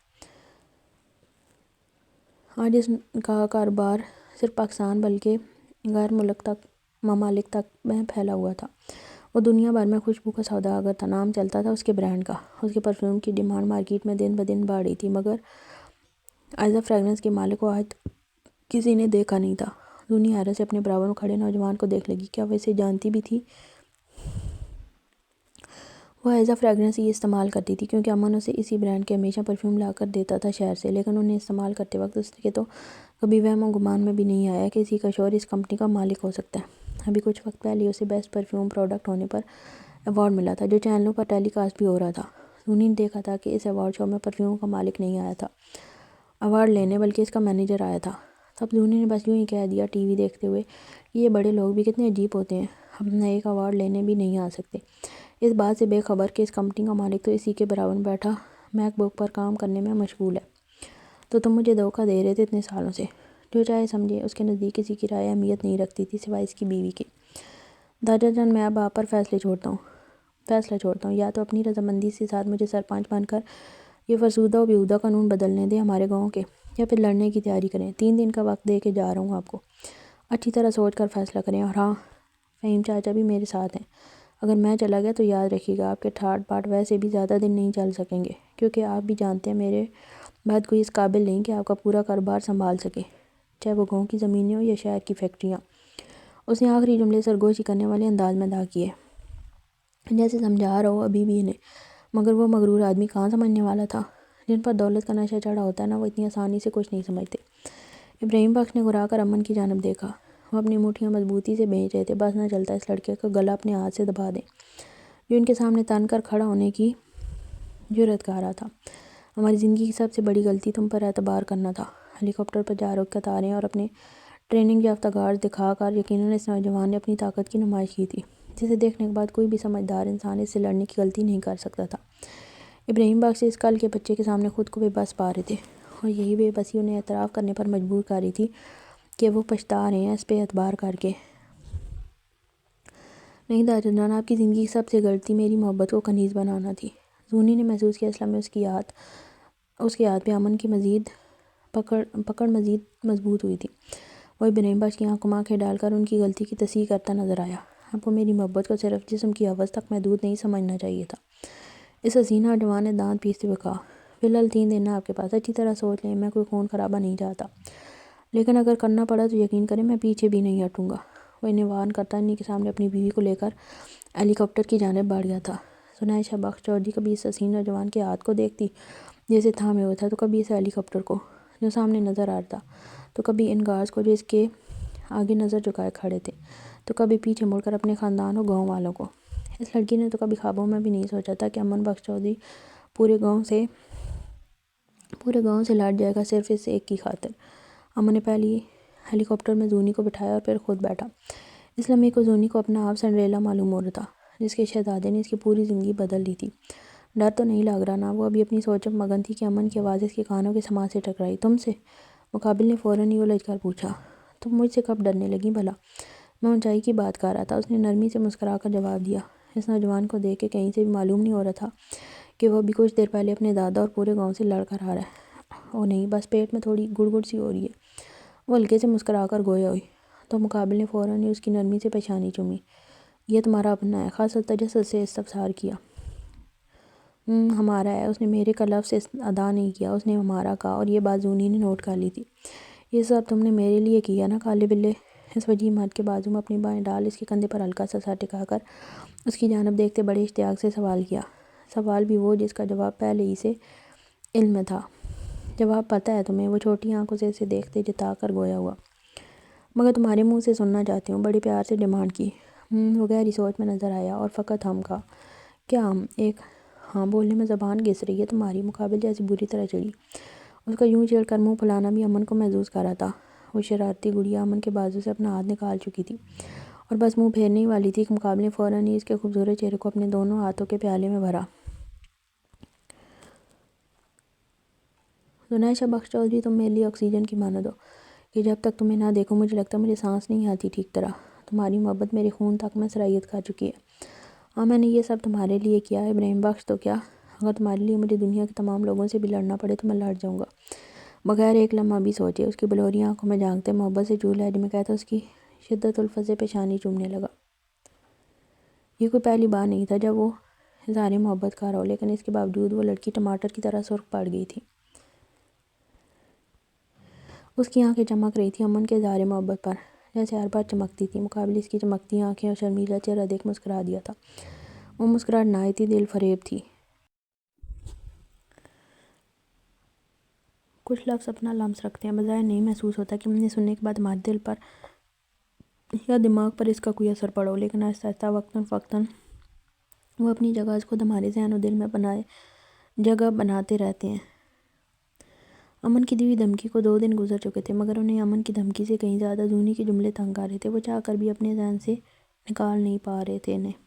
آج اس کا کاروبار صرف پاکستان بلکہ غیر ممالک تک میں پھیلا ہوا تھا۔ وہ دنیا بھر میں خوشبو کا سوداگر تھا، نام چلتا تھا اس کے برانڈ کا۔ اس کے پرفیوم کی ڈیمانڈ مارکیٹ میں دن بدن بڑھ رہی تھی، مگر آئزہ فریگرنس کے مالک کو آج تک کسی نے دیکھا نہیں تھا۔ زونی حیرت سے اپنے برابر میں کھڑے نوجوان کو دیکھ لگی۔ کیا وہ اسے جانتی بھی تھی؟ وہ آئزہ فریگرنس ہی استعمال کرتی تھی کیونکہ امن اسے اسی برانڈ کے ہمیشہ پرفیوم لا کر دیتا تھا شہر سے، لیکن انہیں استعمال کرتے وقت اس کے تو کبھی وہم و گمان میں بھی نہیں آیا کہ کسی کا شوہر اس کمپنی کا مالک ہو سکتا ہے۔ ابھی کچھ وقت پہلے اسے بیسٹ پرفیوم پروڈکٹ ہونے پر ایوارڈ ملا تھا، جو چینلوں پر ٹیلی کاسٹ بھی ہو رہا تھا۔ زونی نے دیکھا تھا کہ اس ایوارڈ شو میں پرفیوم کا مالک نہیں آیا تھا ایوارڈ لینے، بلکہ اس کا مینیجر آیا تھا۔ تب زونی نے بس یوں ہی کہہ دیا ٹی وی دیکھتے ہوئے کہ یہ بڑے لوگ بھی کتنے عجیب ہوتے ہیں، اپنا ایک ایوارڈ لینے بھی نہیں آ سکتے، اس بات سے بے خبر کہ اس کمپنی کا مالک تو اسی کے برابر بیٹھا میک بک پر کام کرنے میں مشغول ہے۔ تو تم مجھے دھوکہ دے رہے تھے اتنے سالوں سے۔ جو چاہے سمجھے، اس کے نزدیک کسی کی رائے اہمیت نہیں رکھتی تھی سوائے اس کی بیوی کے۔ دادا جان، میں اب آپ پر فیصلہ چھوڑتا ہوں، یا تو اپنی رضامندی کے ساتھ مجھے سرپنچ بن کر یہ فرسودہ و بیہودہ قانون بدلنے دیں ہمارے گاؤں کے، یا پھر لڑنے کی تیاری کریں۔ 3 دن کا وقت دے کے جا رہا ہوں آپ کو، اچھی طرح سوچ کر فیصلہ کریں۔ اور ہاں، فہیم چاچا بھی میرے ساتھ ہیں۔ اگر میں چلا گیا تو یاد رکھیے گا آپ کے ٹھاٹ باٹ ویسے بھی زیادہ دن نہیں چل سکیں گے، کیونکہ آپ بھی جانتے ہیں میرے بعد کوئی اس قابل نہیں کہ آپ کا پورا کاروبار سنبھال سکے، چاہے وہ گاؤں کی زمینیں ہوں یا شہر کی فیکٹریاں۔ اس نے آخری جملے سرگوشی کرنے والے انداز میں ادا کیے، جیسے سمجھا رہا ہو ابھی بھی انہیں، مگر وہ مغرور آدمی کہاں سمجھنے والا تھا۔ جن پر دولت کا نشہ چڑھا ہوتا ہے نا، وہ اتنی آسانی سے کچھ نہیں سمجھتے۔ ابراہیم بخش نے گھرا کر امن کی جانب دیکھا۔ وہ اپنی مٹھیاں مضبوطی سے بھیج رہے تھے، بس نہ چلتا اس لڑکے کا گلا اپنے ہاتھ سے دبا دیں، جو ان کے سامنے تن کر کھڑا ہونے کی جرأت کر رہا تھا۔ ہماری زندگی کی سب سے بڑی غلطی تم پر اعتبار کرنا تھا۔ ہیلی کاپٹر پر جا رکھ قطاریں اور اپنے ٹریننگ یافتہ گارڈز دکھا کر یقیناً اس نوجوان نے اپنی طاقت کی نمائش کی تھی، جسے دیکھنے کے بعد کوئی بھی سمجھدار انسان اس سے لڑنے کی غلطی نہیں کر سکتا تھا۔ ابراہیم بخش اس کل کے بچے کے سامنے خود کو بے بس پا رہے تھے، اور یہی بے بسی انہیں اعتراف کرنے پر مجبور کر رہی تھی کہ وہ پچھتا رہے ہیں اس پہ اعتبار کر کے۔ نہیں دادا جان، آپ کی زندگی کی سب سے غلطی میری محبت کو کنیز بنانا تھی۔ زونی نے محسوس کیا اسلام میں اس کے ہاتھ پہ امن کی پکڑ مزید مضبوط ہوئی تھی۔ وہ ابراہیم بخش کی آنکھوں میں آنکھیں ڈال کر ان کی غلطی کی تصحیح کرتا نظر آیا۔ آپ کو میری محبت کو صرف جسم کی حوث تک محدود نہیں سمجھنا چاہیے تھا، اس حسین نوجوان نے دانت پیستے ہوئے کہا۔ فی الحال 3 دن آپ کے پاس، اچھی طرح سوچ لیں، میں کوئی خون خرابہ نہیں چاہتا، لیکن اگر کرنا پڑا تو یقین کریں میں پیچھے بھی نہیں ہٹوں گا۔ وہ انہیں وارن کرتا انہیں کے سامنے اپنی بیوی کو لے کر ہیلی کاپٹر کی جانب بڑھ گیا تھا۔ ثنائیہ بخش چودھری کبھی اس حسین نوجوان کے ہاتھ کو دیکھتی جیسے تھامے ہوئے تھا، تو کبھی اس ہیلی کاپٹر کو جو سامنے نظر آ رہا تھا، تو کبھی ان گارڈز کو جو اس کے آگے نظر جھکائے کھڑے تھے، تو کبھی پیچھے مڑ کر اپنے خاندان اور گاؤں والوں کو۔ اس لڑکی نے تو کبھی خوابوں میں بھی نہیں سوچا تھا کہ امن بخش چودھری پورے گاؤں سے لڑ جائے گا صرف اس ایک کی خاطر۔ امن نے پہلی ہیلی کاپٹر میں زونی کو بٹھایا اور پھر خود بیٹھا۔ اس لمحے کو زونی کو اپنا آپ سنڈریلا معلوم ہو رہا تھا، جس کے شہزادے نے اس کی پوری زندگی بدل دی تھی۔ ڈر تو نہیں لگ رہا نا؟ وہ ابھی اپنی سوچ میں مگن تھی کہ امن کی آواز اس کے کانوں کے سماعت سے ٹکرائی۔ تم سے؟ مقابل نے فوراً ہی الجھ کر پوچھا۔ تم مجھ سے کب ڈرنے لگیں بھلا؟ میں اونچائی کی بات کر رہا تھا، اس نے نرمی سے مسکرا کر جواب دیا۔ اس نوجوان کو دیکھ کے کہیں سے بھی معلوم نہیں ہو رہا تھا کہ وہ ابھی کچھ دیر پہلے اپنے دادا اور پورے گاؤں سے لڑ کر آ رہا ہے۔ او نہیں، بس پیٹ میں تھوڑی گڑگڑ سی ہو رہی ہے۔ وہ ہلکے سے مسکرا کر گویا ہوئی، تو مقابل نے فوراً ہی اس کی نرمی سے پیشانی چومی۔ یہ تمہارا اپنا ہے؟ خاص تجسس سے استفسار کیا۔ ہمارا ہے، اس نے میرے کا لفظ ادا نہیں کیا، اس نے ہمارا کہا، اور یہ بات زونی نے نوٹ کر لی تھی۔ یہ سب تم نے میرے لیے کیا نا کالے بلے؟ اس وجیح مرد کے بازو میں اپنی بائیں ڈال اس کے کندھے پر ہلکا سا سر ٹکا کر اس کی جانب دیکھتے بڑے اشتیاق سے سوال کیا، سوال بھی وہ جس کا جواب پہلے ہی سے علم میں تھا۔ جواب پتہ ہے تمہیں؟ وہ چھوٹی آنکھوں سے اسے دیکھتے جتا کر گویا ہوا۔ مگر تمہارے منہ سے سننا چاہتی ہوں، بڑے پیار سے ڈیمانڈ کی۔ وہ گہری سوچ میں نظر آیا اور فقط ہم کہا۔ کیا ہم؟ ایک ہاں بولنے میں زبان گھس رہی ہے تمہاری، مقابل جیسی بری طرح چڑھی۔ اس کا یوں چڑھ کر منہ پھلانا بھی امن کو محظوظ کر رہا تھا۔ وہ شرارتی گڑیا امن کے بازو سے اپنا ہاتھ نکال چکی تھی اور بس منہ پھیرنے ہی والی تھی کہ مقابل نے فوراً ہی اس کے خوبصورت چہرے کو اپنے دونوں ہاتھوں کے پیالے میں بھرا۔ ثنائیہ بخش چودھری، تم میرے لیے آکسیجن کی مانند ہو کہ جب تک تمہیں نہ دیکھوں مجھے لگتا ہے مجھے سانس نہیں آتی ٹھیک طرح۔ تمہاری محبت میرے خون تک میں سرایت کر چکی ہے۔ ہاں، میں نے یہ سب تمہارے لیے کیا ہے ابراہیم بخش، تو کیا؟ اگر تمہارے لیے مجھے دنیا کے تمام لوگوں سے بھی لڑنا پڑے تو میں لڑ جاؤں گا، بغیر ایک لمحہ بھی سوچے اس کی بلوری آنکھوں میں جھانکتے محبت سے چول لہجے میں کہتا اس کی شدت الفت سے پیشانی چومنے لگا۔ یہ کوئی پہلی بار نہیں تھا جب وہ اظہار محبت کر رہا ہو، لیکن اس کے باوجود وہ لڑکی ٹماٹر کی طرح سرخ پڑ گئی تھی۔ اس کی آنکھیں چمک رہی تھیں امن کے اظہار محبت پر، جیسے ہر بار چمکتی تھی۔ مقابل اس کی چمکتی آنکھیں اور شرمیلا چہرہ دیکھ مسکرا دیا تھا۔ وہ مسکراہٹ نہایت ہی دل فریب تھی۔ کچھ لفظ اپنا لمس رکھتے ہیں، بظاہر نہیں محسوس ہوتا کہ انہیں سننے کے بعد ہمارے دل پر یا دماغ پر اس کا کوئی اثر پڑا ہو، لیکن آہستہ آہستہ وقتاً فوقتاً وہ اپنی جگہ خود ہمارے ذہن و دل میں جگہ بناتے رہتے ہیں۔ امن کی دی ہوئی دھمکی کو 2 دن گزر چکے تھے، مگر انہیں امن کی دھمکی سے کہیں زیادہ زونی کے جملے تنگ کر رہے تھے۔ وہ چاہ کر بھی اپنے ذہن سے نکال نہیں پا رہے تھے انہیں۔